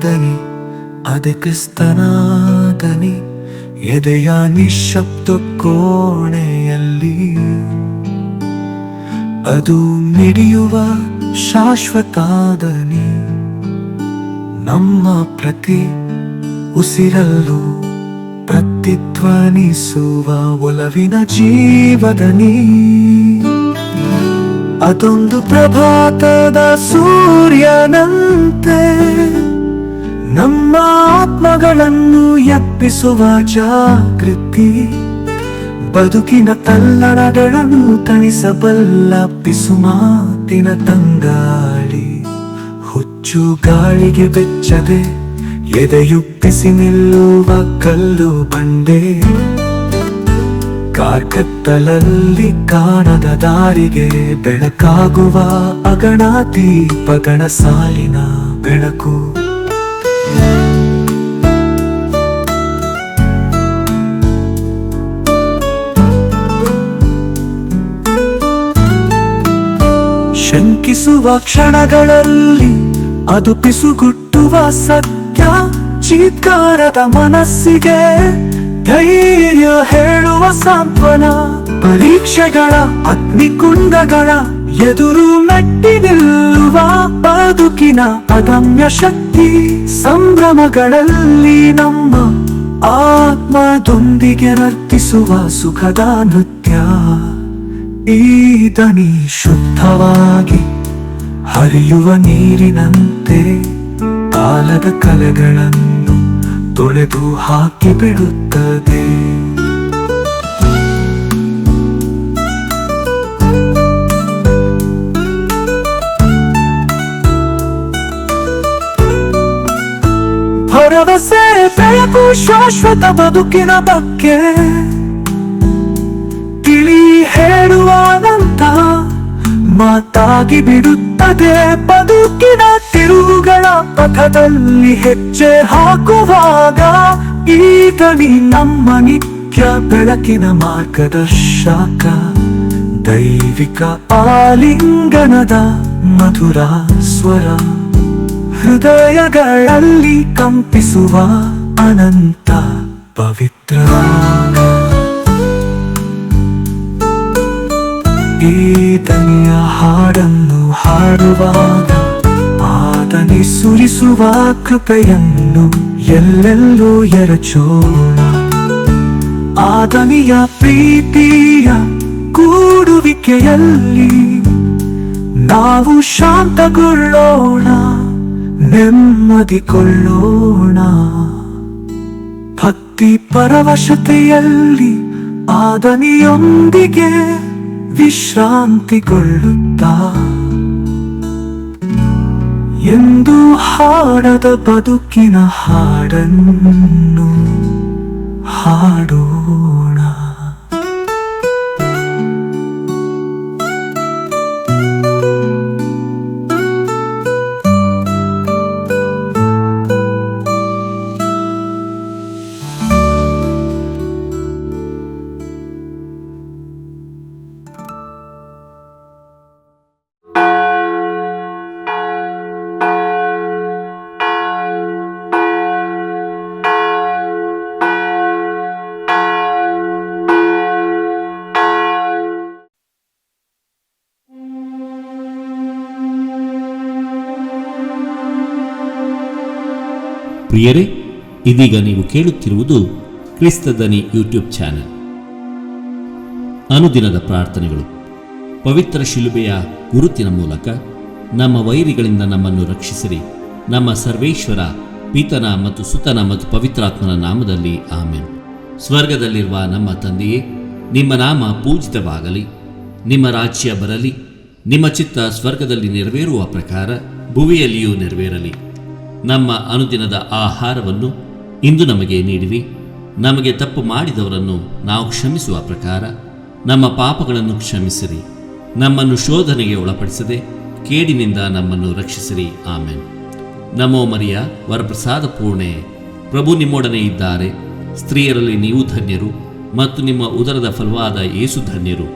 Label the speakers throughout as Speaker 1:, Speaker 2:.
Speaker 1: ದನಿ, ಅದೇ ಕ್ರಿಸ್ತನ ದನಿ, ಎದೆಯ ನಿಶ್ಶಬ್ದ ಕೋಣೆಯಲ್ಲಿ ಅದು ಮಿಡಿಯುವ ಶಾಶ್ವತ ದನಿ. ನಮ್ಮ ಪ್ರತಿ ಉಸಿರಲ್ಲೂ ಪ್ರತಿಧ್ವನಿಸುವ ಒಲವಿನ ಜೀವದನಿ. ಅದೊಂದು ಪ್ರಭಾತದ ಸೂರ್ಯನಂತೆ ನಮ್ಮ ಆತ್ಮಗಳನ್ನು ಎಬ್ಬಿಸುವ ಜಾಗೃತಿ. ಬದುಕಿನ ತಲ್ಲಣಗಳನ್ನು ತಣಿಸಬಲ್ಲ ಪಿಸುಮಾತಿನ ತಂಗಾಳಿ. ಹುಚ್ಚು ಗಾಳಿಗೆ ಬೆಚ್ಚದೆ ಎದೆಯುಪ್ಪಿಸಿ ನಿಲ್ಲುವ ಕಲ್ಲು ಬಂಡೆ. ಕಾರ್ಕತ್ತಲಲ್ಲಿ ಕಾಣದ ದಾರಿಗೆ ಬೆಳಕಾಗುವ ಅಗಣ ದೀಪಗಳ ಸಾಲಿನ ಬೆಳಕು. ಶಂಕಿಸುವ ಕ್ಷಣಗಳಲ್ಲಿ ಅದು ಪಿಸುಗುಟ್ಟುವ ಸತ್ಯ. ಚೀತ್ಕಾರದ ಮನಸ್ಸಿಗೆ ಧೈರ್ಯ ಹೇಳುವ ಸಾಂತ್ವನ. ಪರೀಕ್ಷೆಗಳ ಅಗ್ನಿಕುಂಡಗಳ ಎದುರು ಮೆಟ್ಟಿ ನಿಲ್ಲುವ ಬದುಕಿನ ಅದಮ್ಯ ಶಕ್ತಿ. ಸಂಭ್ರಮಗಳಲ್ಲಿ ನಮ್ಮ ಆತ್ಮದೊಂದಿಗೆ ನರ್ತಿಸುವ ಸುಖದ ನೃತ್ಯ. ಈ ದನಿ ಶುದ್ಧವಾಗಿ ಹರಿಯುವ ನೀರಿನಂತೆ ಕಾಲದ ಕಲೆಗಳನ್ನು ತೊಳೆದು ಹಾಕಿ ಬಿಡುತ್ತದೆ. ಭರವಸೆ ಬೆಳಕು ಶಾಶ್ವತ ಬದುಕಿನ ಬಗ್ಗೆ ತಿಳಿ ಹೇಳುವಾದಂತ ಮಾತಾಗಿ ಬಿಡುತ್ತದೆ. ಬದುಕಿನ ತಿರುವುಗಳ ಪಥದಲ್ಲಿ ಹೆಜ್ಜೆ ಹಾಕುವಾಗ ಈ ದನಿ ನಮ್ಮ ನಿತ್ಯ ಬೆಳಕಿನ ಮಾರ್ಗದರ್ಶಕ. ದೈವಿಕ ಆಲಿಂಗನದ ಮಧುರ ಸ್ವರ, ಹೃದಯಗಳಲ್ಲಿ ಕಂಪಿಸುವ ಅನಂತ ಪವಿತ್ರ. ಈ ದನಿಯ ಹಾಡನ್ನು ಹಾಡುವಾಗ ಆದನಿ ಸುರಿಸುವ ಕೃಪೆಯನ್ನು ಎಲ್ಲೆಲ್ಲೂ ಎರಚೋಣ. ಆದನಿಯ ಪ್ರೀತಿಯ ಕೂಡುವಿಕೆಯಲ್ಲಿ ನಾವು ಶಾಂತಗೊಳ್ಳೋಣ, ನೆಮ್ಮದಿಗೊಳ್ಳೋಣ. ಭಕ್ತಿ ಪರವಶತೆಯಲ್ಲಿ ಆದನಿಯೊಂದಿಗೆ ವಿಶ್ರಾಂತಿಗೊಳ್ಳುತ್ತಾ ಎಂದು ಹಾಡದ ಬದುಕಿನ ಹಾಡನ್ನು ಹಾಡೋಣ.
Speaker 2: ಪ್ರಿಯರೇ, ಇದೀಗ ನೀವು ಕೇಳುತ್ತಿರುವುದು ಕ್ರಿಸ್ತ ದನಿ ಯೂಟ್ಯೂಬ್ ಚಾನೆಲ್. ಅನುದಿನದ ಪ್ರಾರ್ಥನೆಗಳು. ಪವಿತ್ರ ಶಿಲುಬೆಯ ಗುರುತಿನ ಮೂಲಕ ನಮ್ಮ ವೈರಿಗಳಿಂದ ನಮ್ಮನ್ನು ರಕ್ಷಿಸಿರಿ. ನಮ್ಮ ಸರ್ವೇಶ್ವರ ಪಿತನ ಮತ್ತು ಸುತನ ಮತ್ತು ಪವಿತ್ರಾತ್ಮನ ನಾಮದಲ್ಲಿ ಆಮೆನ್. ಸ್ವರ್ಗದಲ್ಲಿರುವ ನಮ್ಮ ತಂದೆಯೇ, ನಿಮ್ಮ ನಾಮ ಪೂಜಿತವಾಗಲಿ. ನಿಮ್ಮ ರಾಜ್ಯ ಬರಲಿ. ನಿಮ್ಮ ಚಿತ್ತ ಸ್ವರ್ಗದಲ್ಲಿ ನೆರವೇರುವ ಪ್ರಕಾರ ಭುವಿಯಲ್ಲಿಯೂ ನೆರವೇರಲಿ. ನಮ್ಮ ಅನುದಿನದ ಆಹಾರವನ್ನು ಇಂದು ನಮಗೆ ನೀಡಿರಿ. ನಮಗೆ ತಪ್ಪು ಮಾಡಿದವರನ್ನು ನಾವು ಕ್ಷಮಿಸುವ ಪ್ರಕಾರ ನಮ್ಮ ಪಾಪಗಳನ್ನು ಕ್ಷಮಿಸಿರಿ. ನಮ್ಮನ್ನು ಶೋಧನೆಗೆ ಒಳಪಡಿಸದೆ ಕೇಡಿನಿಂದ ನಮ್ಮನ್ನು ರಕ್ಷಿಸಿರಿ. ಆಮೆನ್. ನಮೋ ಮರಿಯ, ವರಪ್ರಸಾದ ಪೂರ್ಣೆ, ಪ್ರಭು ನಿಮ್ಮೊಡನೆ ಇದ್ದಾರೆ. ಸ್ತ್ರೀಯರಲ್ಲಿ ನೀವು ಧನ್ಯರು ಮತ್ತು ನಿಮ್ಮ ಉದರದ ಫಲವಾದ ಯೇಸು ಧನ್ಯರು.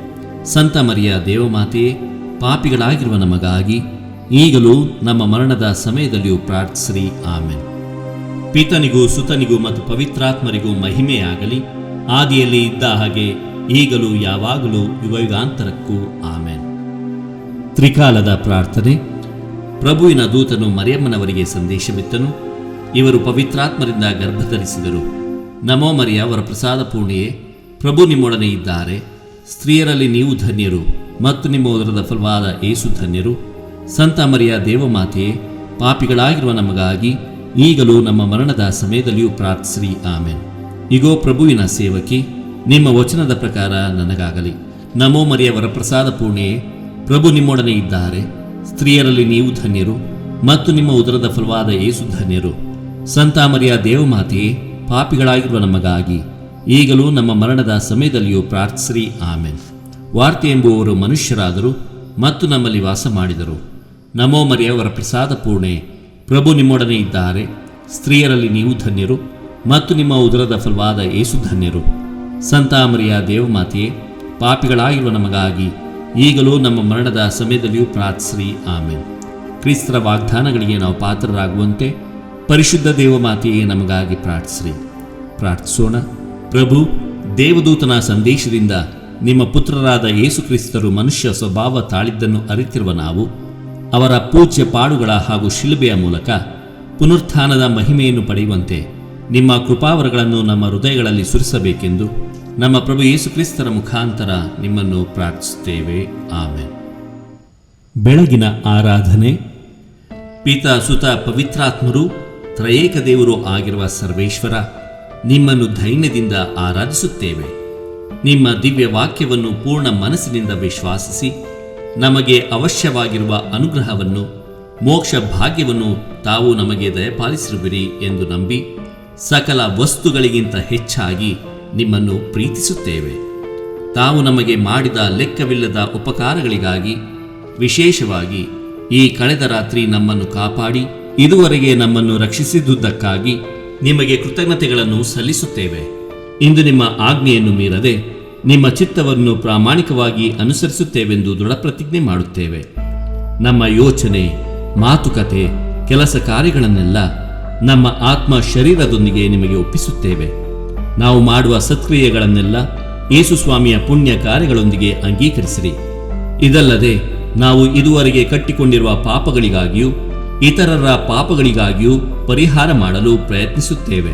Speaker 2: ಸಂತ ಮರಿಯ ದೇವಮಾತೆಯೇ, ಪಾಪಿಗಳಾಗಿರುವ ನಮಗಾಗಿ ಈಗಲೂ ನಮ್ಮ ಮರಣದ ಸಮಯದಲ್ಲಿಯೂ ಪ್ರಾರ್ಥಿಸಿರಿ. ಆಮೆನ್. ಪಿತನಿಗೂ ಸುತನಿಗೂ ಮತ್ತು ಪವಿತ್ರಾತ್ಮರಿಗೂ ಮಹಿಮೆಯಾಗಲಿ, ಆದಿಯಲ್ಲಿ ಇದ್ದ ಹಾಗೆ ಈಗಲೂ ಯಾವಾಗಲೂ ಯುಗಯುಗಾಂತರಕ್ಕೂ. ಆಮೆನ್. ತ್ರಿಕಾಲದ ಪ್ರಾರ್ಥನೆ. ಪ್ರಭುವಿನ ದೂತನು ಮರಿಯಮ್ಮನವರಿಗೆ ಸಂದೇಶವಿತ್ತನು. ಇವರು ಪವಿತ್ರಾತ್ಮರಿಂದ ಗರ್ಭಧರಿಸಿದರು. ನಮೋ ಮರಿಯ, ವರಪ್ರಸಾದ ಪೂರ್ಣಿಯೇ, ಪ್ರಭು ನಿಮ್ಮೊಡನೆ ಇದ್ದಾರೆ. ಸ್ತ್ರೀಯರಲ್ಲಿ ನೀವು ಧನ್ಯರು ಮತ್ತು ನಿಮ್ಮ ಉದರದ ಫಲವಾದ ಯೇಸು ಧನ್ಯರು. ಸಂತ ಮರಿಯ ದೇವಮಾತೆಯೇ, ಪಾಪಿಗಳಾಗಿರುವ ನಮಗಾಗಿ ಈಗಲೂ ನಮ್ಮ ಮರಣದ ಸಮಯದಲ್ಲಿಯೂ ಪ್ರಾರ್ಥಿಸಿರಿ. ಆಮೆನ್. ಇಗೋ ಪ್ರಭುವಿನ ಸೇವಕಿ, ನಿಮ್ಮ ವಚನದ ಪ್ರಕಾರ ನನಗಾಗಲಿ. ನಮೋ ಮರಿಯ, ವರಪ್ರಸಾದ ಪೂರ್ಣಿಯೇ, ಪ್ರಭು ನಿಮ್ಮೊಡನೆ ಇದ್ದಾರೆ. ಸ್ತ್ರೀಯರಲ್ಲಿ ನೀವು ಧನ್ಯರು ಮತ್ತು ನಿಮ್ಮ ಉದರದ ಫಲವಾದ ಯೇಸು ಧನ್ಯರು. ಸಂತ ಮರಿಯ ದೇವಮಾತೆಯೇ, ಪಾಪಿಗಳಾಗಿರುವ ನಮಗಾಗಿ ಈಗಲೂ ನಮ್ಮ ಮರಣದ ಸಮಯದಲ್ಲಿಯೂ ಪ್ರಾರ್ಥಿಸಿರಿ. ಆಮೆನ್. ವಾರ್ತೆ ಎಂಬುವವರು ಮನುಷ್ಯರಾದರು ಮತ್ತು ನಮ್ಮಲ್ಲಿ ವಾಸ ಮಾಡಿದರು. ನಮೋ ಮರಿಯ, ವರಪ್ರಸಾದ ಪೂರ್ಣೆ, ಪ್ರಭು ನಿಮ್ಮೊಡನೆ ಇದ್ದಾರೆ. ಸ್ತ್ರೀಯರಲ್ಲಿ ನೀವು ಧನ್ಯರು ಮತ್ತು ನಿಮ್ಮ ಉದರದ ಫಲವಾದ ಯೇಸು ಧನ್ಯರು. ಸಂತ ಮರಿಯ ದೇವಮಾತೆಯೇ, ಪಾಪಿಗಳಾಗಿರುವ ನಮಗಾಗಿ ಈಗಲೂ ನಮ್ಮ ಮರಣದ ಸಮಯದಲ್ಲಿಯೂ ಪ್ರಾರ್ಥಿಸಿರಿ. ಆಮೆನ್. ಕ್ರಿಸ್ತರ ವಾಗ್ದಾನಗಳಿಗೆ ನಾವು ಪಾತ್ರರಾಗುವಂತೆ ಪರಿಶುದ್ಧ ದೇವಮಾತೆಯೇ ನಮಗಾಗಿ ಪ್ರಾರ್ಥಿಸಿರಿ. ಪ್ರಾರ್ಥಿಸೋಣ. ಪ್ರಭು, ದೇವದೂತನ ಸಂದೇಶದಿಂದ ನಿಮ್ಮ ಪುತ್ರರಾದ ಯೇಸು ಕ್ರಿಸ್ತರು ಮನುಷ್ಯ ಸ್ವಭಾವ ತಾಳಿದ್ದನ್ನು ಅರಿತಿರುವ ನಾವು ಅವರ ಪೂಜ್ಯ ಪಾಡುಗಳ ಹಾಗೂ ಶಿಲುಬೆಯ ಮೂಲಕ ಪುನರುತ್ಥಾನದ ಮಹಿಮೆಯನ್ನು ಪಡೆಯುವಂತೆ ನಿಮ್ಮ ಕೃಪಾವರಗಳನ್ನು ನಮ್ಮ ಹೃದಯಗಳಲ್ಲಿ ಸುರಿಸಬೇಕೆಂದು ನಮ್ಮ ಪ್ರಭು ಯೇಸು ಕ್ರಿಸ್ತರ ಮುಖಾಂತರ ನಿಮ್ಮನ್ನು ಪ್ರಾರ್ಥಿಸುತ್ತೇವೆ. ಆಮೆನ್. ಬೆಳಗಿನ ಆರಾಧನೆ. ಪಿತ, ಸುತ, ಪವಿತ್ರಾತ್ಮರು ತ್ರಯೇಕ ದೇವರು ಆಗಿರುವ ಸರ್ವೇಶ್ವರ, ನಿಮ್ಮನ್ನು ಧೈರ್ಯದಿಂದ ಆರಾಧಿಸುತ್ತೇವೆ. ನಿಮ್ಮ ದಿವ್ಯ ವಾಕ್ಯವನ್ನು ಪೂರ್ಣ ಮನಸ್ಸಿನಿಂದ ವಿಶ್ವಾಸಿಸಿ ನಮಗೆ ಅವಶ್ಯವಾಗಿರುವ ಅನುಗ್ರಹವನ್ನು, ಮೋಕ್ಷ ಭಾಗ್ಯವನ್ನು ತಾವು ನಮಗೆ ದಯಪಾಲಿಸಿರುವಿರಿ ಎಂದು ನಂಬಿ ಸಕಲ ವಸ್ತುಗಳಿಗಿಂತ ಹೆಚ್ಚಾಗಿ ನಿಮ್ಮನ್ನು ಪ್ರೀತಿಸುತ್ತೇವೆ. ತಾವು ನಮಗೆ ಮಾಡಿದ ಲೆಕ್ಕವಿಲ್ಲದ ಉಪಕಾರಗಳಿಗಾಗಿ, ವಿಶೇಷವಾಗಿ ಈ ಕಳೆದ ರಾತ್ರಿ ನಮ್ಮನ್ನು ಕಾಪಾಡಿ ಇದುವರೆಗೆ ನಮ್ಮನ್ನು ರಕ್ಷಿಸಿದುದಕ್ಕಾಗಿ ನಿಮಗೆ ಕೃತಜ್ಞತೆಗಳನ್ನು ಸಲ್ಲಿಸುತ್ತೇವೆ. ಇಂದು ನಿಮ್ಮ ಆಜ್ಞೆಯನ್ನು ಮೀರದೆ ನಿಮ್ಮ ಚಿತ್ತವನ್ನು ಪ್ರಾಮಾಣಿಕವಾಗಿ ಅನುಸರಿಸುತ್ತೇವೆಂದು ದೃಢಪ್ರತಿಜ್ಞೆ ಮಾಡುತ್ತೇವೆ. ನಮ್ಮ ಯೋಚನೆ, ಮಾತುಕತೆ, ಕೆಲಸ ಕಾರ್ಯಗಳನ್ನೆಲ್ಲ ನಮ್ಮ ಆತ್ಮ ಶರೀರದೊಂದಿಗೆ ನಿಮಗೆ ಒಪ್ಪಿಸುತ್ತೇವೆ. ನಾವು ಮಾಡುವ ಸತ್ಕ್ರಿಯೆಗಳನ್ನೆಲ್ಲ ಯೇಸು ಸ್ವಾಮಿಯ ಪುಣ್ಯ ಕಾರ್ಯಗಳೊಂದಿಗೆ ಅಂಗೀಕರಿಸಿರಿ. ಇದಲ್ಲದೆ ನಾವು ಇದುವರೆಗೆ ಕಟ್ಟಿಕೊಂಡಿರುವ ಪಾಪಗಳಿಗಾಗಿಯೂ ಇತರರ ಪಾಪಗಳಿಗಾಗಿಯೂ ಪರಿಹಾರ ಮಾಡಲು ಪ್ರಯತ್ನಿಸುತ್ತೇವೆ.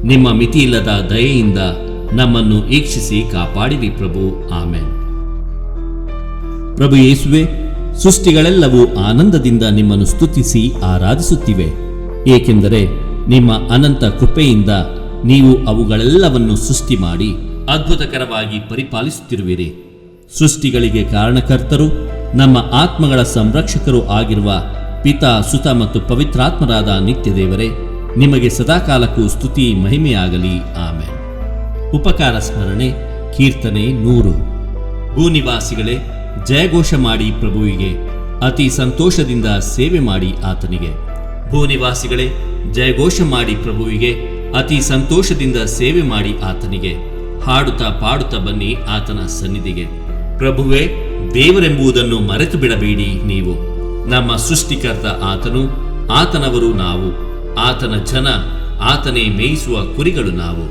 Speaker 2: ನಿಮ್ಮ ಮಿತಿಯಿಲ್ಲದ ದಯೆಯಿಂದ ನಮ್ಮನ್ನು ಈಕ್ಷಿಸಿ ಕಾಪಾಡಿರಿ ಪ್ರಭು. ಆಮೆನ್. ಪ್ರಭು ಯೇಸುವೆ, ಸೃಷ್ಟಿಗಳೆಲ್ಲವೂ ಆನಂದದಿಂದ ನಿಮ್ಮನ್ನು ಸ್ತುತಿಸಿ ಆರಾಧಿಸುತ್ತಿವೆ, ಏಕೆಂದರೆ ನಿಮ್ಮ ಅನಂತ ಕೃಪೆಯಿಂದ ನೀವು ಅವುಗಳೆಲ್ಲವನ್ನು ಸೃಷ್ಟಿ ಮಾಡಿ ಅದ್ಭುತಕರವಾಗಿ ಪರಿಪಾಲಿಸುತ್ತಿರುವಿರಿ. ಸೃಷ್ಟಿಗಳಿಗೆ ಕಾರಣಕರ್ತರು, ನಮ್ಮ ಆತ್ಮಗಳ ಸಂರಕ್ಷಕರು ಆಗಿರುವ ಪಿತಾ, ಸುತ ಮತ್ತು ಪವಿತ್ರಾತ್ಮರಾದ ನಿತ್ಯ ದೇವರೇ, ನಿಮಗೆ ಸದಾಕಾಲಕ್ಕೂ ಸ್ತುತಿ ಮಹಿಮೆಯಾಗಲಿ. ಆಮೆನ್. ಉಪಕಾರ ಸ್ಮರಣೆ. ಕೀರ್ತನೆ 100. ಭೂನಿವಾಸಿಗಳೇ, ಜಯಘೋಷ ಮಾಡಿ ಪ್ರಭುವಿಗೆ, ಅತಿ ಸಂತೋಷದಿಂದ ಸೇವೆ ಮಾಡಿ ಆತನಿಗೆ. ಭೂನಿವಾಸಿಗಳೇ, ಜಯಘೋಷ ಮಾಡಿ ಪ್ರಭುವಿಗೆ, ಅತಿ ಸಂತೋಷದಿಂದ ಸೇವೆ ಮಾಡಿ ಆತನಿಗೆ. ಹಾಡುತ್ತಾ ಪಾಡುತ್ತಾ ಬನ್ನಿ ಆತನ ಸನ್ನಿಧಿಗೆ. ಪ್ರಭುವೇ, ದೇವರೆಂಬುದನ್ನು ಮರೆತು ಬಿಡಬೇಡಿ ನೀವು. ನಮ್ಮ ಸೃಷ್ಟಿಕರ್ತ ಆತನು, ಆತನವರು ನಾವು, ಆತನ ಜನ, ಆತನೇ ಮೇಯಿಸುವ ಕುರಿಗಳು ನಾವು.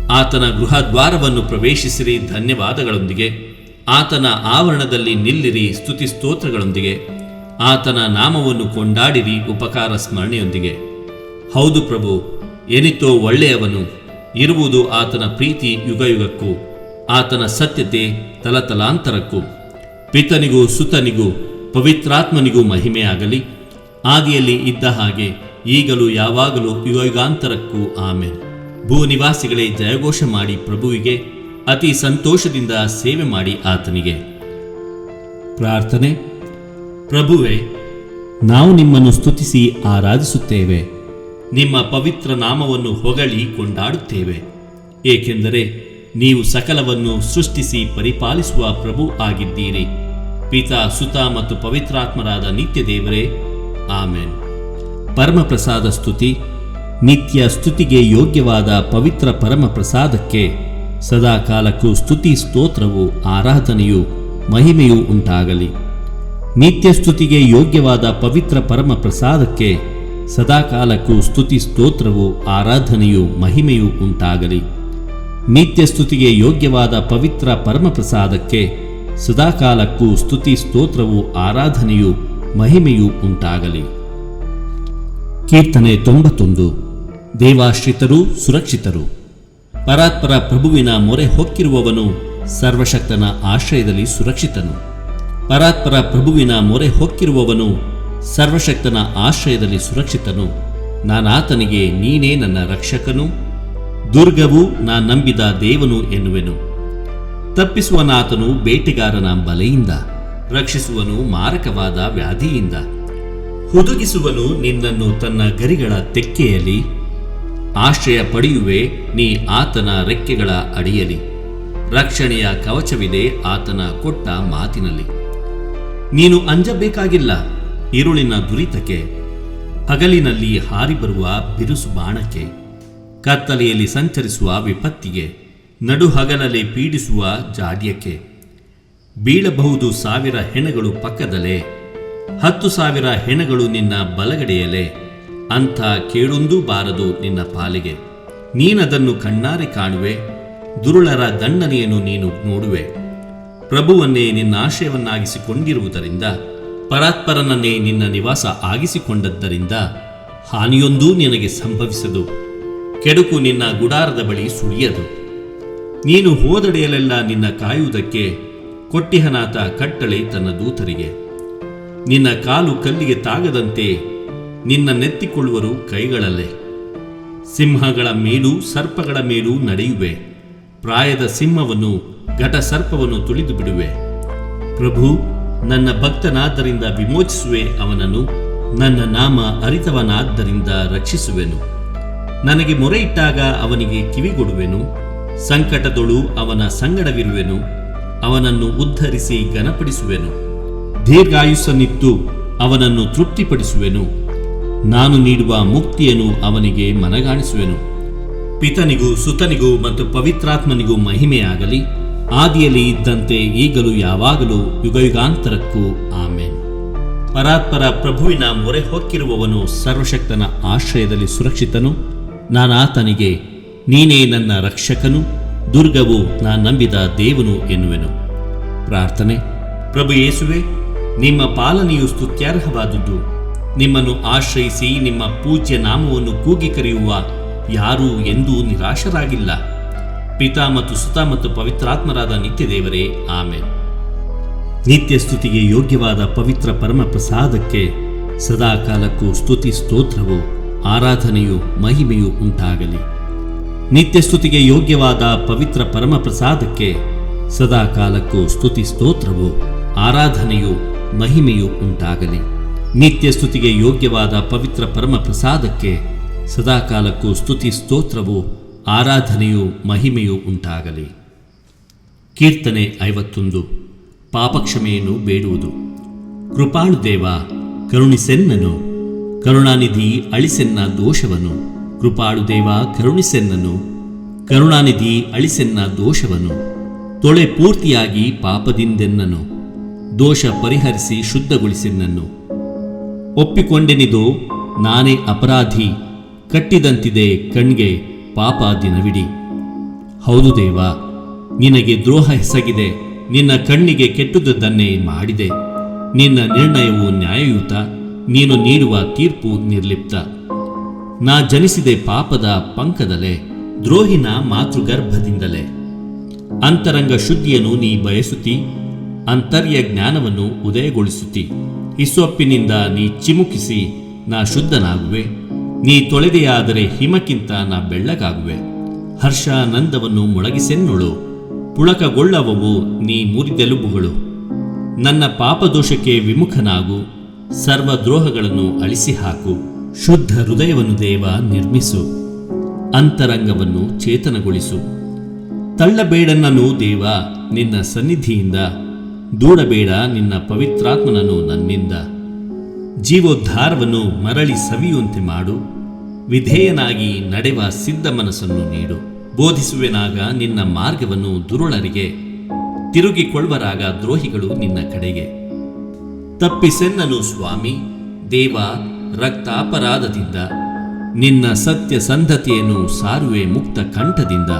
Speaker 2: ಆತನ ಗೃಹದ್ವಾರವನ್ನು ಪ್ರವೇಶಿಸಿರಿ ಧನ್ಯವಾದಗಳೊಂದಿಗೆ, ಆತನ ಆವರಣದಲ್ಲಿ ನಿಲ್ಲಿರಿ ಸ್ತುತಿ ಸ್ತೋತ್ರಗಳೊಂದಿಗೆ, ಆತನ ನಾಮವನ್ನು ಕೊಂಡಾಡಿರಿ ಉಪಕಾರ ಸ್ಮರಣೆಯೊಂದಿಗೆ. ಹೌದು ಪ್ರಭು, ಎನಿತೋ ಒಳ್ಳೆಯವನು, ಇರುವುದು ಆತನ ಪ್ರೀತಿ ಯುಗಯುಗಕ್ಕೂ, ಆತನ ಸತ್ಯತೆ ತಲತಲಾಂತರಕ್ಕೂ. ಪಿತನಿಗೂ ಸುತನಿಗೂ ಪವಿತ್ರಾತ್ಮನಿಗೂ ಮಹಿಮೆಯಾಗಲಿ, ಆದಿಯಲ್ಲಿ ಇದ್ದ ಹಾಗೆ ಈಗಲೂ ಯಾವಾಗಲೂ ಯುಗಯುಗಾಂತರಕ್ಕೂ. ಆಮೆನ್. ಭೂನಿವಾಸಿಗಳೇ, ಜಯಘೋಷ ಮಾಡಿ ಪ್ರಭುವಿಗೆ, ಅತಿ ಸಂತೋಷದಿಂದ ಸೇವೆ ಮಾಡಿ ಆತನಿಗೆ. ಪ್ರಾರ್ಥನೆ. ಪ್ರಭುವೇ, ನಾವು ನಿಮ್ಮನ್ನು ಸ್ತುತಿಸಿ ಆರಾಧಿಸುತ್ತೇವೆ. ನಿಮ್ಮ ಪವಿತ್ರ ನಾಮವನ್ನು ಹೊಗಳಿ ಕೊಂಡಾಡುತ್ತೇವೆ, ಏಕೆಂದರೆ ನೀವು ಸಕಲವನ್ನು ಸೃಷ್ಟಿಸಿ ಪರಿಪಾಲಿಸುವ ಪ್ರಭು ಆಗಿದ್ದೀರಿ. ಪಿತಾ, ಸುತ ಮತ್ತು ಪವಿತ್ರಾತ್ಮರಾದ ನಿತ್ಯ ದೇವರೇ, ಆಮೆನ್. ಪರಮಪ್ರಸಾದ ಸ್ತುತಿ. ನಿತ್ಯ ಸ್ತುತಿಗೆ ಯೋಗ್ಯವಾದ ಪವಿತ್ರ ಪರಮಪ್ರಸಾದಕ್ಕೆ ಸದಾ ಕಾಲಕ್ಕೂ ಸ್ತುತಿ ಸ್ತೋತ್ರವು, ಆರಾಧನೆಯು, ಮಹಿಮೆಯೂ ಉಂಟಾಗಲಿ. ನಿತ್ಯ ಸ್ತುತಿಗೆ ಯೋಗ್ಯವಾದ ಪವಿತ್ರ ಪರಮ ಪ್ರಸಾದಕ್ಕೆ ಸದಾಕಾಲಕ್ಕೂ ಸ್ತುತಿ ಸ್ತೋತ್ರವು ಆರಾಧನೆಯು ಮಹಿಮೆಯೂ ಉಂಟಾಗಲಿ. ನಿತ್ಯ ಸ್ತುತಿಗೆ ಯೋಗ್ಯವಾದ ಪವಿತ್ರ ಪರಮ ಪ್ರಸಾದಕ್ಕೆ ಸದಾಕಾಲಕ್ಕೂ ಸ್ತುತಿ ಸ್ತೋತ್ರವು ಆರಾಧನೆಯು ಮಹಿಮೆಯೂ ಉಂಟಾಗಲಿ. ಕೀರ್ತನೆ 91. ದೇವಾಶ್ರಿತರು ಸುರಕ್ಷಿತರು. ಪರಾತ್ಪರ ಪ್ರಭುವಿನ ಮೊರೆ ಹೊಕ್ಕಿರುವವನು ಸರ್ವಶಕ್ತನ ಆಶ್ರಯದಲ್ಲಿ ಸುರಕ್ಷಿತನು. ಪರಾತ್ಪರ ಪ್ರಭುವಿನ ಮೊರೆ ಹೊಕ್ಕಿರುವವನು ಸರ್ವಶಕ್ತನ ಆಶ್ರಯದಲ್ಲಿ ಸುರಕ್ಷಿತನು. ನಾನಾತನಿಗೆ ನೀನೇ ನನ್ನ ರಕ್ಷಕನು, ದುರ್ಗವು ನಾ ನಂಬಿದ ದೇವನು ಎನ್ನುವೆನು. ತಪ್ಪಿಸುವನಾತನು ಬೇಟೆಗಾರನ ಬಲೆಯಿಂದ, ರಕ್ಷಿಸುವನು ಮಾರಕವಾದ ವ್ಯಾಧಿಯಿಂದ. ಹುದುಗಿಸುವನು ನಿನ್ನನ್ನು ತನ್ನ ಗರಿಗಳ ತೆಕ್ಕೆಯಲ್ಲಿ, ಆಶ್ರಯ ಪಡೆಯುವೆ ನೀ ಆತನ ರೆಕ್ಕೆಗಳ ಅಡಿಯಲ್ಲಿ. ರಕ್ಷಣೆಯ ಕವಚವಿದೆ ಆತನ ಕೊಟ್ಟ ಮಾತಿನಲ್ಲಿ. ನೀನು ಅಂಜಬೇಕಾಗಿಲ್ಲ ഇരുಳಿನ ದುರಿತಕ್ಕೆ, ಹಗಲಿನಲ್ಲಿ ಹಾರಿ ಬರುವ ಬಿರುಸು ಬಾಣಕ್ಕೆ, ಕತ್ತಲೆಯಲ್ಲಿ ಸಂಚರಿಸುವ ವಿಪತ್ತಿಗೆ, ನಡುಹಗಲಲ್ಲಿ ಪೀಡಿಸುವ ಜಾಡ್ಯಕ್ಕೆ. ಬೀಳಬಹುದು 1000 ಹೆಣಗಳು ಪಕ್ಕದಲ್ಲೇ, 10,000 ಹೆಣಗಳು ನಿನ್ನ ಬಲಗಡೆಯಲ್ಲೇ, ಅಂಥ ಕೇಳೊಂದೂ ಬಾರದು ನಿನ್ನ ಪಾಲಿಗೆ. ನೀನದನ್ನು ಕಣ್ಣಾರೆ ಕಾಣುವೆ, ದುರುಳರ ದಂಡನೆಯನ್ನು ನೀನು ನೋಡುವೆ. ಪ್ರಭುವನ್ನೇ ನಿನ್ನ ಆಶ್ರಯವನ್ನಾಗಿಸಿಕೊಂಡಿರುವುದರಿಂದ, ಪರಾತ್ಪರನನ್ನೇ ನಿನ್ನ ನಿವಾಸ ಆಗಿಸಿಕೊಂಡದ್ದರಿಂದ ಹಾನಿಯೊಂದೂ ನಿನಗೆ ಸಂಭವಿಸದು, ಕೆಡುಕು ನಿನ್ನ ಗುಡಾರದ ಬಳಿ ಸುಳಿಯದು. ನೀನು ಹೋದಡೆಯಲ್ಲೆಲ್ಲ ನಿನ್ನ ಕಾಯುವುದಕ್ಕೆ ಕೊಟ್ಟಿಹನಾತ ಕಟ್ಟಳೆ ತನ್ನ ದೂತರಿಗೆ. ನಿನ್ನ ಕಾಲು ಕಲ್ಲಿಗೆ ತಾಗದಂತೆ ನಿನ್ನ ನೆತ್ತಿಕೊಳ್ಳುವರು ಕೈಗಳಲ್ಲೇ. ಸಿಂಹಗಳ ಮೇಲೂ ಸರ್ಪಗಳ ಮೇಲೂ ನಡೆಯುವೆ, ಪ್ರಾಯದ ಸಿಂಹವನ್ನು ಘಟ ಸರ್ಪವನ್ನು ತುಳಿದು ಬಿಡುವೆ. ಪ್ರಭು ನನ್ನ ಭಕ್ತನಾದ್ದರಿಂದ ವಿಮೋಚಿಸುವೆ ಅವನನ್ನು, ನನ್ನ ನಾಮ ಅರಿತವನಾದ್ದರಿಂದ ರಕ್ಷಿಸುವೆನು. ನನಗೆ ಮೊರೆ ಇಟ್ಟಾಗ ಅವನಿಗೆ ಕಿವಿಗೊಡುವೆನು, ಸಂಕಟದೊಳು ಅವನ ಸಂಗಡವಿರುವೆನು, ಅವನನ್ನು ಉದ್ಧರಿಸಿ ಘನಪಡಿಸುವೆನು. ದೀರ್ಘಾಯುಸ್ಸನ್ನಿತ್ತು ಅವನನ್ನು ತೃಪ್ತಿಪಡಿಸುವೆನು, ನಾನು ನೀಡುವ ಮುಕ್ತಿಯನ್ನು ಅವನಿಗೆ ಮನಗಾಣಿಸುವೆನು. ಪಿತನಿಗೂ ಸುತನಿಗೂ ಮತ್ತು ಪವಿತ್ರಾತ್ಮನಿಗೂ ಮಹಿಮೆಯಾಗಲಿ, ಆದಿಯಲ್ಲಿ ಇದ್ದಂತೆ ಈಗಲೂ ಯಾವಾಗಲೂ ಯುಗಯುಗಾಂತರಕ್ಕೂ ಆಮೇನ್. ಪರಾತ್ಪರ ಪ್ರಭುವಿನ ಮೊರೆ ಹೊಕ್ಕಿರುವವನು ಸರ್ವಶಕ್ತನ ಆಶ್ರಯದಲ್ಲಿ ಸುರಕ್ಷಿತನು. ನಾನಾತನಿಗೆ ನೀನೇ ನನ್ನ ರಕ್ಷಕನು, ದುರ್ಗವು ನಾ ನಂಬಿದ ದೇವನು ಎನ್ನುವೆನು. ಪ್ರಾರ್ಥನೆ. ಪ್ರಭು ಯೇಸುವೆ, ನಿಮ್ಮ ಪಾಲನೆಯು ಸ್ತುತ್ಯಾರ್ಹವಾದುದು. ನಿಮ್ಮನ್ನು ಆಶ್ರಯಿಸಿ ನಿಮ್ಮ ಪೂಜ್ಯ ನಾಮವನ್ನು ಕೂಗಿ ಕರೆಯುವ ಯಾರೂ ಎಂದೂ ನಿರಾಶರಾಗಿಲ್ಲ. ಪಿತಾ ಮತ್ತು ಸುತ ಮತ್ತು ಪವಿತ್ರಾತ್ಮರಾದ ನಿತ್ಯ ದೇವರೇ, ಆಮೇನ್. ನಿತ್ಯ ಸ್ತುತಿಗೆ ಯೋಗ್ಯವಾದ ಪವಿತ್ರ ಪರಮ ಪ್ರಸಾದಕ್ಕೆ ಸದಾಕಾಲಕ್ಕೂ ಸ್ತುತಿ ಸ್ತೋತ್ರವು ಆರಾಧನೆಯು ಮಹಿಮೆಯು ಉಂಟಾಗಲಿ. ನಿತ್ಯ ಸ್ತುತಿಗೆ ಯೋಗ್ಯವಾದ ಪವಿತ್ರ ಪರಮ ಪ್ರಸಾದಕ್ಕೆ ಸದಾಕಾಲಕ್ಕೂ ಸ್ತುತಿ ಸ್ತೋತ್ರವು ಆರಾಧನೆಯು ಮಹಿಮೆಯು ಉಂಟಾಗಲಿ. ನಿತ್ಯ ಸ್ತುತಿಗೆ ಯೋಗ್ಯವಾದ ಪವಿತ್ರ ಪರಮ ಪ್ರಸಾದಕ್ಕೆ ಸದಾಕಾಲಕ್ಕೂ ಸ್ತುತಿ ಸ್ತೋತ್ರವು ಆರಾಧನೆಯು ಮಹಿಮೆಯು ಉಂಟಾಗಲಿ. ಕೀರ್ತನೆ 51. ಪಾಪಕ್ಷಮೆಯನ್ನು ಬೇಡುವುದು. ಕೃಪಾಳು ದೇವ ಕರುಣಿಸೆನ್ನನು, ಕರುಣಾನಿಧಿ ಅಳಿಸೆನ್ನ ದೋಷವನು. ಕೃಪಾಳು ದೇವ ಕರುಣಿಸೆನ್ನನು, ಕರುಣಾನಿಧಿ ಅಳಿಸೆನ್ನ ದೋಷವನು. ತೊಳೆ ಪೂರ್ತಿಯಾಗಿ ಪಾಪದಿಂದೆನ್ನನು, ದೋಷ ಪರಿಹರಿಸಿ ಶುದ್ಧಗೊಳಿಸೆನ್ನನ್ನು. ಒಪ್ಪಿಕೊಂಡೆನಿದೋ ನಾನೇ ಅಪರಾಧಿ, ಕಟ್ಟಿದಂತಿದೆ ಕಣ್ಗೆ ಪಾಪ ದಿನವಿಡಿ. ಹೌದು ದೇವ, ನಿನಗೆ ದ್ರೋಹ ಎಸಗಿದೆ, ನಿನ್ನ ಕಣ್ಣಿಗೆ ಕೆಟ್ಟುದನ್ನೇ ಮಾಡಿದೆ. ನಿನ್ನ ನಿರ್ಣಯವು ನ್ಯಾಯಯುತ, ನೀನು ನೀಡುವ ತೀರ್ಪು ನಿರ್ಲಿಪ್ತ. ನಾ ಜನಿಸಿದೆ ಪಾಪದ ಪಂಕದಲ್ಲೇ, ದ್ರೋಹಿನ ಮಾತೃಗರ್ಭದಿಂದಲೇ. ಅಂತರಂಗ ಶುದ್ಧಿಯನ್ನು ನೀ ಬಯಸುತ್ತಿ, ಅಂತರ್ಯ ಜ್ಞಾನವನ್ನು ಉದಯಗೊಳಿಸುತ್ತಿ. ಹಿಸ್ಸೊಪ್ಪಿನಿಂದ ನೀ ಚಿಮುಕಿಸಿ ನಾ ಶುದ್ಧನಾಗುವೆ. ನೀ ತೊಳೆದೆಯಾದರೆ ಹಿಮಕ್ಕಿಂತ ನಾ ಬೆಳ್ಳಗಾಗುವೆ. ಹರ್ಷಾನಂದವನ್ನು ಮೊಳಗಿಸೆನ್ನೊಳು, ಪುಳಕಗೊಳ್ಳವವು ನೀ ಮುರಿದೆಲುಬುಗಳು. ನನ್ನ ಪಾಪದೋಷಕ್ಕೆ ವಿಮುಖನಾಗು, ಸರ್ವದ್ರೋಹಗಳನ್ನು ಅಳಿಸಿ ಹಾಕು. ಶುದ್ಧ ಹೃದಯವನ್ನು ದೇವ ನಿರ್ಮಿಸು, ಅಂತರಂಗವನ್ನು ಚೇತನಗೊಳಿಸು. ತಳ್ಳಬೇಡನನ್ನು ದೇವ ನಿನ್ನ ಸನ್ನಿಧಿಯಿಂದ, ದೂಡಬೇಡ ನಿನ್ನ ಪವಿತ್ರಾತ್ಮನನ್ನು ನನ್ನಿಂದ. ಜೀವೋದ್ಧಾರವನ್ನು ಮರಳಿ ಸವಿಯುವಂತೆ ಮಾಡು, ವಿಧೇಯನಾಗಿ ನಡೆವ ಸಿದ್ಧ ಮನಸ್ಸನ್ನು ನೀಡು. ಬೋಧಿಸುವೆನಾಗ ನಿನ್ನ ಮಾರ್ಗವನ್ನು ದುರುಳರಿಗೆ, ತಿರುಗಿಕೊಳ್ಳುವರಾಗ ದ್ರೋಹಿಗಳು ನಿನ್ನ ಕಡೆಗೆ. ತಪ್ಪಿಸೆನ್ನನು ಸ್ವಾಮಿ ದೇವ ರಕ್ತಾಪರಾಧದಿಂದ. ನಿನ್ನ ಸತ್ಯ ಸಂಧತೆಯನ್ನು ಸಾರುವೆ ಮುಕ್ತ ಕಂಠದಿಂದ.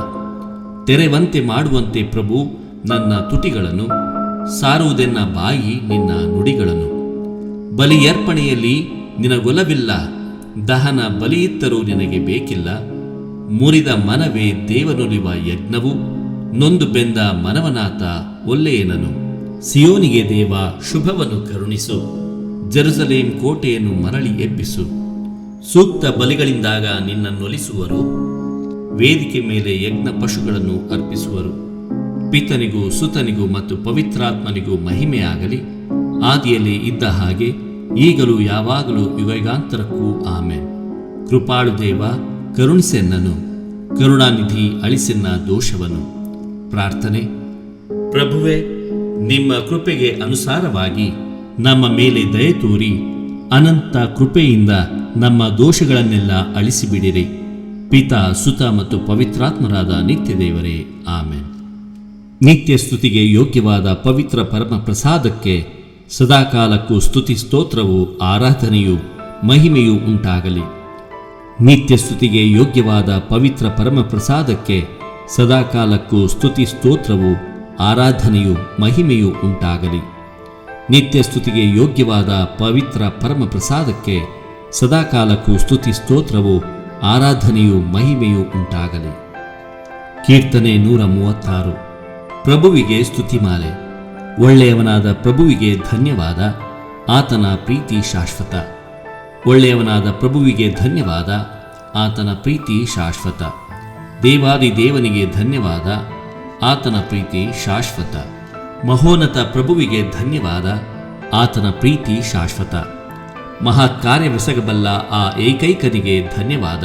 Speaker 2: ತೆರೆವಂತೆ ಮಾಡುವಂತೆ ಪ್ರಭು ನನ್ನ ತುಟಿಗಳನ್ನು, ಸಾರುವುದೆನ್ನ ಬಾಯಿ ನಿನ್ನ ನುಡಿಗಳನ್ನು. ಬಲಿಯರ್ಪಣೆಯಲ್ಲಿ ನಿನಗೊಲವಿಲ್ಲ, ದಹನ ಬಲಿಯಿತ್ತರೂ ನಿನಗೆ ಬೇಕಿಲ್ಲ. ಮುರಿದ ಮನವೇ ದೇವನುಲಿವ ಯಜ್ಞವು, ನೊಂದು ಬೆಂದ ಮನವನಾಥ ಒಲ್ಲೆಯನನು. ಸಿಯೋನಿಗೆ ದೇವ ಶುಭವನ್ನು ಕರುಣಿಸು, ಜೆರುಸಲೇಮ್ ಕೋಟೆಯನ್ನು ಮರಳಿ ಎಬ್ಬಿಸು. ಸೂಕ್ತ ಬಲಿಗಳಿಂದಾಗ ನಿನ್ನನ್ನೊಲಿಸುವರು, ವೇದಿಕೆ ಮೇಲೆ ಯಜ್ಞ ಪಶುಗಳನ್ನು ಅರ್ಪಿಸುವರು. ಪಿತನಿಗೂ ಸುತನಿಗೂ ಮತ್ತು ಪವಿತ್ರಾತ್ಮನಿಗೂ ಮಹಿಮೆಯಾಗಲಿ, ಆದಿಯಲ್ಲಿ ಇದ್ದ ಹಾಗೆ ಈಗಲೂ ಯಾವಾಗಲೂ ಯುಗಯುಗಾಂತರಕ್ಕೂ ಆಮೆನ್. ಕೃಪಾಳು ದೇವ ಕರುಣಿಸೆನ್ನನು, ಕರುಣಾನಿಧಿ ಅಳಿಸೆನ್ನ ದೋಷವನ್ನು. ಪ್ರಾರ್ಥನೆ. ಪ್ರಭುವೇ, ನಿಮ್ಮ ಕೃಪೆಗೆ ಅನುಸಾರವಾಗಿ ನಮ್ಮ ಮೇಲೆ ದಯೆ ತೋರಿ ಅನಂತ ಕೃಪೆಯಿಂದ ನಮ್ಮ ದೋಷಗಳನ್ನೆಲ್ಲ ಅಳಿಸಿಬಿಡಿರಿ. ಪಿತಾ ಸುತ ಮತ್ತು ಪವಿತ್ರಾತ್ಮರಾದ ನಿತ್ಯ ದೇವರೇ ಆಮೆನ್. ನಿತ್ಯ ಸ್ತುತಿಗೆ ಯೋಗ್ಯವಾದ ಪವಿತ್ರ ಪರಮ ಪ್ರಸಾದಕ್ಕೆ ಸದಾಕಾಲಕ್ಕೂ ಸ್ತುತಿ ಸ್ತೋತ್ರವು, ಆರಾಧನೆಯು, ಮಹಿಮೆಯೂ ಉಂಟಾಗಲಿ. ನಿತ್ಯ ಸ್ತುತಿಗೆ ಯೋಗ್ಯವಾದ ಪವಿತ್ರ ಪರಮ ಪ್ರಸಾದಕ್ಕೆ ಸದಾಕಾಲಕ್ಕೂ ಸ್ತುತಿ ಸ್ತೋತ್ರವು, ಆರಾಧನೆಯು, ಮಹಿಮೆಯೂ ಉಂಟಾಗಲಿ. ನಿತ್ಯ ಸ್ತುತಿಗೆ ಯೋಗ್ಯವಾದ ಪವಿತ್ರ ಪರಮ ಪ್ರಸಾದಕ್ಕೆ ಸದಾಕಾಲಕ್ಕೂ ಸ್ತುತಿ ಸ್ತೋತ್ರವು, ಆರಾಧನೆಯು, ಮಹಿಮೆಯೂ ಉಂಟಾಗಲಿ. ಕೀರ್ತನೆ 136. ಪ್ರಭುವಿಗೆ ಸ್ತುತಿಮಾಲೆ. ಒಳ್ಳೆಯವನಾದ ಪ್ರಭುವಿಗೆ ಧನ್ಯವಾದ, ಆತನ ಪ್ರೀತಿ ಶಾಶ್ವತ. ಒಳ್ಳೆಯವನಾದ ಪ್ರಭುವಿಗೆ ಧನ್ಯವಾದ, ಆತನ ಪ್ರೀತಿ ಶಾಶ್ವತ. ದೇವಾದಿ ದೇವನಿಗೆ ಧನ್ಯವಾದ, ಆತನ ಪ್ರೀತಿ ಶಾಶ್ವತ. ಮಹೋನ್ನತ ಪ್ರಭುವಿಗೆ ಧನ್ಯವಾದ, ಆತನ ಪ್ರೀತಿ ಶಾಶ್ವತ. ಮಹಾಕಾರ್ಯವೆಸಗಬಲ್ಲ ಆ ಏಕೈಕನಿಗೆ ಧನ್ಯವಾದ,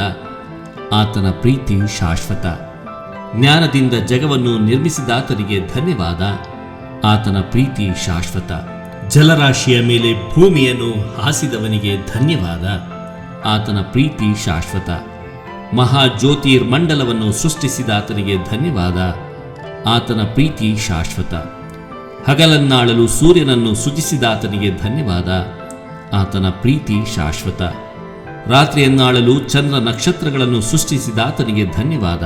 Speaker 2: ಆತನ ಪ್ರೀತಿ ಶಾಶ್ವತ. ಜ್ಞಾನದಿಂದ ಜಗವನ್ನು ನಿರ್ಮಿಸಿದಾತನಿಗೆ ಧನ್ಯವಾದ, ಆತನ ಪ್ರೀತಿ ಶಾಶ್ವತ. ಜಲರಾಶಿಯ ಮೇಲೆ ಭೂಮಿಯನ್ನು ಹಾಸಿದವನಿಗೆ ಧನ್ಯವಾದ, ಆತನ ಪ್ರೀತಿ ಶಾಶ್ವತ. ಮಹಾಜ್ಯೋತಿರ್ಮಂಡಲವನ್ನು ಸೃಷ್ಟಿಸಿದಾತನಿಗೆ ಧನ್ಯವಾದ, ಆತನ ಪ್ರೀತಿ ಶಾಶ್ವತ. ಹಗಲನ್ನಾಳಲು ಸೂರ್ಯನನ್ನು ಸೃಜಿಸಿದಾತನಿಗೆ ಧನ್ಯವಾದ, ಆತನ ಪ್ರೀತಿ ಶಾಶ್ವತ. ರಾತ್ರಿಯನ್ನಾಳಲು ಚಂದ್ರ ನಕ್ಷತ್ರಗಳನ್ನು ಸೃಷ್ಟಿಸಿದಾತನಿಗೆ ಧನ್ಯವಾದ,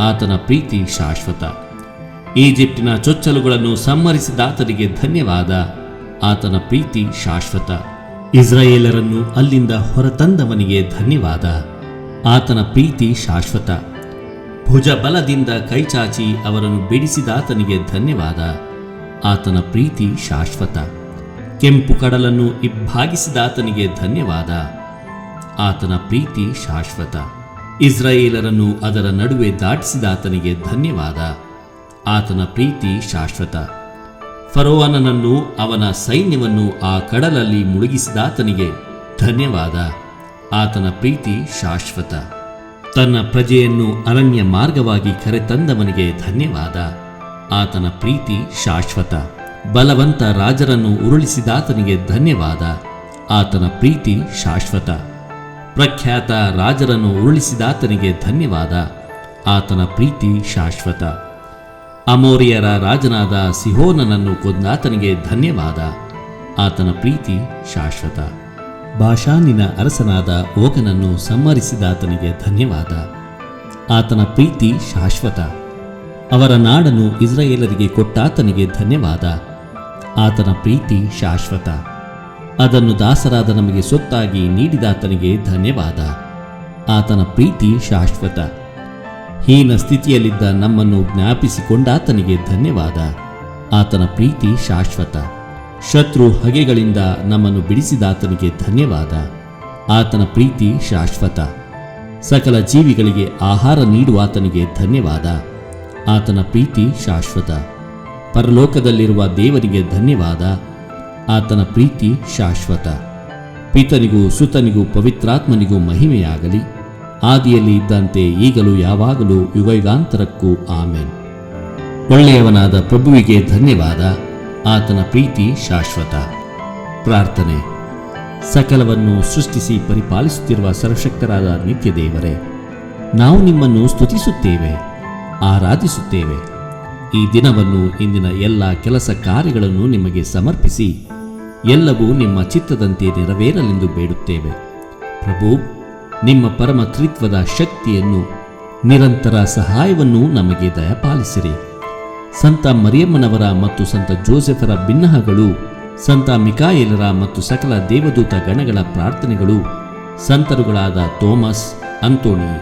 Speaker 2: ಆತನ ಪ್ರೀತಿ ಶಾಶ್ವತ. ಈಜಿಪ್ಟಿನ ಚೊಚ್ಚಲುಗಳನ್ನು ಸಂಹರಿಸಿದಾತನಿಗೆ ಧನ್ಯವಾದ, ಆತನ ಪ್ರೀತಿ ಶಾಶ್ವತ. ಇಸ್ರಾಯೇಲರನ್ನು ಅಲ್ಲಿಂದ ಹೊರತಂದವನಿಗೆ ಧನ್ಯವಾದ, ಆತನ ಪ್ರೀತಿ ಶಾಶ್ವತ. ಭುಜಬಲದಿಂದ ಕೈಚಾಚಿ ಅವರನ್ನು ಬಿಡಿಸಿದಾತನಿಗೆ ಧನ್ಯವಾದ, ಆತನ ಪ್ರೀತಿ ಶಾಶ್ವತ. ಕೆಂಪು ಕಡಲನ್ನು ಇಬ್ಬಾಗಿಸಿದಾತನಿಗೆ ಧನ್ಯವಾದ, ಆತನ ಪ್ರೀತಿ ಶಾಶ್ವತ. ಇಸ್ರಾಯೇಲರನ್ನು ಅದರ ನಡುವೆ ದಾಟಿಸಿದಾತನಿಗೆ ಧನ್ಯವಾದ, ಆತನ ಪ್ರೀತಿ ಶಾಶ್ವತ. ಫರೋವನನನ್ನು ಅವನ ಸೈನ್ಯವನ್ನು ಆ ಕಡಲಲ್ಲಿ ಮುಳುಗಿಸಿದಾತನಿಗೆ ಧನ್ಯವಾದ, ಆತನ ಪ್ರೀತಿ ಶಾಶ್ವತ. ತನ್ನ ಪ್ರಜೆಯನ್ನು ಅರಣ್ಯ ಮಾರ್ಗವಾಗಿ ಕರೆತಂದವನಿಗೆ ಧನ್ಯವಾದ, ಆತನ ಪ್ರೀತಿ ಶಾಶ್ವತ. ಬಲವಂತ ರಾಜರನ್ನು ಉರುಳಿಸಿದಾತನಿಗೆ ಧನ್ಯವಾದ, ಆತನ ಪ್ರೀತಿ ಶಾಶ್ವತ. ಪ್ರಖ್ಯಾತ ರಾಜರನ್ನು ಉರುಳಿಸಿದಾತನಿಗೆ ಧನ್ಯವಾದ, ಆತನ ಪ್ರೀತಿ ಶಾಶ್ವತ. ಅಮೋರಿಯರ ರಾಜನಾದ ಸಿಹೋನನನ್ನು ಕೊಂದಾತನಿಗೆ ಧನ್ಯವಾದ, ಆತನ ಪ್ರೀತಿ ಶಾಶ್ವತ. ಬಾಷಾನಿನ ಅರಸನಾದ ಓಗನನ್ನು ಸಂಹರಿಸಿದಾತನಿಗೆ ಧನ್ಯವಾದ, ಆತನ ಪ್ರೀತಿ ಶಾಶ್ವತ. ಅವರ ನಾಡನ್ನು ಇಸ್ರಾಯೇಲರಿಗೆ ಕೊಟ್ಟಾತನಿಗೆ ಧನ್ಯವಾದ, ಆತನ ಪ್ರೀತಿ ಶಾಶ್ವತ. ಅದನ್ನು ದಾಸರಾದ ನಮಗೆ ಸೊತ್ತಾಗಿ ನೀಡಿದಾತನಿಗೆ ಧನ್ಯವಾದ, ಆತನ ಪ್ರೀತಿ ಶಾಶ್ವತ. ಹೀನ ಸ್ಥಿತಿಯಲ್ಲಿದ್ದ ನಮ್ಮನ್ನು ಜ್ಞಾಪಿಸಿಕೊಂಡಾತನಿಗೆ ಧನ್ಯವಾದ, ಆತನ ಪ್ರೀತಿ ಶಾಶ್ವತ. ಶತ್ರು ಹಗೆಗಳಿಂದ ನಮ್ಮನ್ನು ಬಿಡಿಸಿದಾತನಿಗೆ ಧನ್ಯವಾದ, ಆತನ ಪ್ರೀತಿ ಶಾಶ್ವತ. ಸಕಲ ಜೀವಿಗಳಿಗೆ ಆಹಾರ ನೀಡುವಾತನಿಗೆ ಧನ್ಯವಾದ, ಆತನ ಪ್ರೀತಿ ಶಾಶ್ವತ. ಪರಲೋಕದಲ್ಲಿರುವ ದೇವರಿಗೆ ಧನ್ಯವಾದ, ಆತನ ಪ್ರೀತಿ ಶಾಶ್ವತ. ಪಿತನಿಗೂ ಸುತನಿಗೂ ಪವಿತ್ರಾತ್ಮನಿಗೂ ಮಹಿಮೆಯಾಗಲಿ, ಆದಿಯಲ್ಲಿ ಇದ್ದಂತೆ ಈಗಲೂ ಯಾವಾಗಲೂ ಯುಗಯುಗಾಂತರಕ್ಕೂ ಆಮೆನ್. ಒಳ್ಳೆಯವನಾದ ಪ್ರಭುವಿಗೆ ಧನ್ಯವಾದ, ಆತನ ಪ್ರೀತಿ ಶಾಶ್ವತ. ಪ್ರಾರ್ಥನೆ. ಸಕಲವನ್ನು ಸೃಷ್ಟಿಸಿ ಪರಿಪಾಲಿಸುತ್ತಿರುವ ಸರ್ವಶಕ್ತರಾದ ನಿತ್ಯ ದೇವರೇ, ನಾವು ನಿಮ್ಮನ್ನು ಸ್ತುತಿಸುತ್ತೇವೆ, ಆರಾಧಿಸುತ್ತೇವೆ. ಈ ದಿನವನ್ನು, ಇಂದಿನ ಎಲ್ಲ ಕೆಲಸ ಕಾರ್ಯಗಳನ್ನು ನಿಮಗೆ ಸಮರ್ಪಿಸಿ ಎಲ್ಲವೂ ನಿಮ್ಮ ಚಿತ್ತದಂತೆ ನೆರವೇರಲೆಂದು ಬೇಡುತ್ತೇವೆ. ಪ್ರಭು, ನಿಮ್ಮ ಪರಮ ತ್ರಿತ್ವದ ಶಕ್ತಿಯನ್ನು, ನಿರಂತರ ಸಹಾಯವನ್ನು ನಮಗೆ ದಯಪಾಲಿಸಿರಿ. ಸಂತ ಮರಿಯಮ್ಮನವರ ಮತ್ತು ಸಂತ ಜೋಸೆಫರ ಬಿನ್ನಹಗಳು, ಸಂತ ಮಿಕಾಯೇಲರ ಮತ್ತು ಸಕಲ ದೇವದೂತ ಗಣಗಳ ಪ್ರಾರ್ಥನೆಗಳು, ಸಂತರುಗಳಾದ ಥೋಮಸ್, ಅಂತೋಣಿ,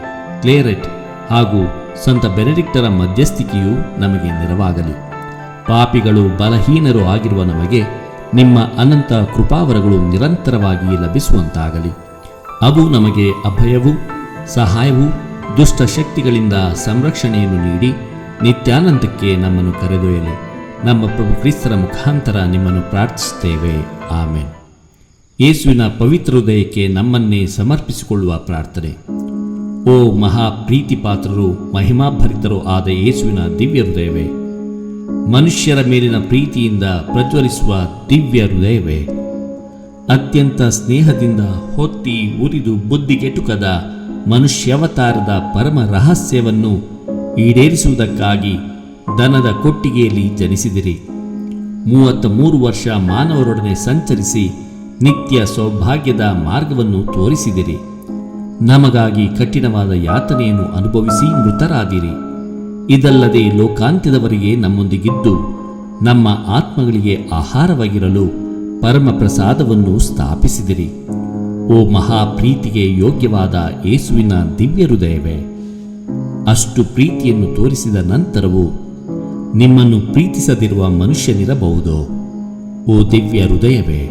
Speaker 2: ಕ್ಲೇರೆಟ್ ಹಾಗೂ ಸಂತ ಬೆನೆಡಿಕ್ಟರ ಮಧ್ಯಸ್ಥಿಕೆಯು ನಮಗೆ ನೆರವಾಗಲಿ. ಪಾಪಿಗಳು, ಬಲಹೀನರು ಆಗಿರುವ ನಮಗೆ ನಿಮ್ಮ ಅನಂತ ಕೃಪಾವರಗಳು ನಿರಂತರವಾಗಿ ಲಭಿಸುವಂತಾಗಲಿ. ಅವು ನಮಗೆ ಅಭಯವೂ ಸಹಾಯವೂ ದುಷ್ಟ ಶಕ್ತಿಗಳಿಂದ ಸಂರಕ್ಷಣೆಯನ್ನು ನೀಡಿ ನಿತ್ಯಾನಂದಕ್ಕೆ ನಮ್ಮನ್ನು ಕರೆದೊಯ್ಯಲಿ. ನಮ್ಮ ಪ್ರಭು ಕ್ರಿಸ್ತರ ಮುಖಾಂತರ ನಿಮ್ಮನ್ನು ಪ್ರಾರ್ಥಿಸುತ್ತೇವೆ. ಆಮೆನ್. ಯೇಸುವಿನ ಪವಿತ್ರ ಹೃದಯಕ್ಕೆ ನಮ್ಮನ್ನೇ ಸಮರ್ಪಿಸಿಕೊಳ್ಳುವ ಪ್ರಾರ್ಥನೆ. ಓ ಮಹಾ ಪ್ರೀತಿಪಾತ್ರರು, ಮಹಿಮಾಭರಿತರೂ ಆದ ಯೇಸುವಿನ ದಿವ್ಯ ಹೃದಯವೇ, ಮನುಷ್ಯರ ಮೇಲಿನ ಪ್ರೀತಿಯಿಂದ ಪ್ರಜ್ವಲಿಸುವ ದಿವ್ಯ ಹೃದಯವೇ, ಅತ್ಯಂತ ಸ್ನೇಹದಿಂದ ಹೊತ್ತಿ ಉರಿದು ಬುದ್ಧಿಗೆಟುಕದ ಮನುಷ್ಯಾವತಾರದ ಪರಮ ರಹಸ್ಯವನ್ನು ಈಡೇರಿಸುವುದಕ್ಕಾಗಿ ದನದ ಕೊಟ್ಟಿಗೆಯಲ್ಲಿ ಜನಿಸಿದಿರಿ. 33 ವರ್ಷ ಮಾನವರೊಡನೆ ಸಂಚರಿಸಿ ನಿತ್ಯ ಸೌಭಾಗ್ಯದ ಮಾರ್ಗವನ್ನು ತೋರಿಸಿದಿರಿ. ನಮಗಾಗಿ ಕಠಿಣವಾದ ಯಾತನೆಯನ್ನು ಅನುಭವಿಸಿ ಮೃತರಾದಿರಿ. ಇದಲ್ಲದೆ ಲೋಕಾಂತ್ಯದವರೆಗೆ ನಮ್ಮೊಂದಿಗಿದ್ದು ನಮ್ಮ ಆತ್ಮಗಳಿಗೆ ಆಹಾರವಾಗಿರಲು ಪರಮ ಪ್ರಸಾದವನ್ನು ಸ್ಥಾಪಿಸಿದಿರಿ. ಓ ಮಹಾಪ್ರೀತಿಗೆ ಯೋಗ್ಯವಾದ ಯೇಸುವಿನ ದಿವ್ಯ ಹೃದಯವೇ, ಅಷ್ಟು ಪ್ರೀತಿಯನ್ನು ತೋರಿಸಿದ ನಂತರವೂ ನಿಮ್ಮನ್ನು ಪ್ರೀತಿಸದಿರುವ ಮನುಷ್ಯನಿರಬಹುದೋ? ಓ ದಿವ್ಯ ಹೃದಯವೇ,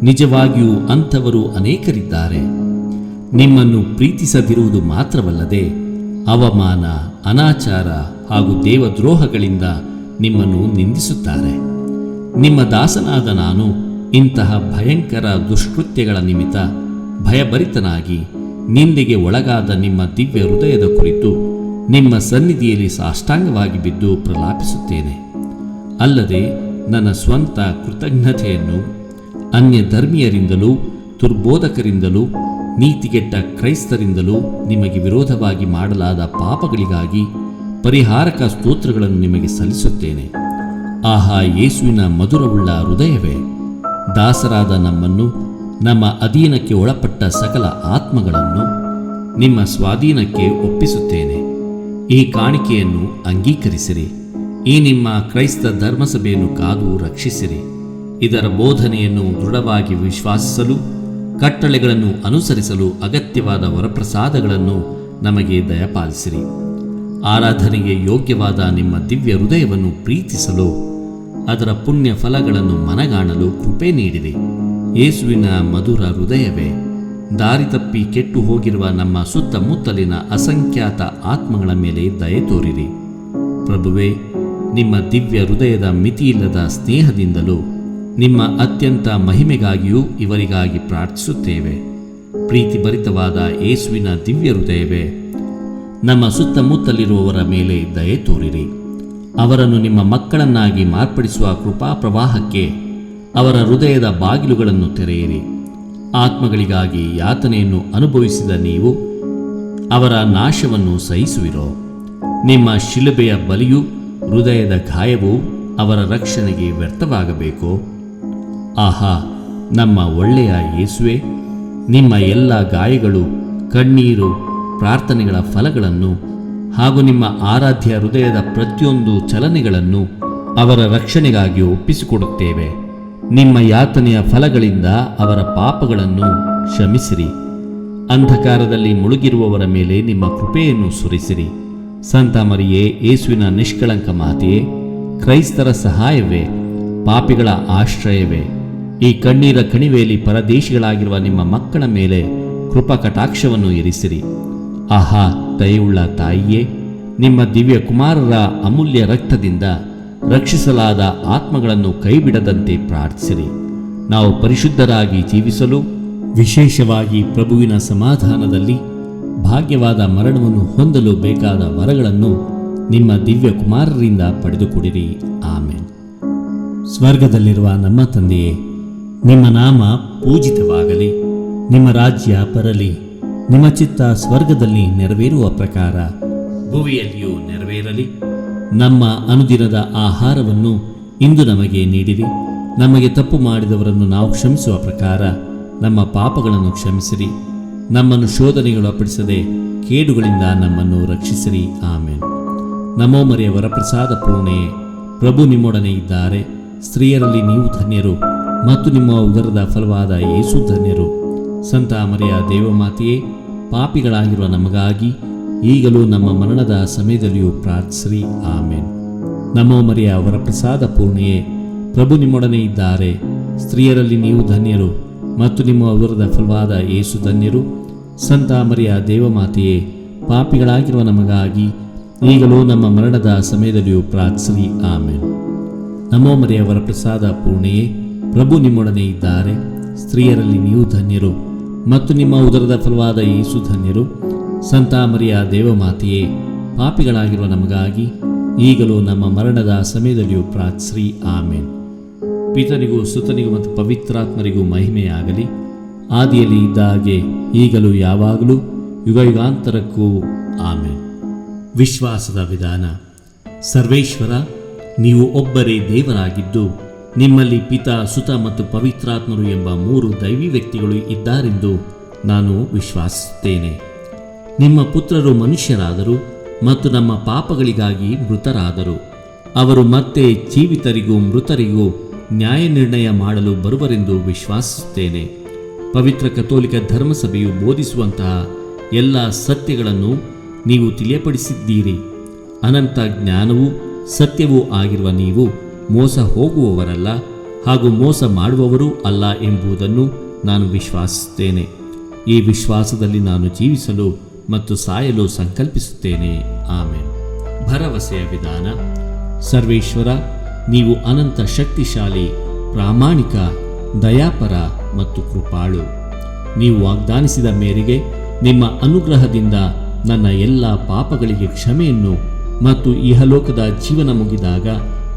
Speaker 2: ನಿಜವಾಗಿಯೂ ಅಂಥವರು ಅನೇಕರಿದ್ದಾರೆ. ನಿಮ್ಮನ್ನು ಪ್ರೀತಿಸದಿರುವುದು ಮಾತ್ರವಲ್ಲದೆ ಅವಮಾನ, ಅನಾಚಾರ ಹಾಗೂ ದೇವದ್ರೋಹಗಳಿಂದ ನಿಮ್ಮನ್ನು ನಿಂದಿಸುತ್ತಾರೆ. ನಿಮ್ಮ ದಾಸನಾದ ನಾನು ಇಂತಹ ಭಯಂಕರ ದುಷ್ಕೃತ್ಯಗಳ ನಿಮಿತ್ತ ಭಯಭರಿತನಾಗಿ ನಿಂದೆಗೆ ಒಳಗಾದ ನಿಮ್ಮ ದಿವ್ಯ ಹೃದಯದ ಕುರಿತು ನಿಮ್ಮ ಸನ್ನಿಧಿಯಲ್ಲಿ ಸಾಷ್ಟಾಂಗವಾಗಿ ಬಿದ್ದು ಪ್ರಲಾಪಿಸುತ್ತೇನೆ. ಅಲ್ಲದೆ ನನ್ನ ಸ್ವಂತ ಕೃತಜ್ಞತೆಯನ್ನು ಅನ್ಯ ಧರ್ಮೀಯರಿಂದಲೂ ದುರ್ಬೋಧಕರಿಂದಲೂ ನೀತಿಗೆಟ್ಟ ಕ್ರೈಸ್ತರಿಂದಲೂ ನಿಮಗೆ ವಿರೋಧವಾಗಿ ಮಾಡಲಾದ ಪಾಪಗಳಿಗಾಗಿ ಪರಿಹಾರಕ ಸ್ತೋತ್ರಗಳನ್ನು ನಿಮಗೆ ಸಲ್ಲಿಸುತ್ತೇನೆ. ಆಹಾ, ಯೇಸುವಿನ ಮಧುರವುಳ್ಳ ಹೃದಯವೇ, ದಾಸರಾದ ನಮ್ಮನ್ನು, ನಮ್ಮ ಅಧೀನಕ್ಕೆ ಒಳಪಟ್ಟ ಸಕಲ ಆತ್ಮಗಳನ್ನು ನಿಮ್ಮ ಸ್ವಾಧೀನಕ್ಕೆ ಒಪ್ಪಿಸುತ್ತೇನೆ. ಈ ಕಾಣಿಕೆಯನ್ನು ಅಂಗೀಕರಿಸಿರಿ. ಈ ನಿಮ್ಮ ಕ್ರೈಸ್ತ ಧರ್ಮಸಭೆಯನ್ನು ಕಾದು ರಕ್ಷಿಸಿರಿ. ಇದರ ಬೋಧನೆಯನ್ನು ದೃಢವಾಗಿ ವಿಶ್ವಾಸಿಸಲು, ಕಟ್ಟಳೆಗಳನ್ನು ಅನುಸರಿಸಲು ಅಗತ್ಯವಾದ ವರಪ್ರಸಾದಗಳನ್ನು ನಮಗೆ ದಯಪಾಲಿಸಿರಿ. ಆರಾಧನೆಗೆ ಯೋಗ್ಯವಾದ ನಿಮ್ಮ ದಿವ್ಯ ಹೃದಯವನ್ನು ಪ್ರೀತಿಸಲು, ಅದರ ಪುಣ್ಯ ಫಲಗಳನ್ನು ಮನಗಾಣಲು ಕೃಪೆ ನೀಡಿರಿ. ಯೇಸುವಿನ ಮಧುರ ಹೃದಯವೇ, ದಾರಿ ತಪ್ಪಿ ಕೆಟ್ಟು ಹೋಗಿರುವ ನಮ್ಮ ಸುತ್ತಮುತ್ತಲಿನ ಅಸಂಖ್ಯಾತ ಆತ್ಮಗಳ ಮೇಲೆ ದಯೆ ತೋರಿರಿ. ಪ್ರಭುವೇ, ನಿಮ್ಮ ದಿವ್ಯ ಹೃದಯದ ಮಿತಿಯಿಲ್ಲದ ಸ್ನೇಹದಿಂದಲೂ ನಿಮ್ಮ ಅತ್ಯಂತ ಮಹಿಮೆಗಾಗಿಯೂ ಇವರಿಗಾಗಿ ಪ್ರಾರ್ಥಿಸುತ್ತೇವೆ. ಪ್ರೀತಿಭರಿತವಾದ ಯೇಸುವಿನ ದಿವ್ಯ ಹೃದಯವೇ, ನಮ್ಮ ಸುತ್ತಮುತ್ತಲಿರುವವರ ಮೇಲೆ ದಯೆ ತೋರಿರಿ. ಅವರನ್ನು ನಿಮ್ಮ ಮಕ್ಕಳನ್ನಾಗಿ ಮಾರ್ಪಡಿಸುವ ಕೃಪಾ ಪ್ರವಾಹಕ್ಕೆ ಅವರ ಹೃದಯದ ಬಾಗಿಲುಗಳನ್ನು ತೆರೆಯಿರಿ. ಆತ್ಮಗಳಿಗಾಗಿ ಯಾತನೆಯನ್ನು ಅನುಭವಿಸಿದ ನೀವು ಅವರ ನಾಶವನ್ನು ಸಹಿಸುವಿರೋ? ನಿಮ್ಮ ಶಿಲುಬೆಯ ಬಲಿಯೂ ಹೃದಯದ ಗಾಯವೂ ಅವರ ರಕ್ಷಣೆಗೆ ವ್ಯರ್ಥವಾಗಬೇಕೋ? ಆಹಾ, ನಮ್ಮ ಒಳ್ಳೆಯ ಯೇಸುವೆ, ನಿಮ್ಮ ಎಲ್ಲ ಗಾಯಗಳು, ಕಣ್ಣೀರು, ಪ್ರಾರ್ಥನೆಗಳ ಫಲಗಳನ್ನು ಹಾಗೂ ನಿಮ್ಮ ಆರಾಧ್ಯ ಹೃದಯದ ಪ್ರತಿಯೊಂದು ಚಲನೆಗಳನ್ನು ಅವರ ರಕ್ಷಣೆಗಾಗಿ ಒಪ್ಪಿಸಿಕೊಡುತ್ತೇವೆ. ನಿಮ್ಮ ಯಾತನೆಯ ಫಲಗಳಿಂದ ಅವರ ಪಾಪಗಳನ್ನು ಕ್ಷಮಿಸಿರಿ. ಅಂಧಕಾರದಲ್ಲಿ ಮುಳುಗಿರುವವರ ಮೇಲೆ ನಿಮ್ಮ ಕೃಪೆಯನ್ನು ಸುರಿಸಿರಿ. ಸಂತ ಮರಿಯೇ, ಯೇಸುವಿನ ನಿಷ್ಕಳಂಕ ಮಾತೆಯೇ, ಕ್ರೈಸ್ತರ ಸಹಾಯವೇ, ಪಾಪಿಗಳ ಆಶ್ರಯವೇ, ಈ ಕಣ್ಣೀರ ಕಣಿವೆಯಲ್ಲಿ ಪರದೇಶಿಗಳಾಗಿರುವ ನಿಮ್ಮ ಮಕ್ಕಳ ಮೇಲೆ ಕೃಪಾ ಕಟಾಕ್ಷವನ್ನು ಇರಿಸಿರಿ. ಆಹಾ, ದಯೆಯುಳ್ಳ ತಾಯಿಯೇ, ನಿಮ್ಮ ದಿವ್ಯ ಕುಮಾರರ ಅಮೂಲ್ಯ ರಕ್ತದಿಂದ ರಕ್ಷಿಸಲಾದ ಆತ್ಮಗಳನ್ನು ಕೈಬಿಡದಂತೆ ಪ್ರಾರ್ಥಿಸಿರಿ. ನಾವು ಪರಿಶುದ್ಧರಾಗಿ ಜೀವಿಸಲು, ವಿಶೇಷವಾಗಿ ಪ್ರಭುವಿನ ಸಮಾಧಾನದಲ್ಲಿ ಭಾಗ್ಯವಾದ ಮರಣವನ್ನು ಹೊಂದಲು ಬೇಕಾದ ವರಗಳನ್ನು ನಿಮ್ಮ ದಿವ್ಯ ಕುಮಾರರಿಂದ ಪಡೆದುಕೊಡಿರಿ. ಆಮೆನ್. ಸ್ವರ್ಗದಲ್ಲಿರುವ ನಮ್ಮ ತಂದೆಯೇ, ನಿಮ್ಮ ನಾಮ ಪೂಜಿತವಾಗಲಿ. ನಿಮ್ಮ ರಾಜ್ಯ ಬರಲಿ. ನಿಮ್ಮ ಚಿತ್ತ ಸ್ವರ್ಗದಲ್ಲಿ ನೆರವೇರುವ ಪ್ರಕಾರ ಭುವಿಯಲ್ಲಿಯೂ ನೆರವೇರಲಿ. ನಮ್ಮ ಅನುದಿನದ ಆಹಾರವನ್ನು ಇಂದು ನಮಗೆ ನೀಡಿರಿ. ನಮಗೆ ತಪ್ಪು ಮಾಡಿದವರನ್ನು ನಾವು ಕ್ಷಮಿಸುವ ಪ್ರಕಾರ ನಮ್ಮ ಪಾಪಗಳನ್ನು ಕ್ಷಮಿಸಿರಿ. ನಮ್ಮನ್ನು ಶೋಧನೆಗಳು ಅಪ್ಪಡಿಸದೆ ಕೇಡುಗಳಿಂದ ನಮ್ಮನ್ನು ರಕ್ಷಿಸಿರಿ. ಆಮೇನ್. ನಮೋ ಮರಿಯ ವರಪ್ರಸಾದ ಪೂರ್ಣೆ, ಪ್ರಭು ನಿಮ್ಮೊಡನೆ ಇದ್ದಾರೆ. ಸ್ತ್ರೀಯರಲ್ಲಿ ನೀವು ಧನ್ಯರು ಮತ್ತು ನಿಮ್ಮ ಉದರದ ಫಲವಾದ ಯೇಸು ಧನ್ಯರು. ಸಂತ ಮರಿಯ ದೇವಮಾತೆಯೇ, ಪಾಪಿಗಳಾಗಿರುವ ನಮಗಾಗಿ ಈಗಲೂ ನಮ್ಮ ಮರಣದ ಸಮಯದಲ್ಲಿಯೂ ಪ್ರಾರ್ಥಿಸಿರಿ. ಆಮೇನ್. ನಮೋ ಮರಿಯ ವರಪ್ರಸಾದ ಪೂರ್ಣೆಯೇ, ಪ್ರಭು ನಿಮ್ಮೊಡನೆ ಇದ್ದಾರೆ. ಸ್ತ್ರೀಯರಲ್ಲಿ ನೀವು ಧನ್ಯರು ಮತ್ತು ನಿಮ್ಮ ಉದರದ ಫಲವಾದ ಯೇಸು ಧನ್ಯರು. ಸಂತ ಮರಿಯ ದೇವಮಾತೆಯೇ, ಪಾಪಿಗಳಾಗಿರುವ ನಮಗಾಗಿ ಈಗಲೂ ನಮ್ಮ ಮರಣದ ಸಮಯದಲ್ಲಿಯೂ ಪ್ರಾರ್ಥಿಸಿರಿ. ಆಮೇನ್. ನಮೋ ಮರಿಯ ವರಪ್ರಸಾದ ಪೂರ್ಣೆಯೇ, ಪ್ರಭು ನಿಮ್ಮೊಡನೆ ಇದ್ದಾರೆ. ಸ್ತ್ರೀಯರಲ್ಲಿ ನೀವು ಧನ್ಯರು ಮತ್ತು ನಿಮ್ಮ ಉದರದ ಫಲವಾದ ಯೇಸು ಧನ್ಯರು. ಸಂತ ಮರಿಯ ದೇವಮಾತೆಯೇ, ಪಾಪಿಗಳಾಗಿರುವ ನಮಗಾಗಿ ಈಗಲೂ ನಮ್ಮ ಮರಣದ ಸಮಯದಲ್ಲಿಯೂ ಪ್ರಾರ್ಥಿಸಿರಿ. ಆಮೇನ್. ಪಿತನಿಗೂ ಸುತನಿಗೂ ಮತ್ತು ಪವಿತ್ರಾತ್ಮರಿಗೂ ಮಹಿಮೆಯಾಗಲಿ, ಆದಿಯಲ್ಲಿ ಇದ್ದ ಹಾಗೆ ಈಗಲೂ ಯಾವಾಗಲೂ ಯುಗಯುಗಾಂತರಕ್ಕೂ. ಆಮೇನ್. ವಿಶ್ವಾಸದ ವಿಧಾನ. ಸರ್ವೇಶ್ವರ, ನೀವು ಒಬ್ಬರೇ ದೇವರಾಗಿದ್ದು ನಿಮ್ಮಲ್ಲಿ ಪಿತ, ಸುತ ಮತ್ತು ಪವಿತ್ರಾತ್ಮರು ಎಂಬ 3 ದೈವಿ ವ್ಯಕ್ತಿಗಳು ಇದ್ದಾರೆಂದು ನಾನು ವಿಶ್ವಾಸಿಸುತ್ತೇನೆ. ನಿಮ್ಮ ಪುತ್ರರು ಮನುಷ್ಯರಾದರು ಮತ್ತು ನಮ್ಮ ಪಾಪಗಳಿಗಾಗಿ ಮೃತರಾದರು. ಅವರು ಮತ್ತೆ ಜೀವಿತರಿಗೂ ಮೃತರಿಗೂ ನ್ಯಾಯ ನಿರ್ಣಯ ಮಾಡಲು ಬರುವರೆಂದು ವಿಶ್ವಾಸಿಸುತ್ತೇನೆ. ಪವಿತ್ರ ಕಥೋಲಿಕ ಧರ್ಮಸಭೆಯು ಬೋಧಿಸುವಂತಹ ಎಲ್ಲ ಸತ್ಯಗಳನ್ನು ನೀವು ತಿಳಿಯಪಡಿಸಿದ್ದೀರಿ. ಅನಂತ ಜ್ಞಾನವೂ ಸತ್ಯವೂ ಆಗಿರುವ ನೀವು ಮೋಸ ಹೋಗುವವರಲ್ಲ ಹಾಗೂ ಮೋಸ ಮಾಡುವವರೂ ಅಲ್ಲ ಎಂಬುದನ್ನು ನಾನು ವಿಶ್ವಾಸಿಸುತ್ತೇನೆ. ಈ ವಿಶ್ವಾಸದಲ್ಲಿ ನಾನು ಜೀವಿಸಲು ಮತ್ತು ಸಾಯಲು ಸಂಕಲ್ಪಿಸುತ್ತೇನೆ. ಆಮೇನ್. ಭರವಸೆಯ ವಿಧಾನ. ಸರ್ವೇಶ್ವರ, ನೀವು ಅನಂತ ಶಕ್ತಿಶಾಲಿ, ಪ್ರಾಮಾಣಿಕ, ದಯಾಪರ ಮತ್ತು ಕೃಪಾಳು. ನೀವು ವಾಗ್ದಾನಿಸಿದ ಮೇರೆಗೆ ನಿಮ್ಮ ಅನುಗ್ರಹದಿಂದ ನನ್ನ ಎಲ್ಲ ಪಾಪಗಳಿಗೆ ಕ್ಷಮೆಯನ್ನು ಮತ್ತು ಇಹಲೋಕದ ಜೀವನ ಮುಗಿದಾಗ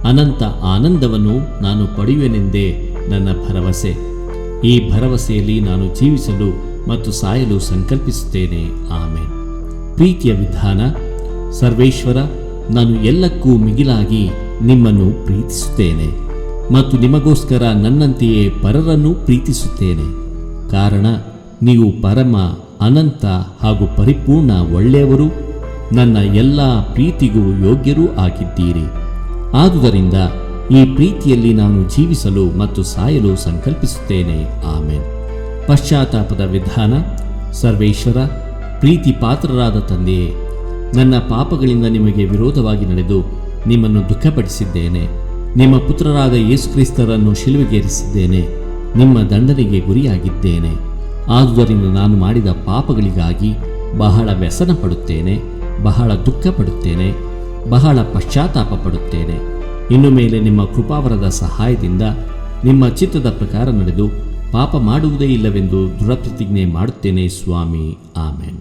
Speaker 2: ಅನಂತ ಆನಂದವನ್ನು ನಾನು ಪಡೆಯುವೆನೆಂದೇ ನನ್ನ ಭರವಸೆ. ಈ ಭರವಸೆಯಲ್ಲಿ ನಾನು ಜೀವಿಸಲು ಮತ್ತು ಸಾಯಲು ಸಂಕಲ್ಪಿಸುತ್ತೇನೆ. ಆಮೇನ್. ಪ್ರೀತಿಯ ವಿಧಾನ. ಸರ್ವೇಶ್ವರ, ನಾನು ಎಲ್ಲಕ್ಕೂ ಮಿಗಿಲಾಗಿ ನಿಮ್ಮನ್ನು ಪ್ರೀತಿಸುತ್ತೇನೆ ಮತ್ತು ನಿಮಗೋಸ್ಕರ ನನ್ನಂತೆಯೇ ಪರರನ್ನು ಪ್ರೀತಿಸುತ್ತೇನೆ. ಕಾರಣ ನೀವು ಪರಮ, ಅನಂತ ಹಾಗೂ ಪರಿಪೂರ್ಣ ಒಳ್ಳೆಯವರು, ನನ್ನ ಎಲ್ಲ ಪ್ರೀತಿಗೂ ಯೋಗ್ಯರೂ ಆಗಿದ್ದೀರಿ. ಆದುದರಿಂದ ಈ ಪ್ರೀತಿಯಲ್ಲಿ ನಾನು ಜೀವಿಸಲು ಮತ್ತು ಸಾಯಲು ಸಂಕಲ್ಪಿಸುತ್ತೇನೆ. ಆಮೇನ್. ಪಶ್ಚಾತ್ತಾಪದ ವಿಧಾನ. ಸರ್ವೇಶ್ವರ, ಪ್ರೀತಿ ಪಾತ್ರರಾದ ತಂದೆಯೇ, ನನ್ನ ಪಾಪಗಳಿಂದ ನಿಮಗೆ ವಿರೋಧವಾಗಿ ನಡೆದು ನಿಮ್ಮನ್ನು ದುಃಖಪಡಿಸಿದ್ದೇನೆ. ನಿಮ್ಮ ಪುತ್ರರಾದ ಯೇಸುಕ್ರಿಸ್ತರನ್ನು ಶಿಲುಬೆಗೇರಿಸಿದ್ದೇನೆ. ನಿಮ್ಮ ದಂಡನೆಗೆ ಗುರಿಯಾಗಿದ್ದೇನೆ. ಆದುದರಿಂದ ನಾನು ಮಾಡಿದ ಪಾಪಗಳಿಗಾಗಿ ಬಹಳ ವ್ಯಸನ ಪಡುತ್ತೇನೆ, ಬಹಳ ದುಃಖ ಪಡುತ್ತೇನೆ, ಬಹಳ ಪಶ್ಚಾತ್ತಾಪ ಪಡುತ್ತೇನೆ. ಇನ್ನು ಮೇಲೆ ನಿಮ್ಮ ಕೃಪಾವರದ ಸಹಾಯದಿಂದ ನಿಮ್ಮ ಚಿತ್ತದ ಪ್ರಕಾರ ನಡೆದು ಪಾಪ ಮಾಡುವುದೇ ಇಲ್ಲವೆಂದು ದೃಢಪ್ರತಿಜ್ಞೆ ಮಾಡುತ್ತೇನೆ ಸ್ವಾಮಿ. ಆಮೇನ್.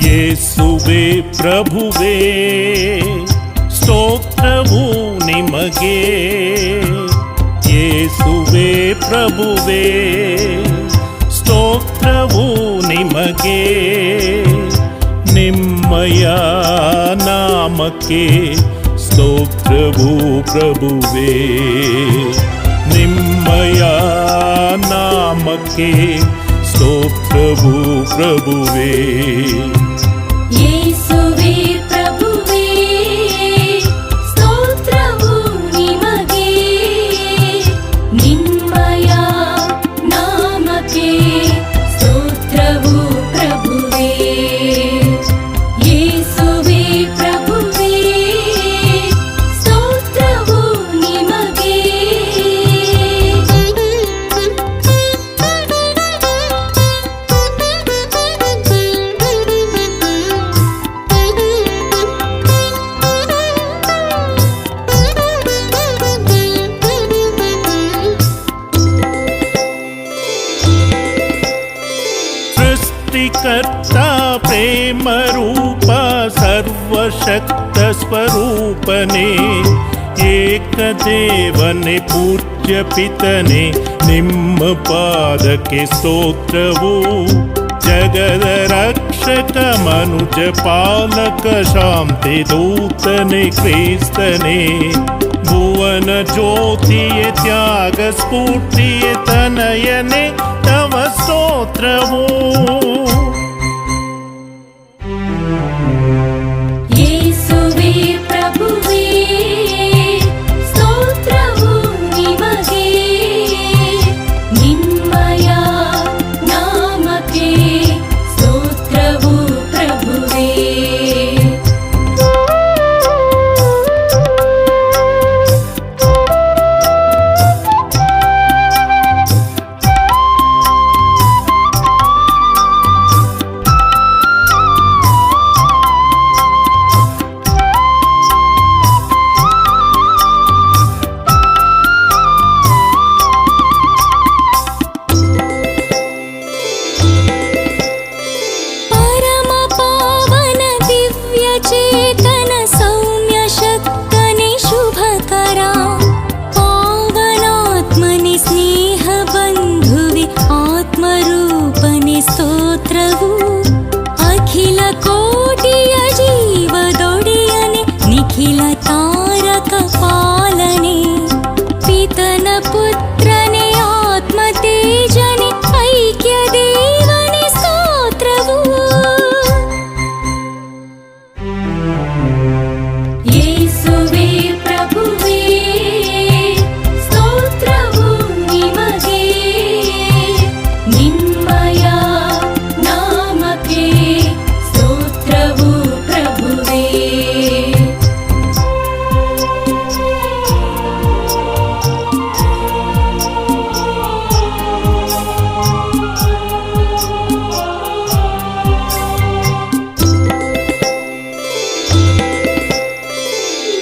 Speaker 3: ಯೇಸುವೇ ಪ್ರಭುವೇ, ಸ್ತೋತ್ರವು ನಿಮಗೆ. ಯೇಸುವೇ ಪ್ರಭುವೇ, ಸ್ತೋತ್ರವು ನಿಮಗೆ. ನಿಮ್ಮಯ ನಾಮಕ್ಕೆ ಸ್ತೋತ್ರವು ಪ್ರಭುವೇ. ನಿಮ್ಮಯ ನಾಮಕ್ಕೆ ಸ್ತೋತ್ರವು ಪ್ರಭುವೇ.
Speaker 4: ಯೇಸುವೇ ಪ್ರಭುವೇ, ಸ್ತೋತ್ರವು ನಿಮಗೆ. ನಿಮ್ಮಯ ನಾಮಕ್ಕೆ ಸ್ತೋತ್ರವು ಪ್ರಭುವೇ. ಯೇಸು
Speaker 3: ಸೃಷ್ಟಿಕರ್ತ ಪ್ರೇಮ ರೂಪ ಸರ್ವಶಕ್ತ ಸ್ವರೂಪನೇ ಏಕದೇವನೇ ಪೂಜ್ಯ ಪಿತನೆ ನಿಮ್ಮ ಪಾದಕ್ಕೆ ಸ್ತೋತ್ರವು ಜಗದ ರಕ್ಷಕ ಮನುಜ ಪಾಲಕ ಶಾಂತಿ ದೂತನೆ ಕ್ರಿಸ್ತನೇ ಭುವನ ಜ್ಯೋತಿಯ ತ್ಯಾಗ ಸ್ಫೂರ್ತಿಯ ತನಯನೆ ತವ ಸ್ತೋತ್ರವು
Speaker 4: ಯೇಸುವೇ ಪ್ರಭುವೇ ಸ್ತೋತ್ರವು ನಿಮಗೆ ನಿಮ್ಮಯ ನಾಮಕ್ಕೆ ಸ್ತೋತ್ರವು ಪ್ರಭುವೇ ಪರಮ ಪಾವನ ದಿವ್ಯ ಚೇತನ ಸೌಮ್ಯ ಶಕ್ತನೆ ಶುಭಕರ ಪಾವನಾತ್ಮನೆ ಸ್ನೇಹ ಬಂಧುವೆ ಆತ್ಮರೂಪನೆ ಸ್ತೋತ್ರವು ಅಖಿಲ ಕೋಟಿಯ ಜೀವದೊಡೆಯನೆ ನಿಖಿಲ ತಾರಕ ಪಾಲನೆ ಪಿತನ ಪುತ್ರನೆ ಆತ್ಮ ತೇಜನೆ ಐಕ್ಯ ದೇವನೆ ಸ್ತೋತ್ರವು ಯೇಸುವೇ ಪ್ರಭುವೇ ಸ್ತೋತ್ರವು ನಿಮಗೆ ನಿಮ್ಮಯ ನಾಮಕ್ಕೆ ಸ್ತೋತ್ರವು ಪ್ರಭುವೇ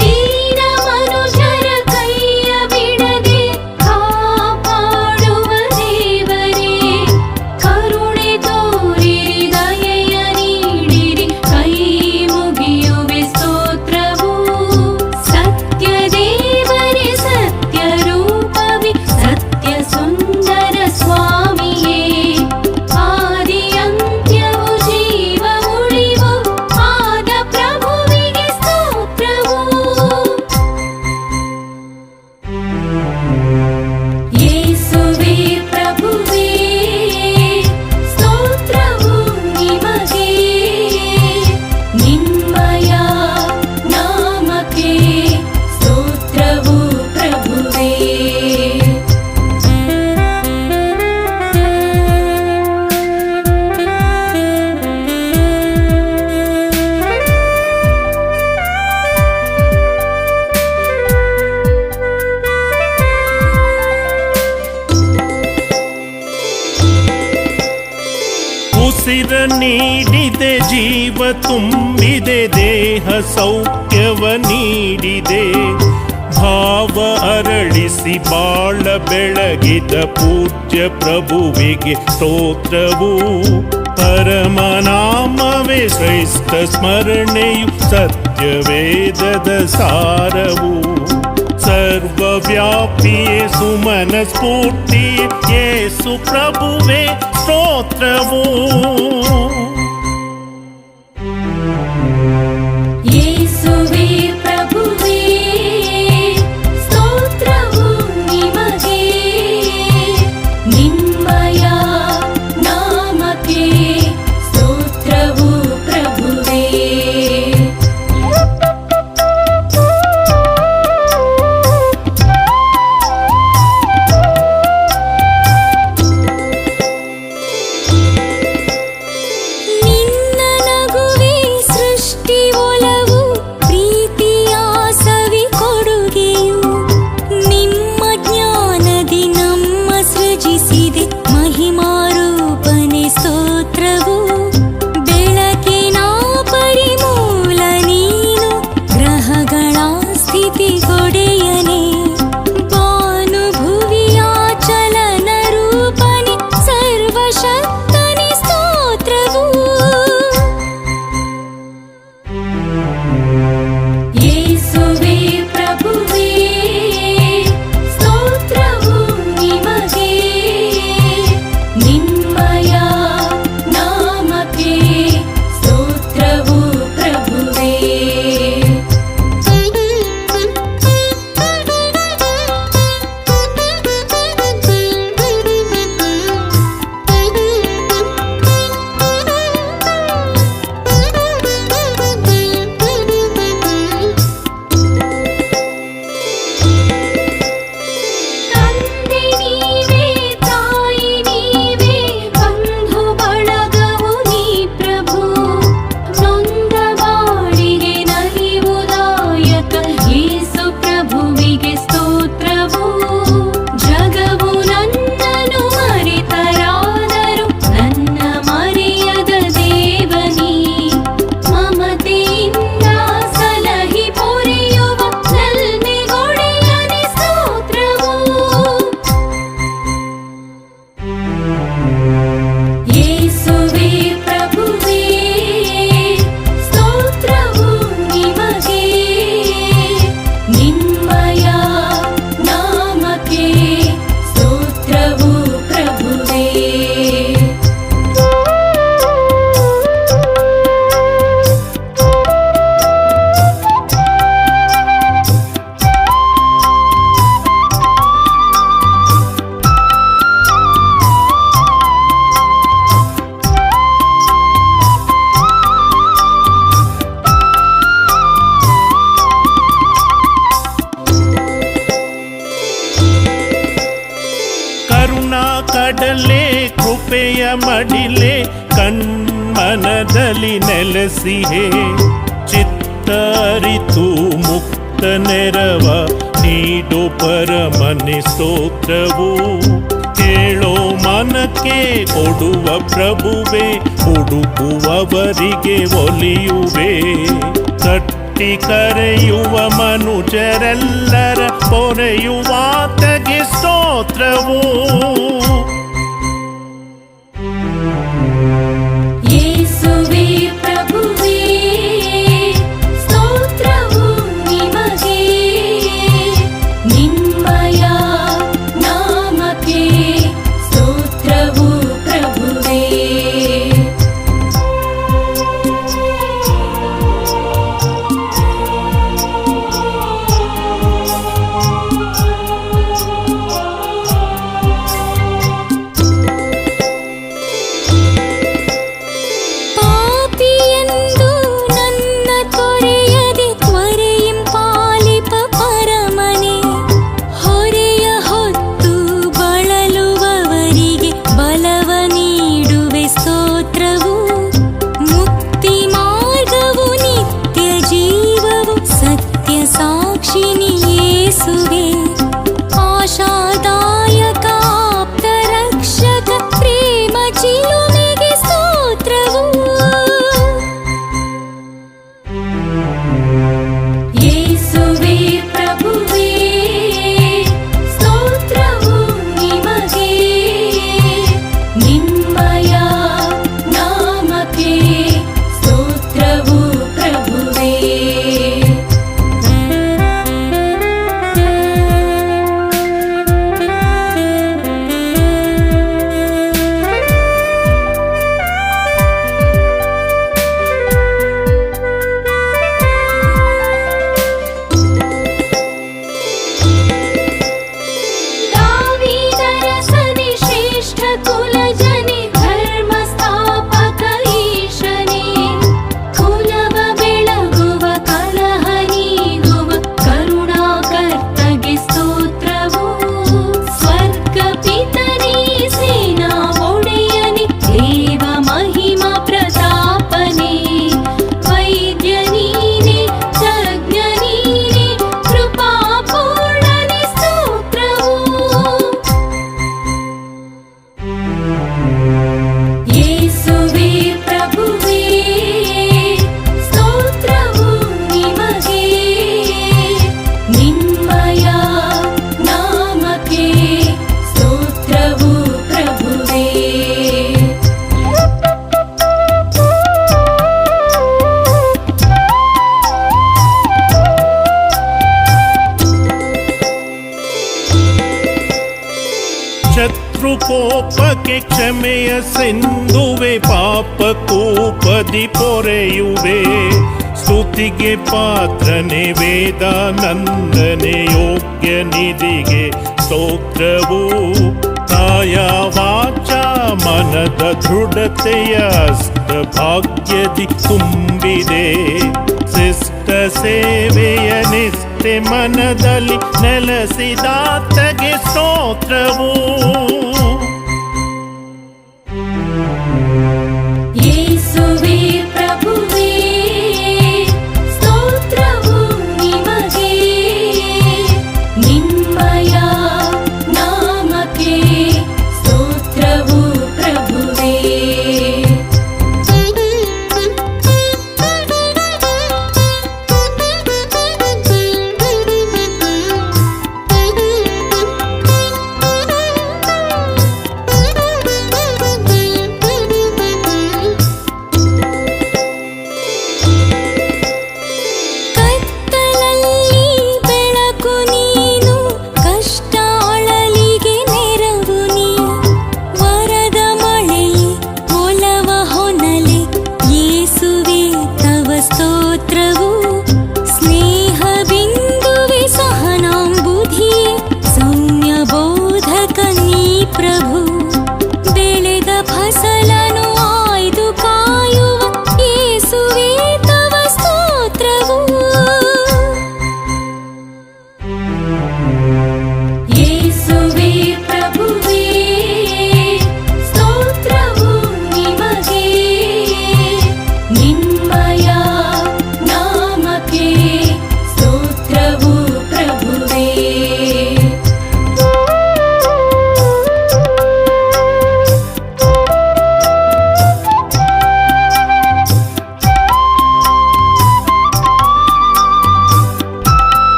Speaker 4: ದೀನ ಮನುಜರ ಕೈಯ ಬಿಡದೆ ಕಾಪಾಡುವ ದೇವರೇ ಕರುಣೆ ತೋರಿರಿ ದಯೆಯ ನೀಡಿರಿ ಕೈ ಮುಗಿಯುವೆ ಸ್ತೋತ್ರವು ಸತ್ಯ ದೇವರೇ ಸತ್ಯ ರೂಪವೇ ಸತ್ಯ ಸುಂದರ ಸ್ವಾಮಿಯೇ ಆದಿ ಅಂತ್ಯವು ಜೀವ ಉಳಿವು ಆದ ಪ್ರಭುವಿಗೆ ಸ್ತೋತ್ರವು ಯೇಸುವೇ ಪ್ರಭುವೇ ಸ್ತೋತ್ರವು ನಿಮಗೆ ನಿಮ್ಮಯ ನಾಮಕ್ಕೆ ಸ್ತೋತ್ರವು ಪ್ರಭುವೇ
Speaker 3: ಉಸಿರ ನೀಡಿದೆ ಜೀವ ತುಂಬಿದೆ ದೇಹ ಸೌಖ್ಯವ ನೀಡಿದೆ ಭಾವ ಅರಳಿಸಿ ಬಾಳ ಬೆಳಗಿದ ಪೂಜ್ಯ ಪ್ರಭುವಿಗೆ ಸ್ತೋತ್ರವು ಪರಮನಾಮವೇ ಶ್ರೇಷ್ಠ ಸ್ಮರಣೆಯು ಸತ್ಯವೇದದ ಸಾರವು ಸರ್ವವ್ಯಾಪಿಯೇ ಸುಮನ ಸ್ಫೂರ್ತಿಯೇ ಯೇಸು ಪ್ರಭುವೇ ಸ್ತೋತ್ರವು
Speaker 4: ಯೇಸುವೇ ಪ್ರಭುವೇ ಸ್ತೋತ್ರವು ನಿಮಗೆ ನಿಮ್ಮಯ ನಾಮಕ್ಕೆ ಸ್ತೋತ್ರವು ಪ್ರಭುವೇ
Speaker 3: ಕಡಲೆ ಕೃಪೆಯ ಮಡಿಲೆ ಕಣ್ಮನದಲ್ಲಿ ನೆಲೆಸಿಹೆ. ಚಿತ್ತರಿತು ಮುಕ್ತ ನೆರವ ನೀಡು ಪರಮನೆ ಸ್ತೋತ್ರವು. ಕೇಳೋ ಮನಕ್ಕೆ ಕೊಡುವ ಪ್ರಭುವೆ, ಹುಡುಕುವವರಿಗೆ ಒಲಿಯುವೆ. ತಟ್ಟಿ ಕರೆಯುವ ಮನುಜರೆಲ್ಲರ ಪೊರೆಯುವಾತಗೆ ಸ್ತೋತ್ರವು.
Speaker 4: ಯೇಸುವೇ ಪ್ರಭುವೇ ಸ್ತೋತ್ರವು ನಿಮಗೆ, ನಿಮ್ಮಯ ನಾಮಕ್ಕೆ ಸ್ತೋತ್ರವು ಪ್ರಭುವೇ. ಪಾಪಿಯೆಂದು ನನ್ನ ತೊರೆಯದೆ ತ್ವರೆಯಂ ಪಾಲಿಪ ಪರಮನೆ, ಹೊರೆಯ ಹೊತ್ತು ಬಳಲುವವರಿಗೆ ಬಲವ ನೀಡುವೆ ಸ್ತೋತ್ರವು. ಮುಕ್ತಿ ಮಾರ್ಗವು ನಿತ್ಯ ಜೀವವು ಸತ್ಯ ಸಾಕ್ಷಿನಿ ಯೇಸುವೆ. ಆಶಾದಾಯಕ ಆಪ್ತ ರಕ್ಷಕ ಪ್ರೇಮ ಚಿಲುಮೆಗೆ ಸ್ತೋತ್ರವು. ಯೇಸುವೇ ಪ್ರಭುವೇ ಸ್ತೋತ್ರವು ನಿಮಗೆ, ನಿಮ್ಮಯ ನಾಮಕ್ಕೆ ಸ್ತೋತ್ರವು ಪ್ರಭುವೇ. ದಾವೀದರ ಸದಿ ಶ್ರೇಷ್ಠ ಕುಲಜನೆ, ಧರ್ಮ ಸ್ಥಾಪಕ ಈಶನೇ. ಕುಲವ ಬೆಳಗುವ ಕಲಹ ನೀಗುವ ಕರುಣಾಕರ್ತಗೆ ಸ್ತೋತ್ರವು. ಸ್ವರ್ಗ ಪಿತನೇ ಸೇನಾ ಒಡೆಯನೇ, ದೇವ ಮಹಿಮಾ ಪ್ರತಾಪನೇ. ವೈದ್ಯ ನೀನೇ, ತಜ್ಞ ನೀನೇ, ಕೃಪಾಪೂರ್ಣನೇ ಸ್ತೋತ್ರವು. ಯೇಸುವೇ ಪ್ರಭುವೇ ಸ್ತೋತ್ರವು ನಿಮಗೆ, ನಿಮ್ಮಯ ನಾಮಕ್ಕೆ ಸ್ತೋತ್ರವು ಪ್ರಭುವೇ.
Speaker 3: ಶತ್ರು ಕೋಪಕ್ಕೆ ಕ್ಷಮೆಯ ಸಿಂಧುವೆ, ಪಾಪ ಕೂಪದಿ ಪೊರೆಯುವೆ. ಸ್ತುತಿಗೆ ಪಾತ್ರನೆ ವೇದಾನಂದನೆ, ಯೋಗ್ಯ ನಿಧಿಗೆ ಸ್ತೋತ್ರವು. ಕಾಯ ವಾಚ ಮನದ ದೃಢತೆಯ ಅಸ್ತ ಭಾಗ್ಯದಿ ತುಂಬಿದೆ. ಶಿಷ್ಟ ಸೇವೆಯ ನಿಷ್ಠೆ ಮನದಲ್ಲಿ ನೆಲೆಸಿದಾತಗೆ ಸ್ತೋತ್ರವು.
Speaker 4: ಯೇಸುವೇ ಪ್ರಭುವೇ ಸ್ತೋತ್ರವು ನಿಮಗೆ, ನಿಮ್ಮಯ ನಾಮಕ್ಕೆ ಸ್ತೋತ್ರವು ಪ್ರಭುವೇ.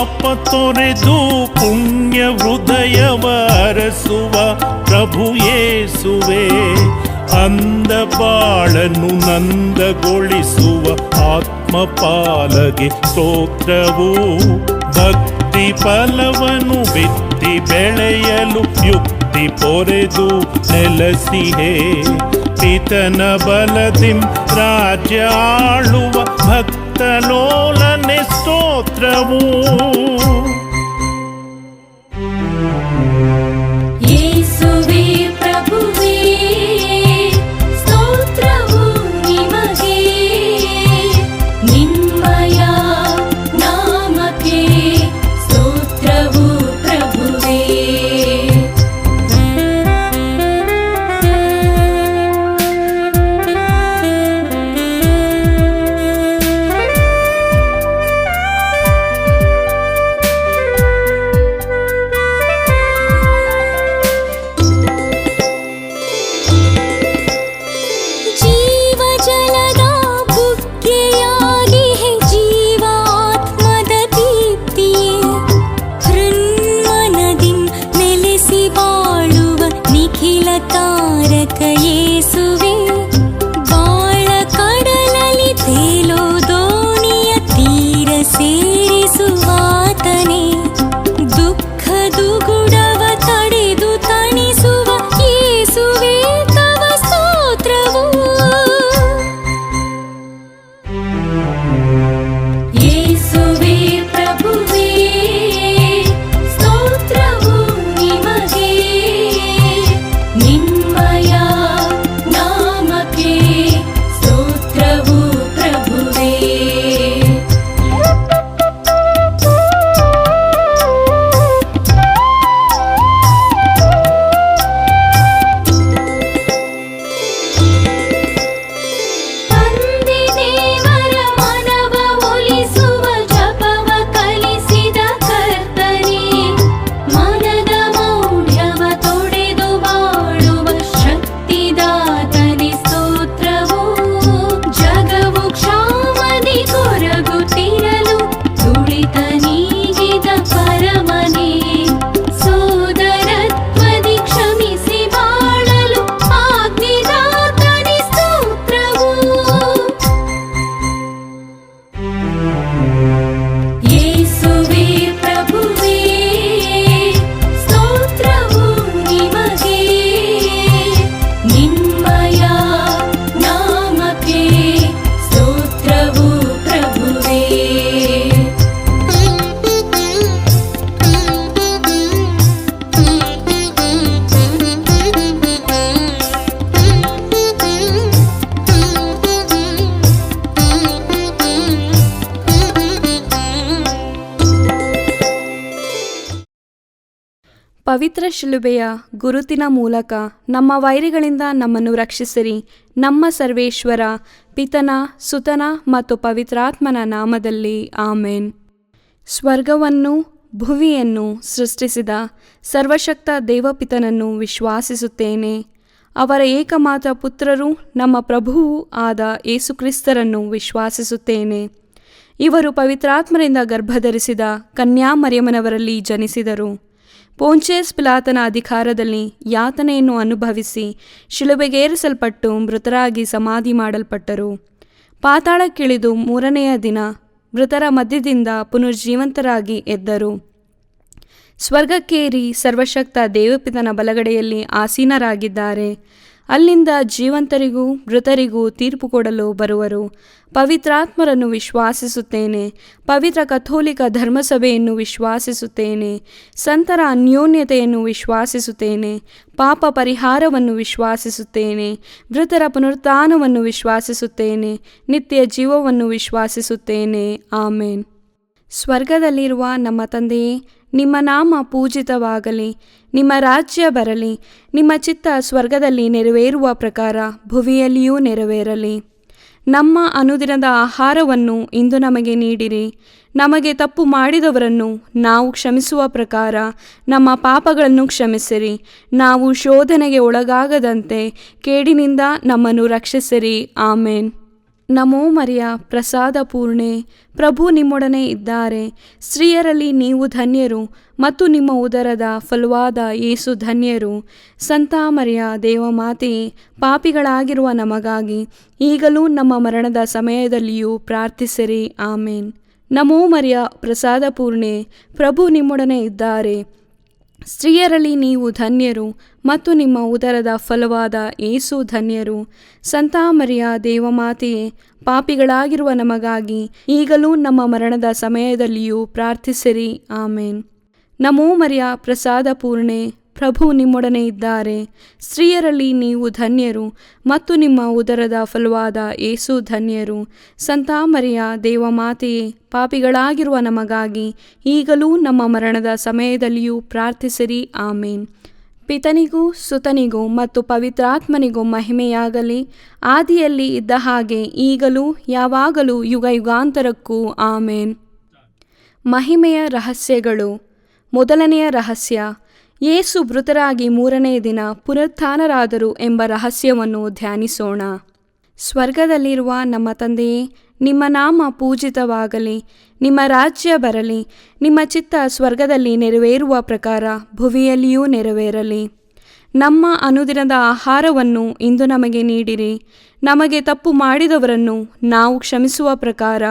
Speaker 3: ಪಾಪ ತೊರೆದು ಪುಣ್ಯ ಹೃದಯವ ಅರಸುವ ಪ್ರಭು ಯೇಸುವೆ. ಅಂದ ಬಾಳನ್ನು ನಂದಗೊಳಿಸುವ ಆತ್ಮಪಾಲಗೆ ಸ್ತೋತ್ರವು. ಭಕ್ತಿ ಫಲವನ್ನು ಬಿತ್ತಿ ಬೆಳೆಯಲು ಯುಕ್ತಿ ಪೊರೆದು ನೆಲಸಿಹೇ. ಪಿತನ ಬಲದಿಂ ರಾಜ್ಯ ಆಳುವ ಭಕ್ತಲೋಲನೆ ಸ್ತೋತ್ರವು.
Speaker 4: ಯೇಸುವೇ ಪ್ರಭುವೇ ಸ್ತೋತ್ರವು ನಿಮಗೆ. ನಿಮ್ಮಯ ನಾಮಕ್ಕೆ ಸ್ತೋತ್ರವು ಪ್ರಭುವೇ. ಜೀವಜಲದ ಬುಗ್ಗೆಯಾಗಿ ಜೀವಾತ್ಮದ ದೀಪ್ತಿಯೇ. ಹೃನ್ಮನದಿಂ ನೆಲೆಸಿ ಬಾಳುವ ನಿಖಿಲ ತಾರಕ ಯೇಸುವೆ. ಬಾಳ ಕಡಲಲ್ಲಿ ತೇಲೋ ದೋಣಿಯ ತೀರ ಸೇರಿಸುವಾತನೇ. ದುಃಖ ದುಗುಡವ ತಡೆದು ತಣಿಸುವ ಯೇಸುವೆ ತವ ಸ್ತೋತ್ರವು. ಯೇಸುವೇ ಪ್ರಭುವೇ ಸ್ತೋತ್ರವು ನಿಮಗೆ. ನಿಮ್ಮಯ ನಾಮಕ್ಕೆ ಸ್ತೋತ್ರವು ಪ್ರಭುವೇ. ತಂದೆ ದೇವರ ಮನವ ಒಲಿಸುವ ಜಪವ ಕಲಿಸಿದ ಕರ್ತನೇ. ಮನದ ಮೌಢ್ಯವ ತೊಡೆದು ಬಾಳುವ ಶಕ್ತಿದಾತನೇ ಸ್ತೋತ್ರವು. ಜಗವು ಕ್ಷಾಮದಿ ಕೊರಗುತ್ತಿರಲು ತುಳಿತ ನೀಗಿದ ಪರಮನೇ. ಸೋದರತ್ವದಿ ಕ್ಷಮಿಸಿ ಬಾಳಲು ಆಜ್ಞೆದಾತನೇ ಸ್ತೋತ್ರವು. ಯೇಸುವೇ ಪ್ರಭುವೇ ಸ್ತೋತ್ರವು ನಿಮಗೆ. ನಿಮ್ಮಯ ನಾಮಕ್ಕೆ ಸ್ತೋತ್ರವು ಪ್ರಭುವೇ.
Speaker 5: ಪವಿತ್ರ ಶಿಲುಬೆಯ ಗುರುತಿನ ಮೂಲಕ ನಮ್ಮ ವೈರಿಗಳಿಂದ ನಮ್ಮನ್ನು ರಕ್ಷಿಸಿರಿ. ನಮ್ಮ ಸರ್ವೇಶ್ವರ ಪಿತನ ಸುತನ ಮತ್ತು ಪವಿತ್ರಾತ್ಮನ ನಾಮದಲ್ಲಿ ಆಮೇನ್. ಸ್ವರ್ಗವನ್ನು ಭುವಿಯನ್ನು ಸೃಷ್ಟಿಸಿದ ಸರ್ವಶಕ್ತ ದೇವಪಿತನನ್ನು ವಿಶ್ವಾಸಿಸುತ್ತೇನೆ. ಅವರ ಏಕಮಾತ್ರ ಪುತ್ರರು ನಮ್ಮ ಪ್ರಭುವೂ ಆದ ಯೇಸುಕ್ರಿಸ್ತರನ್ನು ವಿಶ್ವಾಸಿಸುತ್ತೇನೆ. ಇವರು ಪವಿತ್ರಾತ್ಮರಿಂದ ಗರ್ಭಧರಿಸಿದ ಕನ್ಯಾಮರಿಯಮ್ಮನವರಲ್ಲಿ ಜನಿಸಿದರು. ಪೋಂಚೇಸ್ ಪಿಲಾತನ ಅಧಿಕಾರದಲ್ಲಿ ಯಾತನೆಯನ್ನು ಅನುಭವಿಸಿ ಶಿಲುಬೆಗೇರಿಸಲ್ಪಟ್ಟು ಮೃತರಾಗಿ ಸಮಾಧಿ ಮಾಡಲ್ಪಟ್ಟರು. ಪಾತಾಳಕ್ಕಿಳಿದು ಮೂರನೆಯ ದಿನ ಮೃತರ ಮಧ್ಯದಿಂದ ಪುನರ್ಜೀವಂತರಾಗಿ ಎದ್ದರು. ಸ್ವರ್ಗಕ್ಕೇರಿ ಸರ್ವಶಕ್ತ ದೇವಪಿತನ ಬಲಗಡೆಯಲ್ಲಿ ಆಸೀನರಾಗಿದ್ದಾರೆ. ಅಲ್ಲಿಂದ ಜೀವಂತರಿಗೂ ಮೃತರಿಗೂ ತೀರ್ಪು ಕೊಡಲು ಬರುವರು. ಪವಿತ್ರಾತ್ಮರನ್ನು ವಿಶ್ವಾಸಿಸುತ್ತೇನೆ. ಪವಿತ್ರ ಕಥೋಲಿಕ ಧರ್ಮಸಭೆಯನ್ನು ವಿಶ್ವಾಸಿಸುತ್ತೇನೆ. ಸಂತರ ಅನ್ಯೋನ್ಯತೆಯನ್ನು ವಿಶ್ವಾಸಿಸುತ್ತೇನೆ. ಪಾಪ ಪರಿಹಾರವನ್ನು ವಿಶ್ವಾಸಿಸುತ್ತೇನೆ. ಮೃತರ ಪುನರುತ್ಥಾನವನ್ನು ವಿಶ್ವಾಸಿಸುತ್ತೇನೆ. ನಿತ್ಯ ಜೀವವನ್ನು ವಿಶ್ವಾಸಿಸುತ್ತೇನೆ. ಆಮೇನ್. ಸ್ವರ್ಗದಲ್ಲಿರುವ ನಮ್ಮ ತಂದೆಯೇ, ನಿಮ್ಮ ನಾಮ ಪೂಜಿತವಾಗಲಿ. ನಿಮ್ಮ ರಾಜ್ಯ ಬರಲಿ. ನಿಮ್ಮ ಚಿತ್ತ ಸ್ವರ್ಗದಲ್ಲಿ ನೆರವೇರುವ ಪ್ರಕಾರ ಭುವಿಯಲ್ಲಿಯೂ ನೆರವೇರಲಿ. ನಮ್ಮ ಅನುದಿನದ ಆಹಾರವನ್ನು ಇಂದು ನಮಗೆ ನೀಡಿರಿ. ನಮಗೆ ತಪ್ಪು ಮಾಡಿದವರನ್ನು ನಾವು ಕ್ಷಮಿಸುವ ಪ್ರಕಾರ ನಮ್ಮ ಪಾಪಗಳನ್ನು ಕ್ಷಮಿಸಿರಿ. ನಾವು ಶೋಧನೆಗೆ ಒಳಗಾಗದಂತೆ ಕೇಡಿನಿಂದ ನಮ್ಮನ್ನು ರಕ್ಷಿಸಿರಿ. ಆಮೇನ್. ನಮೋ ಮರಿಯ ಪ್ರಸಾದ ಪೂರ್ಣೆ, ಪ್ರಭು ನಿಮ್ಮೊಡನೆ ಇದ್ದಾರೆ. ಸ್ತ್ರೀಯರಲ್ಲಿ ನೀವು ಧನ್ಯರು ಮತ್ತು ನಿಮ್ಮ ಉದರದ ಫಲವಾದ ಯೇಸು ಧನ್ಯರು. ಸಂತ ಮರಿಯ ದೇವಮಾತೆಯೇ, ಪಾಪಿಗಳಾಗಿರುವ ನಮಗಾಗಿ ಈಗಲೂ ನಮ್ಮ ಮರಣದ ಸಮಯದಲ್ಲಿಯೂ ಪ್ರಾರ್ಥಿಸಿರಿ. ಆಮೇನ್. ನಮೋ ಮರಿಯ ಪ್ರಸಾದ ಪೂರ್ಣೆ, ಪ್ರಭು ನಿಮ್ಮೊಡನೆ ಇದ್ದಾರೆ. ಸ್ತ್ರೀಯರಲ್ಲಿ ನೀವು ಧನ್ಯರು ಮತ್ತು ನಿಮ್ಮ ಉದರದ ಫಲವಾದ ಯೇಸು ಧನ್ಯರು. ಸಂತ ಮರಿಯ ದೇವಮಾತೆಯೇ, ಪಾಪಿಗಳಾಗಿರುವ ನಮಗಾಗಿ ಈಗಲೂ ನಮ್ಮ ಮರಣದ ಸಮಯದಲ್ಲಿಯೂ ಪ್ರಾರ್ಥಿಸಿರಿ. ಆಮೇನ್. ನಮೋ ಮರಿಯ ಪ್ರಸಾದ ಪೂರ್ಣೆ, ಪ್ರಭು ನಿಮ್ಮೊಡನೆ ಇದ್ದಾರೆ. ಸ್ತ್ರೀಯರಲ್ಲಿ ನೀವು ಧನ್ಯರು ಮತ್ತು ನಿಮ್ಮ ಉದರದ ಫಲವಾದ ಯೇಸು ಧನ್ಯರು. ಸಂತ ಮರಿಯ ದೇವಮಾತೆಯೇ, ಪಾಪಿಗಳಾಗಿರುವ ನಮಗಾಗಿ ಈಗಲೂ ನಮ್ಮ ಮರಣದ ಸಮಯದಲ್ಲಿಯೂ ಪ್ರಾರ್ಥಿಸಿರಿ. ಆಮೇನ್. ಪಿತನಿಗೂ ಸುತನಿಗೂ ಮತ್ತು ಪವಿತ್ರಾತ್ಮನಿಗೂ ಮಹಿಮೆಯಾಗಲಿ, ಆದಿಯಲ್ಲಿ ಇದ್ದ ಹಾಗೆ ಈಗಲೂ ಯಾವಾಗಲೂ ಯುಗ ಯುಗಾಂತರಕ್ಕೂ. ಆಮೇನ್. ಮಹಿಮೆಯ ರಹಸ್ಯಗಳು. ಮೊದಲನೆಯ ರಹಸ್ಯ, ಯೇಸು ಮೃತರಾಗಿ ಮೂರನೇ ದಿನ ಪುನರುತ್ಥಾನರಾದರು ಎಂಬ ರಹಸ್ಯವನ್ನು ಧ್ಯಾನಿಸೋಣ. ಸ್ವರ್ಗದಲ್ಲಿರುವ ನಮ್ಮ ತಂದೆಯೇ, ನಿಮ್ಮ ನಾಮ ಪೂಜಿತವಾಗಲಿ, ನಿಮ್ಮ ರಾಜ್ಯ ಬರಲಿ, ನಿಮ್ಮ ಚಿತ್ತ ಸ್ವರ್ಗದಲ್ಲಿ ನೆರವೇರುವ ಪ್ರಕಾರ ಭುವಿಯಲ್ಲಿಯೂ ನೆರವೇರಲಿ. ನಮ್ಮ ಅನುದಿನದ ಆಹಾರವನ್ನು ಇಂದು ನಮಗೆ ನೀಡಿರಿ. ನಮಗೆ ತಪ್ಪು ಮಾಡಿದವರನ್ನು ನಾವು ಕ್ಷಮಿಸುವ ಪ್ರಕಾರ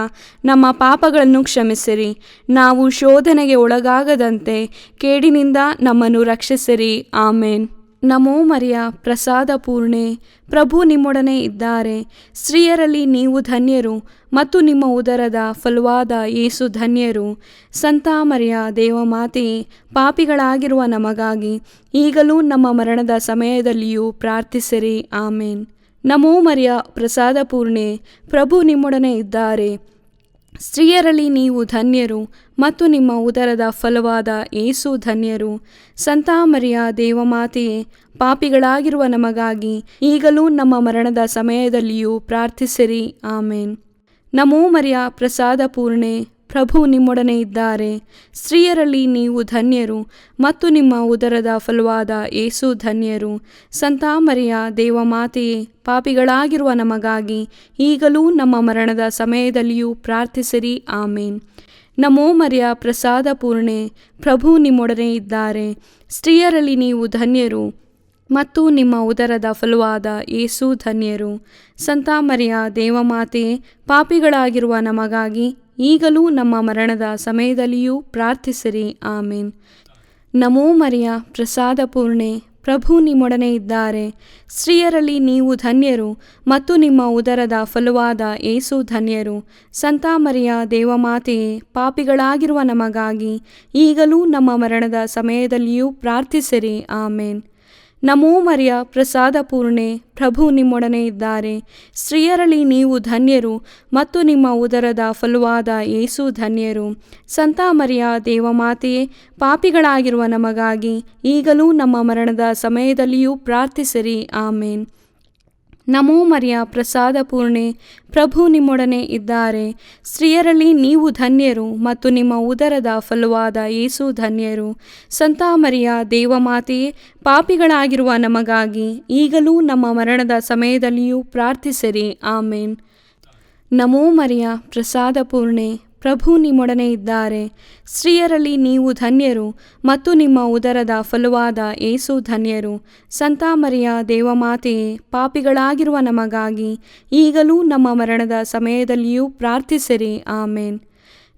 Speaker 5: ನಮ್ಮ ಪಾಪಗಳನ್ನು ಕ್ಷಮಿಸಿರಿ. ನಾವು ಶೋಧನೆಗೆ ಒಳಗಾಗದಂತೆ ಕೇಡಿನಿಂದ ನಮ್ಮನ್ನು ರಕ್ಷಿಸಿರಿ. ಆಮೇನ್. ನಮೋ ಮರಿಯ ಪ್ರಸಾದ ಪೂರ್ಣೆ, ಪ್ರಭು ನಿಮ್ಮೊಡನೆ ಇದ್ದಾರೆ. ಸ್ತ್ರೀಯರಲ್ಲಿ ನೀವು ಧನ್ಯರು ಮತ್ತು ನಿಮ್ಮ ಉದರದ ಫಲವಾದ ಯೇಸು ಧನ್ಯರು. ಸಂತ ಮರಿಯ ದೇವಮಾತೆಯೇ, ಪಾಪಿಗಳಾಗಿರುವ ನಮಗಾಗಿ ಈಗಲೂ ನಮ್ಮ ಮರಣದ ಸಮಯದಲ್ಲಿಯೂ ಪ್ರಾರ್ಥಿಸಿರಿ. ಆಮೇನ್. ನಮೋ ಮರಿಯ ಪ್ರಸಾದ ಪೂರ್ಣೆ, ಪ್ರಭು ನಿಮ್ಮೊಡನೆ ಇದ್ದಾರೆ. ಸ್ತ್ರೀಯರಲ್ಲಿ ನೀವು ಧನ್ಯರು ಮತ್ತು ನಿಮ್ಮ ಉದರದ ಫಲವಾದ ಯೇಸು ಧನ್ಯರು. ಸಂತ ಮರಿಯ ದೇವಮಾತೆಯೇ, ಪಾಪಿಗಳಾಗಿರುವ ನಮಗಾಗಿ ಈಗಲೂ ನಮ್ಮ ಮರಣದ ಸಮಯದಲ್ಲಿಯೂ ಪ್ರಾರ್ಥಿಸಿರಿ. ಆಮೇನ್. ನಮೋ ಮರಿಯ ಪ್ರಸಾದ ಪೂರ್ಣೆ, ಪ್ರಭು ನಿಮ್ಮೊಡನೆ ಇದ್ದಾರೆ. ಸ್ತ್ರೀಯರಲ್ಲಿ ನೀವು ಧನ್ಯರು ಮತ್ತು ನಿಮ್ಮ ಉದರದ ಫಲವಾದ ಯೇಸು ಧನ್ಯರು. ಸಂತ ಮರಿಯ ದೇವಮಾತೆಯೇ, ಪಾಪಿಗಳಾಗಿರುವ ನಮಗಾಗಿ ಈಗಲೂ ನಮ್ಮ ಮರಣದ ಸಮಯದಲ್ಲಿಯೂ ಪ್ರಾರ್ಥಿಸಿರಿ. ಆಮೇನ್. ನಮೋ ಮರಿಯ ಪ್ರಸಾದ ಪೂರ್ಣೆ, ಪ್ರಭು ನಿಮ್ಮೊಡನೆ ಇದ್ದಾರೆ. ಸ್ತ್ರೀಯರಲ್ಲಿ ನೀವು ಧನ್ಯರು ಮತ್ತು ನಿಮ್ಮ ಉದರದ ಫಲವಾದ ಯೇಸು ಧನ್ಯರು. ಸಂತ ಮರಿಯ ದೇವಮಾತೆಯೇ, ಪಾಪಿಗಳಾಗಿರುವ ನಮಗಾಗಿ ಈಗಲೂ ನಮ್ಮ ಮರಣದ ಸಮಯದಲ್ಲಿಯೂ ಪ್ರಾರ್ಥಿಸಿರಿ. ಆಮೇನ್. ನಮೋ ಮರಿಯ ಪ್ರಸಾದ ಪೂರ್ಣೆ, ಪ್ರಭು ನಿಮ್ಮೊಡನೆ ಇದ್ದಾರೆ. ಸ್ತ್ರೀಯರಲ್ಲಿ ನೀವು ಧನ್ಯರು ಮತ್ತು ನಿಮ್ಮ ಉದರದ ಫಲವಾದ ಯೇಸು ಧನ್ಯರು. ಸಂತ ಮರಿಯ ದೇವಮಾತೆಯೇ, ಪಾಪಿಗಳಾಗಿರುವ ನಮಗಾಗಿ ಈಗಲೂ ನಮ್ಮ ಮರಣದ ಸಮಯದಲ್ಲಿಯೂ ಪ್ರಾರ್ಥಿಸಿರಿ. ಆಮೇನ್. ನಮೋ ಮರಿಯ ಪ್ರಸಾದ ಪೂರ್ಣೆ, ಪ್ರಭು ನಿಮ್ಮೊಡನೆ ಇದ್ದಾರೆ. ಸ್ತ್ರೀಯರಲ್ಲಿ ನೀವು ಧನ್ಯರು ಮತ್ತು ನಿಮ್ಮ ಉದರದ ಫಲವಾದ ಯೇಸು ಧನ್ಯರು. ಸಂತ ಮರಿಯ ದೇವಮಾತೆಯೇ, ಪಾಪಿಗಳಾಗಿರುವ ನಮಗಾಗಿ ಈಗಲೂ ನಮ್ಮ ಮರಣದ ಸಮಯದಲ್ಲಿಯೂ ಪ್ರಾರ್ಥಿಸಿರಿ. ಆಮೇನ್. ನಮೋ ಮರಿಯ ಪ್ರಸಾದ ಪೂರ್ಣೆ, ಪ್ರಭು ನಿಮ್ಮೊಡನೆ ಇದ್ದಾರೆ. ಸ್ತ್ರೀಯರಲ್ಲಿ ನೀವು ಧನ್ಯರು ಮತ್ತು ನಿಮ್ಮ ಉದರದ ಫಲವಾದ ಯೇಸು ಧನ್ಯರು. ಸಂತ ಮರಿಯ ದೇವಮಾತೆಯೇ, ಪಾಪಿಗಳಾಗಿರುವ ನಮಗಾಗಿ ಈಗಲೂ ನಮ್ಮ ಮರಣದ ಸಮಯದಲ್ಲಿಯೂ ಪ್ರಾರ್ಥಿಸಿರಿ. ಆಮೇನ್. ನಮೋ ಮರಿಯ ಪ್ರಸಾದ ಪೂರ್ಣೆ, ಪ್ರಭು ನಿಮ್ಮೊಡನೆ ಇದ್ದಾರೆ. ಸ್ತ್ರೀಯರಲ್ಲಿ ನೀವು ಧನ್ಯರು ಮತ್ತು ನಿಮ್ಮ ಉದರದ ಫಲವಾದ ಯೇಸು ಧನ್ಯರು. ಸಂತ ಮರಿಯ ದೇವಮಾತೆಯೇ, ಪಾಪಿಗಳಾಗಿರುವ ನಮಗಾಗಿ ಈಗಲೂ ನಮ್ಮ ಮರಣದ ಸಮಯದಲ್ಲಿಯೂ ಪ್ರಾರ್ಥಿಸಿರಿ. ಆಮೇನ್.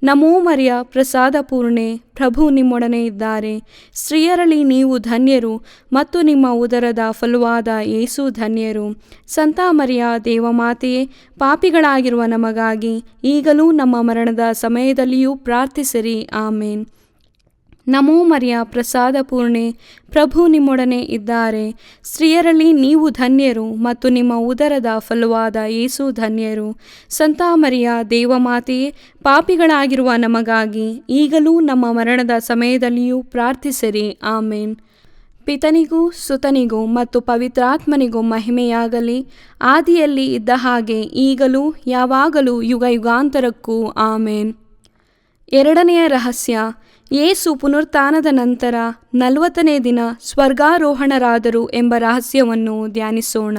Speaker 5: ನಮೋ ಮರಿಯ ಪ್ರಸಾದ ಪೂರ್ಣೆ, ಪ್ರಭು ನಿಮ್ಮೊಡನೆ ಇದ್ದಾರೆ. ಸ್ತ್ರೀಯರಲ್ಲಿ ನೀವು ಧನ್ಯರು ಮತ್ತು ನಿಮ್ಮ ಉದರದ ಫಲವಾದ ಯೇಸು ಧನ್ಯರು. ಸಂತ ಮರಿಯ ದೇವಮಾತೆಯೇ, ಪಾಪಿಗಳಾಗಿರುವ ನಮಗಾಗಿ ಈಗಲೂ ನಮ್ಮ ಮರಣದ ಸಮಯದಲ್ಲಿಯೂ ಪ್ರಾರ್ಥಿಸಿರಿ. ಆಮೇನ್. ನಮೋ ಮರಿಯ ಪ್ರಸಾದ ಪೂರ್ಣೆ, ಪ್ರಭು ನಿಮ್ಮೊಡನೆ ಇದ್ದಾರೆ. ಸ್ತ್ರೀಯರಲ್ಲಿ ನೀವು ಧನ್ಯರು ಮತ್ತು ನಿಮ್ಮ ಉದರದ ಫಲವಾದ ಯೇಸು ಧನ್ಯರು. ಸಂತ ಮರಿಯ ದೇವಮಾತೆಯೇ, ಪಾಪಿಗಳಾಗಿರುವ ನಮಗಾಗಿ ಈಗಲೂ ನಮ್ಮ ಮರಣದ ಸಮಯದಲ್ಲಿಯೂ ಪ್ರಾರ್ಥಿಸಿರಿ. ಆಮೇನ್. ಪಿತನಿಗೂ ಸುತನಿಗೂ ಮತ್ತು ಪವಿತ್ರಾತ್ಮನಿಗೂ ಮಹಿಮೆಯಾಗಲಿ, ಆದಿಯಲ್ಲಿ ಇದ್ದ ಹಾಗೆ ಈಗಲೂ ಯಾವಾಗಲೂ ಯುಗ ಯುಗಾಂತರಕ್ಕೂ. ಆಮೇನ್. ಎರಡನೆಯ ರಹಸ್ಯ, ಯೇಸು ಪುನರುತ್ಥಾನದ ನಂತರ 40ನೇ ದಿನ ಸ್ವರ್ಗಾರೋಹಣರಾದರು ಎಂಬ ರಹಸ್ಯವನ್ನು ಧ್ಯಾನಿಸೋಣ.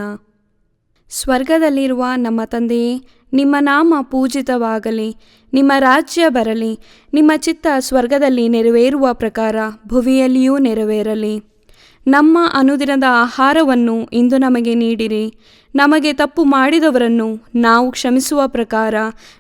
Speaker 5: ಸ್ವರ್ಗದಲ್ಲಿರುವ ನಮ್ಮ ತಂದೆಯೇ, ನಿಮ್ಮ ನಾಮ ಪೂಜಿತವಾಗಲಿ. ನಿಮ್ಮ ರಾಜ್ಯ ಬರಲಿ. ನಿಮ್ಮ ಚಿತ್ತ ಸ್ವರ್ಗದಲ್ಲಿ ನೆರವೇರುವ ಪ್ರಕಾರ ಭುವಿಯಲ್ಲಿಯೂ ನೆರವೇರಲಿ. ನಮ್ಮ ಅನುದಿನದ ಆಹಾರವನ್ನು ಇಂದು ನಮಗೆ ನೀಡಿರಿ. ನಮಗೆ ತಪ್ಪು ಮಾಡಿದವರನ್ನು ನಾವು ಕ್ಷಮಿಸುವ ಪ್ರಕಾರ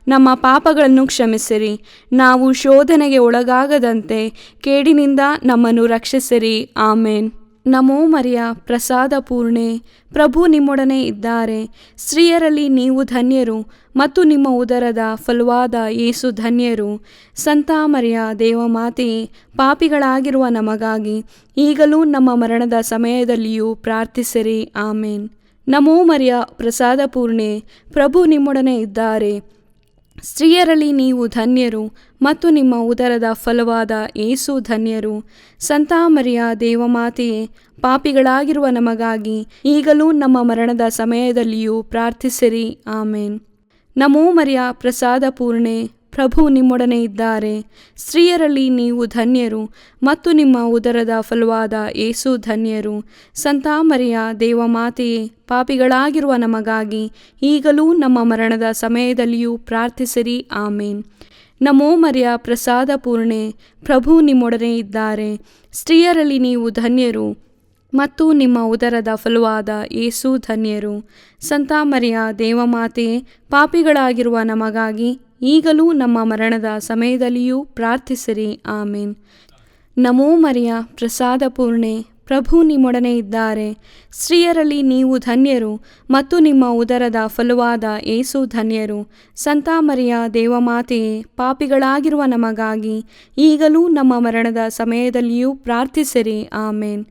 Speaker 5: ನಮ್ಮ ಪಾಪಗಳನ್ನು ಕ್ಷಮಿಸಿರಿ. ನಾವು ಶೋಧನೆಗೆ ಒಳಗಾಗದಂತೆ ಕೇಡಿನಿಂದ ನಮ್ಮನ್ನು ರಕ್ಷಿಸಿರಿ. ಆಮೇನ್. ನಮೋ ಮರಿಯ, ಪ್ರಸಾದ ಪೂರ್ಣೆ, ಪ್ರಭು ನಿಮ್ಮೊಡನೆ ಇದ್ದಾರೆ. ಸ್ತ್ರೀಯರಲ್ಲಿ ನೀವು ಧನ್ಯರು ಮತ್ತು ನಿಮ್ಮ ಉದರದ ಫಲವಾದ ಯೇಸು ಧನ್ಯರು. ಸಂತ ಮರಿಯ ದೇವಮಾತೆಯೇ, ಪಾಪಿಗಳಾಗಿರುವ ನಮಗಾಗಿ ಈಗಲೂ ನಮ್ಮ ಮರಣದ ಸಮಯದಲ್ಲಿಯೂ ಪ್ರಾರ್ಥಿಸಿರಿ. ಆಮೇನ್. ನಮೋ ಮರಿಯ, ಪ್ರಸಾದ ಪೂರ್ಣೆ, ಪ್ರಭು ನಿಮ್ಮೊಡನೆ ಇದ್ದಾರೆ. ಸ್ತ್ರೀಯರಲ್ಲಿ ನೀವು ಧನ್ಯರು ಮತ್ತು ನಿಮ್ಮ ಉದರದ ಫಲವಾದ ಯೇಸು ಧನ್ಯರು. ಸಂತ ಮರಿಯ ದೇವಮಾತೆಯೇ, ಪಾಪಿಗಳಾಗಿರುವ ನಮಗಾಗಿ ಈಗಲೂ ನಮ್ಮ ಮರಣದ ಸಮಯದಲ್ಲಿಯೂ ಪ್ರಾರ್ಥಿಸಿರಿ. ಆಮೇನ್. ನಮೋ ಮರಿಯ, ಪ್ರಸಾದ ಪೂರ್ಣೆ, ಪ್ರಭು ನಿಮ್ಮೊಡನೆ ಇದ್ದಾರೆ. ಸ್ತ್ರೀಯರಲ್ಲಿ ನೀವು ಧನ್ಯರು ಮತ್ತು ನಿಮ್ಮ ಉದರದ ಫಲವಾದ ಯೇಸು ಧನ್ಯರು. ಸಂತ ಮರಿಯ ದೇವಮಾತೆಯೇ, ಪಾಪಿಗಳಾಗಿರುವ ನಮಗಾಗಿ ಈಗಲೂ ನಮ್ಮ ಮರಣದ ಸಮಯದಲ್ಲಿಯೂ ಪ್ರಾರ್ಥಿಸಿರಿ. ಆಮೇನ್. ನಮೋ ಮರಿಯ, ಪ್ರಸಾದ ಪೂರ್ಣೆ, ಪ್ರಭು ನಿಮ್ಮೊಡನೆ ಇದ್ದಾರೆ. ಸ್ತ್ರೀಯರಲ್ಲಿ ನೀವು ಧನ್ಯರು ಮತ್ತು ನಿಮ್ಮ ಉದರದ ಫಲವಾದ ಯೇಸು ಧನ್ಯರು. ಸಂತ ಮರಿಯ ದೇವಮಾತೆಯೇ, ಪಾಪಿಗಳಾಗಿರುವ ನಮಗಾಗಿ ಈಗಲೂ ನಮ್ಮ ಮರಣದ ಸಮಯದಲ್ಲಿಯೂ ಪ್ರಾರ್ಥಿಸಿರಿ. ಆಮೇನ್. ನಮೋ ಮರಿಯ, ಪ್ರಸಾದ ಪೂರ್ಣೆ, ಪ್ರಭು ನಿಮ್ಮೊಡನೆ ಇದ್ದಾರೆ. ಸ್ತ್ರೀಯರಲ್ಲಿ ನೀವು ಧನ್ಯರು ಮತ್ತು ನಿಮ್ಮ ಉದರದ ಫಲವಾದ ಯೇಸು ಧನ್ಯರು. ಸಂತ ಮರಿಯ ದೇವಮಾತೆಯೇ, ಪಾಪಿಗಳಾಗಿರುವ ನಮಗಾಗಿ ಈಗಲೂ ನಮ್ಮ ಮರಣದ ಸಮಯದಲ್ಲಿಯೂ ಪ್ರಾರ್ಥಿಸಿರಿ. ಆಮೇನ್.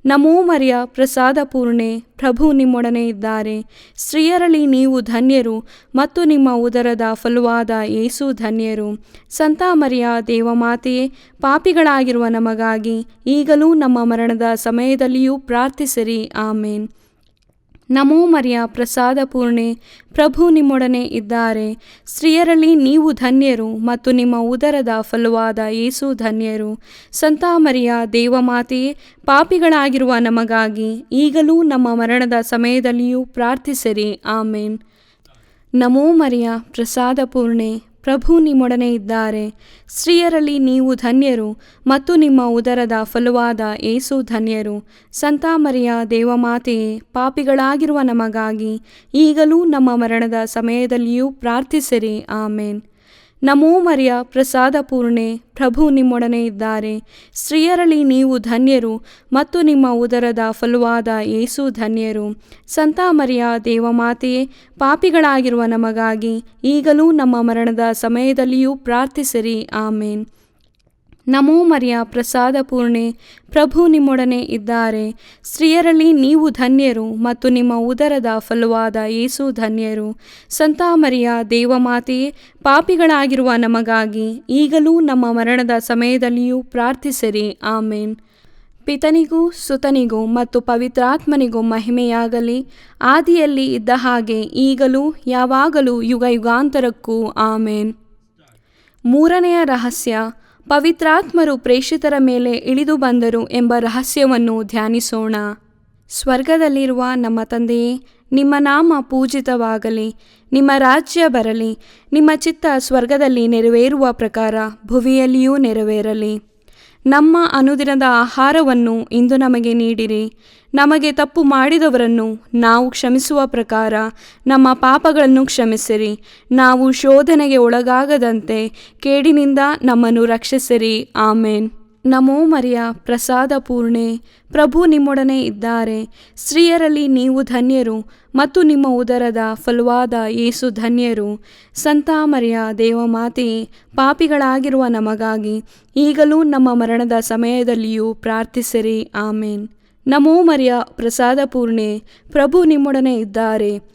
Speaker 5: ನಮೋ ಮರಿಯ, ಪ್ರಸಾದ ಪೂರ್ಣೆ, ಪ್ರಭು ನಿಮ್ಮೊಡನೆ ಇದ್ದಾರೆ. ಸ್ತ್ರೀಯರಲ್ಲಿ ನೀವು ಧನ್ಯರು ಮತ್ತು ನಿಮ್ಮ ಉದರದ ಫಲವಾದ ಯೇಸು ಧನ್ಯರು. ಸಂತ ಮರಿಯ ದೇವಮಾತೆಯೇ, ಪಾಪಿಗಳಾಗಿರುವ ನಮಗಾಗಿ ಈಗಲೂ ನಮ್ಮ ಮರಣದ ಸಮಯದಲ್ಲಿಯೂ ಪ್ರಾರ್ಥಿಸಿರಿ. ಆಮೇನ್. ನಮೋ ಮರಿಯ, ಪ್ರಸಾದ ಪೂರ್ಣೆ, ಪ್ರಭು ನಿಮ್ಮೊಡನೆ ಇದ್ದಾರೆ. ಸ್ತ್ರೀಯರಲ್ಲಿ ನೀವು ಧನ್ಯರು ಮತ್ತು ನಿಮ್ಮ ಉದರದ ಫಲವಾದ ಯೇಸು ಧನ್ಯರು. ಸಂತ ಮರಿಯ ದೇವಮಾತೆಯೇ, ಪಾಪಿಗಳಾಗಿರುವ ನಮಗಾಗಿ ಈಗಲೂ ನಮ್ಮ ಮರಣದ ಸಮಯದಲ್ಲಿಯೂ ಪ್ರಾರ್ಥಿಸಿರಿ. ಆಮೇನ್. ನಮೋ ಮರಿಯ, ಪ್ರಸಾದ ಪೂರ್ಣೆ, ಪ್ರಭು ನಿಮ್ಮೊಡನೆ ಇದ್ದಾರೆ. ಸ್ತ್ರೀಯರಲ್ಲಿ ನೀವು ಧನ್ಯರು ಮತ್ತು ನಿಮ್ಮ ಉದರದ ಫಲವಾದ ಯೇಸು ಧನ್ಯರು. ಸಂತ ಮರಿಯ ದೇವಮಾತೆಯೇ, ಪಾಪಿಗಳಾಗಿರುವ ನಮಗಾಗಿ ಈಗಲೂ ನಮ್ಮ ಮರಣದ ಸಮಯದಲ್ಲಿಯೂ ಪ್ರಾರ್ಥಿಸಿರಿ. ಆಮೇನ್. ನಮೋ ಮರಿಯ, ಪ್ರಸಾದ ಪೂರ್ಣೆ, ಪ್ರಭು ನಿಮ್ಮೊಡನೆ ಇದ್ದಾರೆ. ಸ್ತ್ರೀಯರಲ್ಲಿ ನೀವು ಧನ್ಯರು ಮತ್ತು ನಿಮ್ಮ ಉದರದ ಫಲವಾದ ಯೇಸು ಧನ್ಯರು. ಸಂತ ಮರಿಯ ದೇವಮಾತೆಯೇ, ಪಾಪಿಗಳಾಗಿರುವ ನಮಗಾಗಿ ಈಗಲೂ ನಮ್ಮ ಮರಣದ ಸಮಯದಲ್ಲಿಯೂ ಪ್ರಾರ್ಥಿಸಿರಿ. ಆಮೇನ್. ನಮೋ ಮರಿಯ, ಪ್ರಸಾದ ಪೂರ್ಣೆ, ಪ್ರಭು ನಿಮ್ಮೊಡನೆ ಇದ್ದಾರೆ. ಸ್ತ್ರೀಯರಲ್ಲಿ ನೀವು ಧನ್ಯರು ಮತ್ತು ನಿಮ್ಮ ಉದರದ ಫಲವಾದ ಯೇಸು ಧನ್ಯರು. ಸಂತ ಮರಿಯ ದೇವಮಾತೆಯೇ, ಪಾಪಿಗಳಾಗಿರುವ ನಮಗಾಗಿ ಈಗಲೂ ನಮ್ಮ ಮರಣದ ಸಮಯದಲ್ಲಿಯೂ ಪ್ರಾರ್ಥಿಸಿರಿ. ಆಮೇನ್. ಪಿತನಿಗೂ ಸುತನಿಗೂ ಮತ್ತು ಪವಿತ್ರಾತ್ಮನಿಗೂ ಮಹಿಮೆಯಾಗಲಿ, ಆದಿಯಲ್ಲಿ ಇದ್ದ ಹಾಗೆ ಈಗಲೂ ಯಾವಾಗಲೂ ಯುಗ ಯುಗಾಂತರಕ್ಕೂ. ಆಮೇನ್. ಮೂರನೆಯ ರಹಸ್ಯ, ಪವಿತ್ರಾತ್ಮರು ಪ್ರೇಷಿತರ ಮೇಲೆ ಇಳಿದು ಬಂದರು ಎಂಬ ರಹಸ್ಯವನ್ನು ಧ್ಯಾನಿಸೋಣ. ಸ್ವರ್ಗದಲ್ಲಿರುವ ನಮ್ಮ ತಂದೆಯೇ, ನಿಮ್ಮ ನಾಮ ಪೂಜಿತವಾಗಲಿ. ನಿಮ್ಮ ರಾಜ್ಯ ಬರಲಿ. ನಿಮ್ಮ ಚಿತ್ತ ಸ್ವರ್ಗದಲ್ಲಿ ನೆರವೇರುವ ಪ್ರಕಾರ ಭುವಿಯಲ್ಲಿಯೂ ನೆರವೇರಲಿ. ನಮ್ಮ ಅನುದಿನದ ಆಹಾರವನ್ನು ಇಂದು ನಮಗೆ ನೀಡಿರಿ. ನಮಗೆ ತಪ್ಪು ಮಾಡಿದವರನ್ನು ನಾವು ಕ್ಷಮಿಸುವ ಪ್ರಕಾರ ನಮ್ಮ ಪಾಪಗಳನ್ನು ಕ್ಷಮಿಸಿರಿ. ನಾವು ಶೋಧನೆಗೆ ಒಳಗಾಗದಂತೆ ಕೇಡಿನಿಂದ ನಮ್ಮನ್ನು ರಕ್ಷಿಸಿರಿ. ಆಮೇನ್. ನಮೋ ಮರಿಯ, ಪ್ರಸಾದ ಪೂರ್ಣೆ, ಪ್ರಭು ನಿಮ್ಮೊಡನೆ ಇದ್ದಾರೆ. ಸ್ತ್ರೀಯರಲ್ಲಿ ನೀವು ಧನ್ಯರು ಮತ್ತು ನಿಮ್ಮ ಉದರದ ಫಲವಾದ ಯೇಸು ಧನ್ಯರು. ಸಂತ ಮರಿಯ ದೇವಮಾತೆಯೇ, ಪಾಪಿಗಳಾಗಿರುವ ನಮಗಾಗಿ ಈಗಲೂ ನಮ್ಮ ಮರಣದ ಸಮಯದಲ್ಲಿಯೂ ಪ್ರಾರ್ಥಿಸಿರಿ. ಆಮೇನ್. ನಮೋ ಮರಿಯ, ಪ್ರಸಾದ ಪೂರ್ಣೆ, ಪ್ರಭು ನಿಮ್ಮೊಡನೆ ಇದ್ದಾರೆ.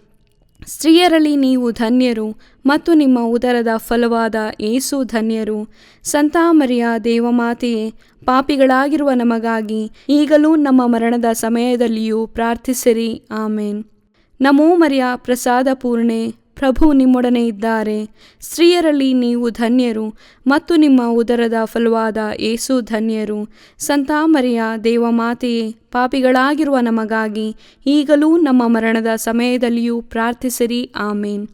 Speaker 5: ಸ್ತ್ರೀಯರಲ್ಲಿ ನೀವು ಧನ್ಯರು ಮತ್ತು ನಿಮ್ಮ ಉದರದ ಫಲವಾದ ಯೇಸು ಧನ್ಯರು. ಸಂತ ಮರಿಯ ದೇವಮಾತೆಯೇ, ಪಾಪಿಗಳಾಗಿರುವ ನಮಗಾಗಿ ಈಗಲೂ ನಮ್ಮ ಮರಣದ ಸಮಯದಲ್ಲಿಯೂ ಪ್ರಾರ್ಥಿಸಿರಿ. ಆಮೇನ್. ನಮೋ ಮರಿಯ, ಪ್ರಸಾದ ಪೂರ್ಣೆ, ಪ್ರಭು ನಿಮ್ಮೊಡನೆ ಇದ್ದಾರೆ. ಸ್ತ್ರೀಯರಲ್ಲಿ ನೀವು ಧನ್ಯರು ಮತ್ತು ನಿಮ್ಮ ಉದರದ ಫಲವಾದ ಯೇಸು ಧನ್ಯರು. ಸಂತ ಮರಿಯ ದೇವಮಾತೆಯೇ, ಪಾಪಿಗಳಾಗಿರುವ ನಮಗಾಗಿ ಈಗಲೂ ನಮ್ಮ ಮರಣದ ಸಮಯದಲ್ಲಿಯೂ ಪ್ರಾರ್ಥಿಸಿರಿ. ಆಮೇನ್.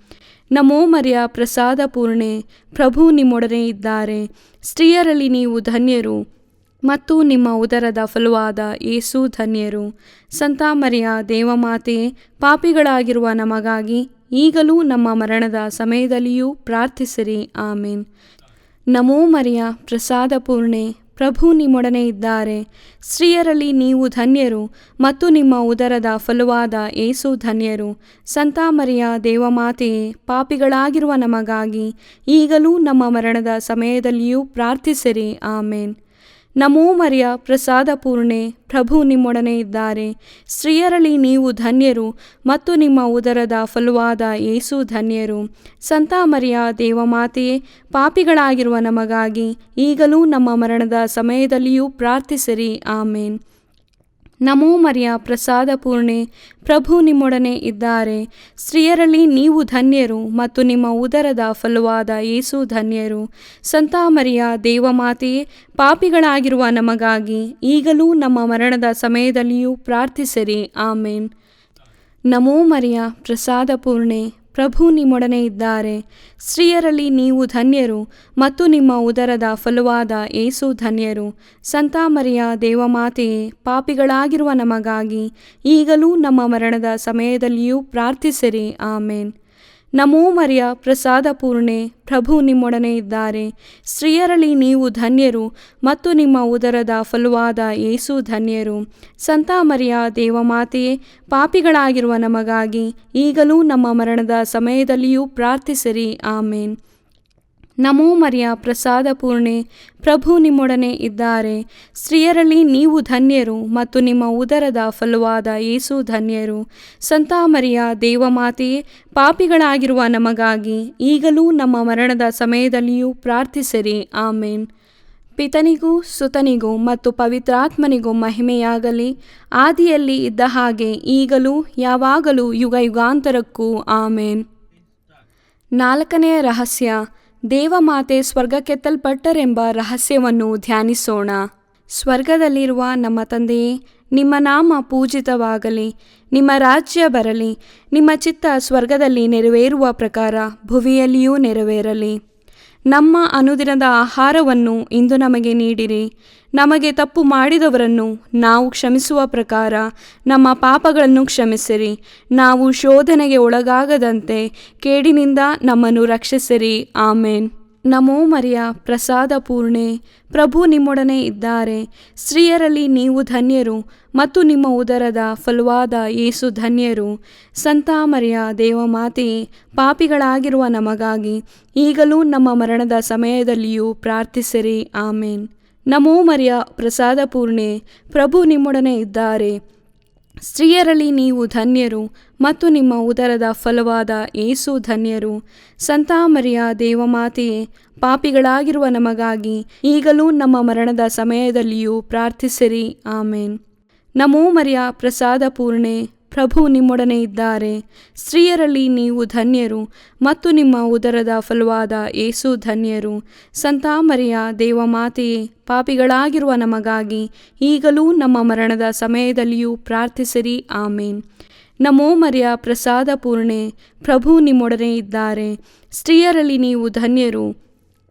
Speaker 5: ನಮೋ ಮರಿಯ ಪ್ರಸಾದ ಪೂರ್ಣೆ, ಪ್ರಭು ನಿಮ್ಮೊಡನೆ ಇದ್ದಾರೆ. ಸ್ತ್ರೀಯರಲ್ಲಿ ನೀವು ಧನ್ಯರು ಮತ್ತು ನಿಮ್ಮ ಉದರದ ಫಲವಾದ ಯೇಸು ಧನ್ಯರು. ಸಂತ ಮರಿಯ ದೇವಮಾತೆಯೇ, ಪಾಪಿಗಳಾಗಿರುವ ನಮಗಾಗಿ ಈಗಲೂ ನಮ್ಮ ಮರಣದ ಸಮಯದಲ್ಲಿಯೂ ಪ್ರಾರ್ಥಿಸಿರಿ. ಆಮೇನ್. ನಮೋ ಮರಿಯ ಪ್ರಸಾದ ಪೂರ್ಣೆ, ಪ್ರಭು ನಿಮ್ಮೊಡನೆ ಇದ್ದಾರೆ. ಸ್ತ್ರೀಯರಲ್ಲಿ ನೀವು ಧನ್ಯರು ಮತ್ತು ನಿಮ್ಮ ಉದರದ ಫಲವಾದ ಯೇಸು ಧನ್ಯರು. ಸಂತ ಮರಿಯ ದೇವಮಾತೆಯೇ, ಪಾಪಿಗಳಾಗಿರುವ ನಮಗಾಗಿ ಈಗಲೂ ನಮ್ಮ ಮರಣದ ಸಮಯದಲ್ಲಿಯೂ ಪ್ರಾರ್ಥಿಸಿರಿ. ಆಮೇನ್. ನಮೋ ಮರಿಯ ಪ್ರಸಾದ ಪೂರ್ಣೆ, ಪ್ರಭು ನಿಮ್ಮೊಡನೆ ಇದ್ದಾರೆ. ಸ್ತ್ರೀಯರಲ್ಲಿ ನೀವು ಧನ್ಯರು ಮತ್ತು ನಿಮ್ಮ ಉದರದ ಫಲವಾದ ಯೇಸು ಧನ್ಯರು. ಸಂತ ಮರಿಯ ದೇವಮಾತೆಯೇ, ಪಾಪಿಗಳಾಗಿರುವ ನಮಗಾಗಿ ಈಗಲೂ ನಮ್ಮ ಮರಣದ ಸಮಯದಲ್ಲಿಯೂ ಪ್ರಾರ್ಥಿಸಿರಿ. ಆಮೇನ್. ನಮೋ ಮರಿಯ ಪ್ರಸಾದ ಪೂರ್ಣೆ, ಪ್ರಭು ನಿಮ್ಮೊಡನೆ ಇದ್ದಾರೆ. ಸ್ತ್ರೀಯರಲ್ಲಿ ನೀವು ಧನ್ಯರು ಮತ್ತು ನಿಮ್ಮ ಉದರದ ಫಲವಾದ ಯೇಸು ಧನ್ಯರು. ಸಂತ ಮರಿಯ ದೇವಮಾತೆಯೇ, ಪಾಪಿಗಳಾಗಿರುವ ನಮಗಾಗಿ ಈಗಲೂ ನಮ್ಮ ಮರಣದ ಸಮಯದಲ್ಲಿಯೂ ಪ್ರಾರ್ಥಿಸಿರಿ. ಆಮೇನ್. ನಮೋ ಮರಿಯ ಪ್ರಸಾದ ಪೂರ್ಣೆ, ಪ್ರಭು ನಿಮ್ಮೊಡನೆ ಇದ್ದಾರೆ. ಸ್ತ್ರೀಯರಲ್ಲಿ ನೀವು ಧನ್ಯರು ಮತ್ತು ನಿಮ್ಮ ಉದರದ ಫಲವಾದ ಯೇಸು ಧನ್ಯರು. ಸಂತ ಮರಿಯ ದೇವಮಾತೆಯೇ, ಪಾಪಿಗಳಾಗಿರುವ ನಮಗಾಗಿ ಈಗಲೂ ನಮ್ಮ ಮರಣದ ಸಮಯದಲ್ಲಿಯೂ ಪ್ರಾರ್ಥಿಸಿರಿ. ಆಮೇನ್. ನಮೋ ಮರಿಯ ಪ್ರಸಾದ ಪೂರ್ಣೆ, ಪ್ರಭು ನಿಮ್ಮೊಡನೆ ಇದ್ದಾರೆ. ಸ್ತ್ರೀಯರಲ್ಲಿ ನೀವು ಧನ್ಯರು ಮತ್ತು ನಿಮ್ಮ ಉದರದ ಫಲವಾದ ಯೇಸು ಧನ್ಯರು. ಸಂತ ಮರಿಯ ದೇವಮಾತೆಯೇ, ಪಾಪಿಗಳಾಗಿರುವ ನಮಗಾಗಿ ಈಗಲೂ ನಮ್ಮ ಮರಣದ ಸಮಯದಲ್ಲಿಯೂ ಪ್ರಾರ್ಥಿಸಿರಿ. ಆಮೇನ್. ನಮೋ ಮರಿಯ ಪ್ರಸಾದ ಪೂರ್ಣೆ, ಪ್ರಭು ನಿಮ್ಮೊಡನೆ ಇದ್ದಾರೆ. ಸ್ತ್ರೀಯರಲ್ಲಿ ನೀವು ಧನ್ಯರು ಮತ್ತು ನಿಮ್ಮ ಉದರದ ಫಲವಾದ ಯೇಸು ಧನ್ಯರು. ಸಂತ ಮರಿಯ ದೇವಮಾತೆಯೇ, ಪಾಪಿಗಳಾಗಿರುವ ನಮಗಾಗಿ ಈಗಲೂ ನಮ್ಮ ಮರಣದ ಸಮಯದಲ್ಲಿಯೂ ಪ್ರಾರ್ಥಿಸಿರಿ. ಆಮೇನ್. ಪಿತನಿಗೂ ಸುತನಿಗೂ ಮತ್ತು ಪವಿತ್ರಾತ್ಮನಿಗೂ ಮಹಿಮೆಯಾಗಲಿ, ಆದಿಯಲ್ಲಿ ಇದ್ದ ಹಾಗೆ ಈಗಲೂ ಯಾವಾಗಲೂ ಯುಗ ಯುಗಾಂತರಕ್ಕೂ. ಆಮೇನ್. 4ನೇ ರಹಸ್ಯ, ದೇವಮಾತೆ ಸ್ವರ್ಗಕ್ಕೆತ್ತಲ್ಪಟ್ಟರೆಂಬ ರಹಸ್ಯವನ್ನು ಧ್ಯಾನಿಸೋಣ. ಸ್ವರ್ಗದಲ್ಲಿರುವ ನಮ್ಮ ತಂದೆಯೇ, ನಿಮ್ಮ ನಾಮ ಪೂಜಿತವಾಗಲಿ, ನಿಮ್ಮ ರಾಜ್ಯ ಬರಲಿ, ನಿಮ್ಮ ಚಿತ್ತ ಸ್ವರ್ಗದಲ್ಲಿ ನೆರವೇರುವ ಪ್ರಕಾರ ಭುವಿಯಲ್ಲಿಯೂ ನೆರವೇರಲಿ. ನಮ್ಮ ಅನುದಿನದ ಆಹಾರವನ್ನು ಇಂದು ನಮಗೆ ನೀಡಿರಿ. ನಮಗೆ ತಪ್ಪು ಮಾಡಿದವರನ್ನು ನಾವು ಕ್ಷಮಿಸುವ ಪ್ರಕಾರ ನಮ್ಮ ಪಾಪಗಳನ್ನು ಕ್ಷಮಿಸಿರಿ. ನಾವು ಶೋಧನೆಗೆ ಒಳಗಾಗದಂತೆ ಕೇಡಿನಿಂದ ನಮ್ಮನ್ನು ರಕ್ಷಿಸಿರಿ. ಆಮೇನ್. ನಮೋ ಮರಿಯ ಪ್ರಸಾದ ಪೂರ್ಣೆ, ಪ್ರಭು ನಿಮ್ಮೊಡನೆ ಇದ್ದಾರೆ. ಸ್ತ್ರೀಯರಲ್ಲಿ ನೀವು ಧನ್ಯರು ಮತ್ತು ನಿಮ್ಮ ಉದರದ ಫಲವಾದ ಯೇಸು ಧನ್ಯರು. ಸಂತ ಮರಿಯ ದೇವಮಾತೆಯೇ, ಪಾಪಿಗಳಾಗಿರುವ ನಮಗಾಗಿ ಈಗಲೂ ನಮ್ಮ ಮರಣದ ಸಮಯದಲ್ಲಿಯೂ ಪ್ರಾರ್ಥಿಸಿರಿ. ಆಮೇನ್. ನಮೋ ಮರಿಯ ಪ್ರಸಾದ ಪೂರ್ಣೆ, ಪ್ರಭು ನಿಮ್ಮೊಡನೆ ಇದ್ದಾರೆ. ಸ್ತ್ರೀಯರಲ್ಲಿ ನೀವು ಧನ್ಯರು ಮತ್ತು ನಿಮ್ಮ ಉದರದ ಫಲವಾದ ಯೇಸು ಧನ್ಯರು. ಸಂತ ಮರಿಯ ದೇವಮಾತೆಯೇ, ಪಾಪಿಗಳಾಗಿರುವ ನಮಗಾಗಿ ಈಗಲೂ ನಮ್ಮ ಮರಣದ ಸಮಯದಲ್ಲಿಯೂ ಪ್ರಾರ್ಥಿಸಿರಿ. ಆಮೇನ್. ನಮೋ ಮರಿಯ ಪ್ರಸಾದ ಪೂರ್ಣೆ, ಪ್ರಭು ನಿಮ್ಮೊಡನೆ ಇದ್ದಾರೆ. ಸ್ತ್ರೀಯರಲ್ಲಿ ನೀವು ಧನ್ಯರು ಮತ್ತು ನಿಮ್ಮ ಉದರದ ಫಲವಾದ ಯೇಸು ಧನ್ಯರು. ಸಂತ ಮರಿಯ ದೇವಮಾತೆಯೇ, ಪಾಪಿಗಳಾಗಿರುವ ನಮಗಾಗಿ ಈಗಲೂ ನಮ್ಮ ಮರಣದ ಸಮಯದಲ್ಲಿಯೂ ಪ್ರಾರ್ಥಿಸಿರಿ. ಆಮೇನ್. ನಮೋ ಮರಿಯ ಪ್ರಸಾದ ಪೂರ್ಣೆ, ಪ್ರಭು ನಿಮ್ಮೊಡನೆ ಇದ್ದಾರೆ. ಸ್ತ್ರೀಯರಲ್ಲಿ ನೀವು ಧನ್ಯರು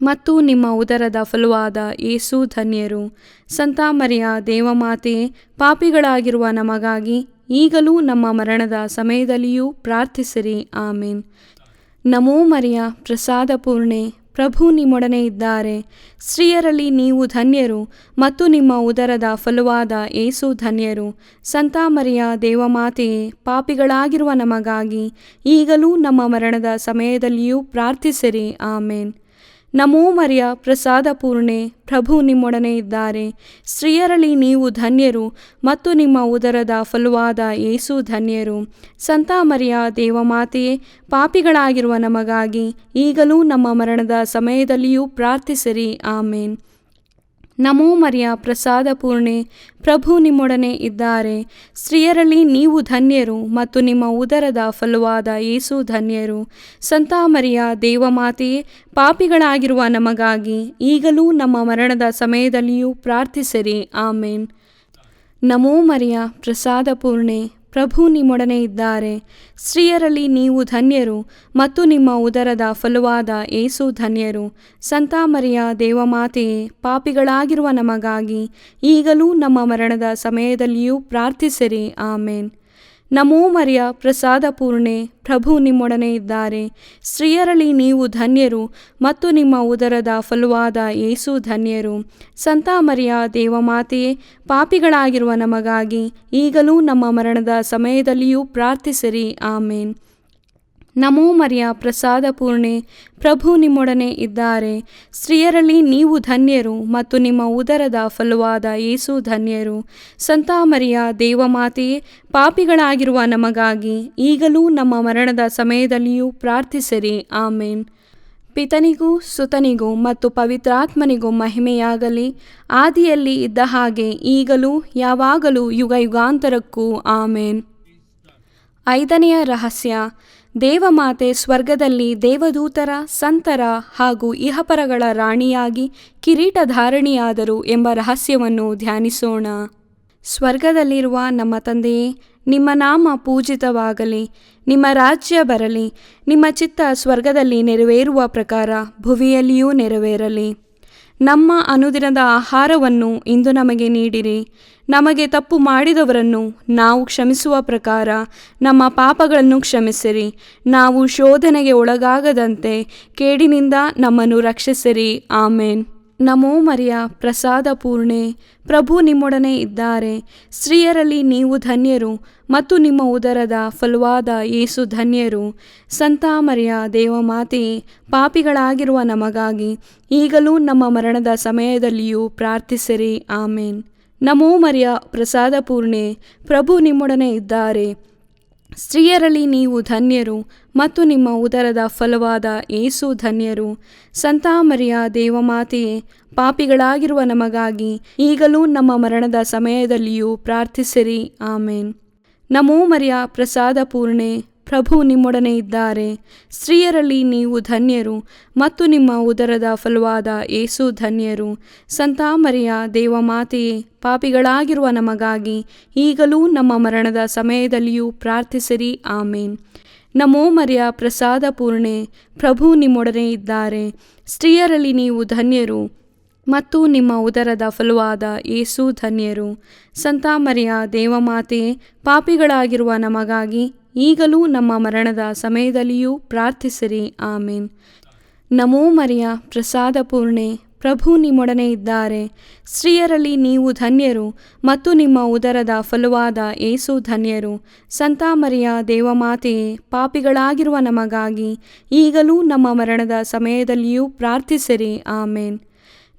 Speaker 5: ಮತ್ತು ನಿಮ್ಮ ಉದರದ ಫಲವಾದ ಯೇಸು ಧನ್ಯರು. ಸಂತ ಮರಿಯ ದೇವಮಾತೆಯೇ, ಪಾಪಿಗಳಾಗಿರುವ ನಮಗಾಗಿ ಈಗಲೂ ನಮ್ಮ ಮರಣದ ಸಮಯದಲ್ಲಿಯೂ ಪ್ರಾರ್ಥಿಸಿರಿ. ಆಮೇನ್. ನಮೋ ಮರಿಯ ಪ್ರಸಾದ ಪೂರ್ಣೆ, ಪ್ರಭು ನಿಮ್ಮೊಡನೆ ಇದ್ದಾರೆ. ಸ್ತ್ರೀಯರಲ್ಲಿ ನೀವು ಧನ್ಯರು ಮತ್ತು ನಿಮ್ಮ ಉದರದ ಫಲವಾದ ಯೇಸು ಧನ್ಯರು. ಸಂತ ಮರಿಯ ದೇವಮಾತೆಯೇ, ಪಾಪಿಗಳಾಗಿರುವ ನಮಗಾಗಿ ಈಗಲೂ ನಮ್ಮ ಮರಣದ ಸಮಯದಲ್ಲಿಯೂ ಪ್ರಾರ್ಥಿಸಿರಿ. ಆಮೇನ್. ನಮೋ ಮರಿಯ ಪ್ರಸಾದ ಪೂರ್ಣೆ, ಪ್ರಭು ನಿಮ್ಮೊಡನೆ ಇದ್ದಾರೆ. ಸ್ತ್ರೀಯರಲ್ಲಿ ನೀವು ಧನ್ಯರು ಮತ್ತು ನಿಮ್ಮ ಉದರದ ಫಲವಾದ ಯೇಸು ಧನ್ಯರು. ಸಂತ ಮರಿಯ ದೇವಮಾತೆಯೇ, ಪಾಪಿಗಳಾಗಿರುವ ನಮಗಾಗಿ ಈಗಲೂ ನಮ್ಮ ಮರಣದ ಸಮಯದಲ್ಲಿಯೂ ಪ್ರಾರ್ಥಿಸಿರಿ. ಆಮೇನ್. ನಮೋ ಮರಿಯ ಪ್ರಸಾದ ಪೂರ್ಣೆ, ಪ್ರಭು ನಿಮ್ಮೊಡನೆ ಇದ್ದಾರೆ. ಸ್ತ್ರೀಯರಲ್ಲಿ ನೀವು ಧನ್ಯರು ಮತ್ತು ನಿಮ್ಮ ಉದರದ ಫಲವಾದ ಯೇಸು ಧನ್ಯರು. ಸಂತ ಮರಿಯ ದೇವಮಾತೆಯೇ, ಪಾಪಿಗಳಾಗಿರುವ ನಮಗಾಗಿ ಈಗಲೂ ನಮ್ಮ ಮರಣದ ಸಮಯದಲ್ಲಿಯೂ ಪ್ರಾರ್ಥಿಸಿರಿ. ಆಮೇನ್. ನಮೋ ಮರಿಯ ಪ್ರಸಾದ ಪೂರ್ಣೆ, ಪ್ರಭು ನಿಮ್ಮೊಡನೆ ಇದ್ದಾರೆ. ಸ್ತ್ರೀಯರಲ್ಲಿ ನೀವು ಧನ್ಯರು ಮತ್ತು ನಿಮ್ಮ ಉದರದ ಫಲವಾದ ಯೇಸು ಧನ್ಯರು. ಸಂತ ಮರಿಯ ದೇವಮಾತೆಯೇ, ಪಾಪಿಗಳಾಗಿರುವ ನಮಗಾಗಿ ಈಗಲೂ ನಮ್ಮ ಮರಣದ ಸಮಯದಲ್ಲಿಯೂ ಪ್ರಾರ್ಥಿಸಿರಿ. ಆಮೇನ್. ನಮೋ ಮರಿಯ, ಪ್ರಸಾದ ಪೂರ್ಣೆ, ಪ್ರಭು ನಿಮ್ಮೊಡನೆ ಇದ್ದಾರೆ. ಸ್ತ್ರೀಯರಲ್ಲಿ ನೀವು ಧನ್ಯರು ಮತ್ತು ನಿಮ್ಮ ಉದರದ ಫಲವಾದ ಯೇಸು ಧನ್ಯರು. ಸಂತ ಮರಿಯ ದೇವಮಾತೆಯೇ, ಪಾಪಿಗಳಾಗಿರುವ ನಮಗಾಗಿ ಈಗಲೂ ನಮ್ಮ ಮರಣದ ಸಮಯದಲ್ಲಿಯೂ ಪ್ರಾರ್ಥಿಸಿರಿ. ಆಮೇನ್. ನಮೋ ಮರಿಯ, ಪ್ರಸಾದ ಪೂರ್ಣೆ, ಪ್ರಭು ನಿಮ್ಮೊಡನೆ ಇದ್ದಾರೆ. ಸ್ತ್ರೀಯರಲ್ಲಿ ನೀವು ಧನ್ಯರು ಮತ್ತು ನಿಮ್ಮ ಉದರದ ಫಲವಾದ ಯೇಸು ಧನ್ಯರು. ಸಂತ ಮರಿಯ ದೇವಮಾತೆಯೇ, ಪಾಪಿಗಳಾಗಿರುವ ನಮಗಾಗಿ ಈಗಲೂ ನಮ್ಮ ಮರಣದ ಸಮಯದಲ್ಲಿಯೂ ಪ್ರಾರ್ಥಿಸಿರಿ. ಆಮೇನ್. ಪಿತನಿಗೂ ಸುತನಿಗೂ ಮತ್ತು ಪವಿತ್ರಾತ್ಮನಿಗೂ ಮಹಿಮೆಯಾಗಲಿ, ಆದಿಯಲ್ಲಿ ಇದ್ದ ಹಾಗೆ ಈಗಲೂ ಯಾವಾಗಲೂ ಯುಗ ಯುಗಾಂತರಕ್ಕೂ. ಆಮೇನ್. 5ನೆಯ ರಹಸ್ಯ, ದೇವಮಾತೆ ಸ್ವರ್ಗದಲ್ಲಿ ದೇವದೂತರ, ಸಂತರ ಹಾಗೂ ಇಹಪರಗಳ ರಾಣಿಯಾಗಿ ಕಿರೀಟಧಾರಣಿಯಾದರು ಎಂಬ ರಹಸ್ಯವನ್ನು ಧ್ಯಾನಿಸೋಣ. ಸ್ವರ್ಗದಲ್ಲಿರುವ ನಮ್ಮ ತಂದೆಯೇ, ನಿಮ್ಮ ನಾಮ ಪೂಜಿತವಾಗಲಿ, ನಿಮ್ಮ ರಾಜ್ಯ ಬರಲಿ, ನಿಮ್ಮ ಚಿತ್ತ ಸ್ವರ್ಗದಲ್ಲಿ ನೆರವೇರುವ ಪ್ರಕಾರ ಭುವಿಯಲ್ಲಿಯೂ ನೆರವೇರಲಿ. ನಮ್ಮ ಅನುದಿನದ ಆಹಾರವನ್ನು ಇಂದು ನಮಗೆ ನೀಡಿರಿ. ನಮಗೆ ತಪ್ಪು ಮಾಡಿದವರನ್ನು ನಾವು ಕ್ಷಮಿಸುವ ಪ್ರಕಾರ ನಮ್ಮ ಪಾಪಗಳನ್ನು ಕ್ಷಮಿಸಿರಿ. ನಾವು ಶೋಧನೆಗೆ ಒಳಗಾಗದಂತೆ ಕೇಡಿನಿಂದ ನಮ್ಮನ್ನು ರಕ್ಷಿಸಿರಿ. ಆಮೇನ್. ನಮೋ ಮರಿಯ, ಪ್ರಸಾದ ಪೂರ್ಣೆ, ಪ್ರಭು ನಿಮ್ಮೊಡನೆ ಇದ್ದಾರೆ. ಸ್ತ್ರೀಯರಲ್ಲಿ ನೀವು ಧನ್ಯರು ಮತ್ತು ನಿಮ್ಮ ಉದರದ ಫಲವಾದ ಯೇಸು ಧನ್ಯರು. ಸಂತ ಮರಿಯ ದೇವಮಾತೆಯೇ, ಪಾಪಿಗಳಾಗಿರುವ ನಮಗಾಗಿ ಈಗಲೂ ನಮ್ಮ ಮರಣದ ಸಮಯದಲ್ಲಿಯೂ ಪ್ರಾರ್ಥಿಸಿರಿ. ಆಮೇನ್. ನಮೋ ಮರಿಯ, ಪ್ರಸಾದ ಪೂರ್ಣೆ, ಪ್ರಭು ನಿಮ್ಮೊಡನೆ ಇದ್ದಾರೆ. ಸ್ತ್ರೀಯರಲ್ಲಿ ನೀವು ಧನ್ಯರು ಮತ್ತು ನಿಮ್ಮ ಉದರದ ಫಲವಾದ ಯೇಸು ಧನ್ಯರು. ಸಂತ ಮರಿಯ ದೇವಮಾತೆಯೇ, ಪಾಪಿಗಳಾಗಿರುವ ನಮಗಾಗಿ ಈಗಲೂ ನಮ್ಮ ಮರಣದ ಸಮಯದಲ್ಲಿಯೂ ಪ್ರಾರ್ಥಿಸಿರಿ. ಆಮೇನ್. ನಮೋ ಮರಿಯ, ಪ್ರಸಾದ ಪೂರ್ಣೆ, ಪ್ರಭು ನಿಮ್ಮೊಡನೆ ಇದ್ದಾರೆ. ಸ್ತ್ರೀಯರಲ್ಲಿ ನೀವು ಧನ್ಯರು ಮತ್ತು ನಿಮ್ಮ ಉದರದ ಫಲವಾದ ಯೇಸು ಧನ್ಯರು. ಸಂತ ಮರಿಯ ದೇವಮಾತೆಯೇ, ಪಾಪಿಗಳಾಗಿರುವ ನಮಗಾಗಿ ಈಗಲೂ ನಮ್ಮ ಮರಣದ ಸಮಯದಲ್ಲಿಯೂ ಪ್ರಾರ್ಥಿಸಿರಿ. ಆಮೇನ್. ನಮೋ ಮರಿಯ, ಪ್ರಸಾದ ಪೂರ್ಣೆ, ಪ್ರಭು ನಿಮ್ಮೊಡನೆ ಇದ್ದಾರೆ. ಸ್ತ್ರೀಯರಲ್ಲಿ ನೀವು ಧನ್ಯರು ಮತ್ತು ನಿಮ್ಮ ಉದರದ ಫಲವಾದ ಯೇಸು ಧನ್ಯರು. ಸಂತ ಮರಿಯ ದೇವಮಾತೆಯೇ, ಪಾಪಿಗಳಾಗಿರುವ ನಮಗಾಗಿ ಈಗಲೂ ನಮ್ಮ ಮರಣದ ಸಮಯದಲ್ಲಿಯೂ ಪ್ರಾರ್ಥಿಸಿರಿ. ಆಮೇನ್. ನಮೋ ಮರಿಯ, ಪ್ರಸಾದ ಪೂರ್ಣೆ, ಪ್ರಭು ನಿಮ್ಮೊಡನೆ ಇದ್ದಾರೆ. ಸ್ತ್ರೀಯರಲ್ಲಿ ನೀವು ಧನ್ಯರು ಮತ್ತು ನಿಮ್ಮ ಉದರದ ಫಲವಾದ ಯೇಸು ಧನ್ಯರು. ಸಂತ ಮರಿಯ ದೇವಮಾತೆಯೇ, ಪಾಪಿಗಳಾಗಿರುವ ನಮಗಾಗಿ ಈಗಲೂ ನಮ್ಮ ಮರಣದ ಸಮಯದಲ್ಲಿಯೂ ಪ್ರಾರ್ಥಿಸಿರಿ. ಆಮೇನ್.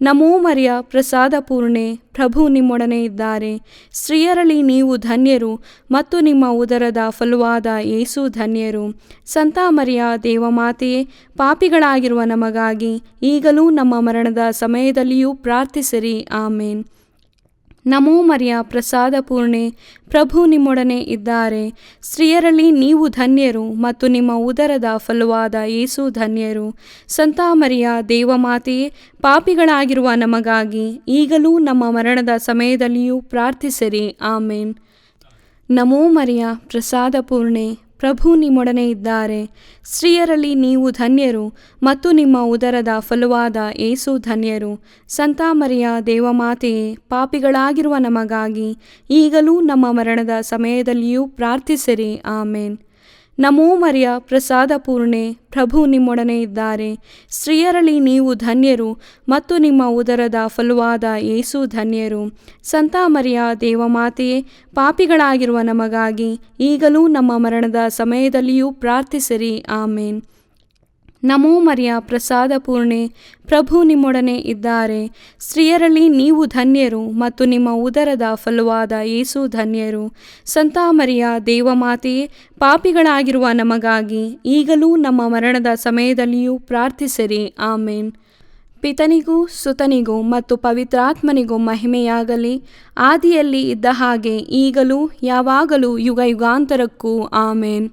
Speaker 5: ನಮೋ ಮರಿಯ, ಪ್ರಸಾದ ಪೂರ್ಣೆ, ಪ್ರಭು ನಿಮ್ಮೊಡನೆ ಇದ್ದಾರೆ. ಸ್ತ್ರೀಯರಲ್ಲಿ ನೀವು ಧನ್ಯರು ಮತ್ತು ನಿಮ್ಮ ಉದರದ ಫಲವಾದ ಯೇಸು ಧನ್ಯರು. ಸಂತ ಮರಿಯ ದೇವಮಾತೆಯೇ, ಪಾಪಿಗಳಾಗಿರುವ ನಮಗಾಗಿ ಈಗಲೂ ನಮ್ಮ ಮರಣದ ಸಮಯದಲ್ಲಿಯೂ ಪ್ರಾರ್ಥಿಸಿರಿ. ಆಮೇನ್. ನಮೋ ಮರಿಯ, ಪ್ರಸಾದ ಪೂರ್ಣೆ, ಪ್ರಭು ನಿಮ್ಮೊಡನೆ ಇದ್ದಾರೆ. ಸ್ತ್ರೀಯರಲ್ಲಿ ನೀವು ಧನ್ಯರು ಮತ್ತು ನಿಮ್ಮ ಉದರದ ಫಲವಾದ ಯೇಸು ಧನ್ಯರು. ಸಂತ ಮರಿಯ ದೇವಮಾತೆಯೇ, ಪಾಪಿಗಳಾಗಿರುವ ನಮಗಾಗಿ ಈಗಲೂ ನಮ್ಮ ಮರಣದ ಸಮಯದಲ್ಲಿಯೂ ಪ್ರಾರ್ಥಿಸಿರಿ. ಆಮೇನ್. ನಮೋ ಮರಿಯ, ಪ್ರಸಾದ ಪೂರ್ಣೆ, ಪ್ರಭು ನಿಮ್ಮೊಡನೆ ಇದ್ದಾರೆ. ಸ್ತ್ರೀಯರಲ್ಲಿ ನೀವು ಧನ್ಯರು ಮತ್ತು ನಿಮ್ಮ ಉದರದ ಫಲವಾದ ಯೇಸು ಧನ್ಯರು. ಸಂತ ಮರಿಯ ದೇವಮಾತೆಯೇ, ಪಾಪಿಗಳಾಗಿರುವ ನಮಗಾಗಿ ಈಗಲೂ ನಮ್ಮ ಮರಣದ ಸಮಯದಲ್ಲಿಯೂ ಪ್ರಾರ್ಥಿಸಿರಿ. ಆಮೇನ್. ನಮೋ ಮರಿಯ, ಪ್ರಸಾದ ಪೂರ್ಣೆ, ಪ್ರಭು ನಿಮ್ಮೊಡನೆ ಇದ್ದಾರೆ. ಸ್ತ್ರೀಯರಲ್ಲಿ ನೀವು ಧನ್ಯರು ಮತ್ತು ನಿಮ್ಮ ಉದರದ ಫಲವಾದ ಯೇಸು ಧನ್ಯರು. ಸಂತ ಮರಿಯ ದೇವಮಾತೆಯೇ, ಪಾಪಿಗಳಾಗಿರುವ ನಮಗಾಗಿ ಈಗಲೂ ನಮ್ಮ ಮರಣದ ಸಮಯದಲ್ಲಿಯೂ ಪ್ರಾರ್ಥಿಸಿರಿ. ಆಮೇನ್. ನಮೋ ಮರಿಯ, ಪ್ರಸಾದ ಪೂರ್ಣೆ, ಪ್ರಭು ನಿಮ್ಮೊಡನೆ ಇದ್ದಾರೆ. ಸ್ತ್ರೀಯರಲ್ಲಿ ನೀವು ಧನ್ಯರು ಮತ್ತು ನಿಮ್ಮ ಉದರದ ಫಲವಾದ ಯೇಸು ಧನ್ಯರು. ಸಂತ ಮರಿಯ ದೇವಮಾತೆಯೇ, ಪಾಪಿಗಳಾಗಿರುವ ನಮಗಾಗಿ ಈಗಲೂ ನಮ್ಮ ಮರಣದ ಸಮಯದಲ್ಲಿಯೂ ಪ್ರಾರ್ಥಿಸಿರಿ. ಆಮೇನ್. ಪಿತನಿಗೂ ಸುತನಿಗೂ ಮತ್ತು ಪವಿತ್ರಾತ್ಮನಿಗೂ ಮಹಿಮೆಯಾಗಲಿ, ಆದಿಯಲ್ಲಿ ಇದ್ದ ಹಾಗೆ ಈಗಲೂ ಯಾವಾಗಲೂ ಯುಗ ಯುಗಾಂತರಕ್ಕೂ. ಆಮೇನ್.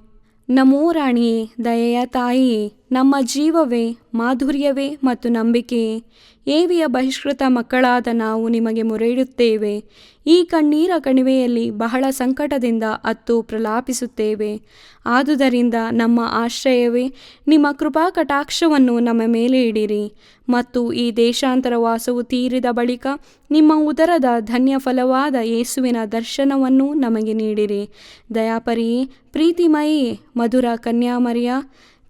Speaker 5: ನಮೋ ರಾಣಿಯೇ, ದಯೆಯ ತಾಯಿಯೇ, ನಮ್ಮ ಜೀವವೇ, ಮಾಧುರ್ಯವೇ ಮತ್ತು ನಂಬಿಕೆಯೇ. ಏವಿಯ ಬಹಿಷ್ಕೃತ ಮಕ್ಕಳಾದ ನಾವು ನಿಮಗೆ ಮೊರೆಯಿಡುತ್ತೇವೆ. ಈ ಕಣ್ಣೀರ ಕಣಿವೆಯಲ್ಲಿ ಬಹಳ ಸಂಕಟದಿಂದ ಅತ್ತು ಪ್ರಲಾಪಿಸುತ್ತೇವೆ. ಆದುದರಿಂದ ನಮ್ಮ ಆಶ್ರಯವೇ, ನಿಮ್ಮ ಕೃಪಾ ಕಟಾಕ್ಷವನ್ನು ನಮ್ಮ ಮೇಲೆ ಇಡಿರಿ ಮತ್ತು ಈ ದೇಶಾಂತರ ವಾಸವು ತೀರಿದ ಬಳಿಕ ನಿಮ್ಮ ಉದರದ ಧನ್ಯ ಫಲವಾದ ಯೇಸುವಿನ ದರ್ಶನವನ್ನು ನಮಗೆ ನೀಡಿರಿ. ದಯಾಪರಿಯೇ, ಪ್ರೀತಿಮಯಿಯೇ, ಮಧುರ ಕನ್ಯಾಮರಿಯ,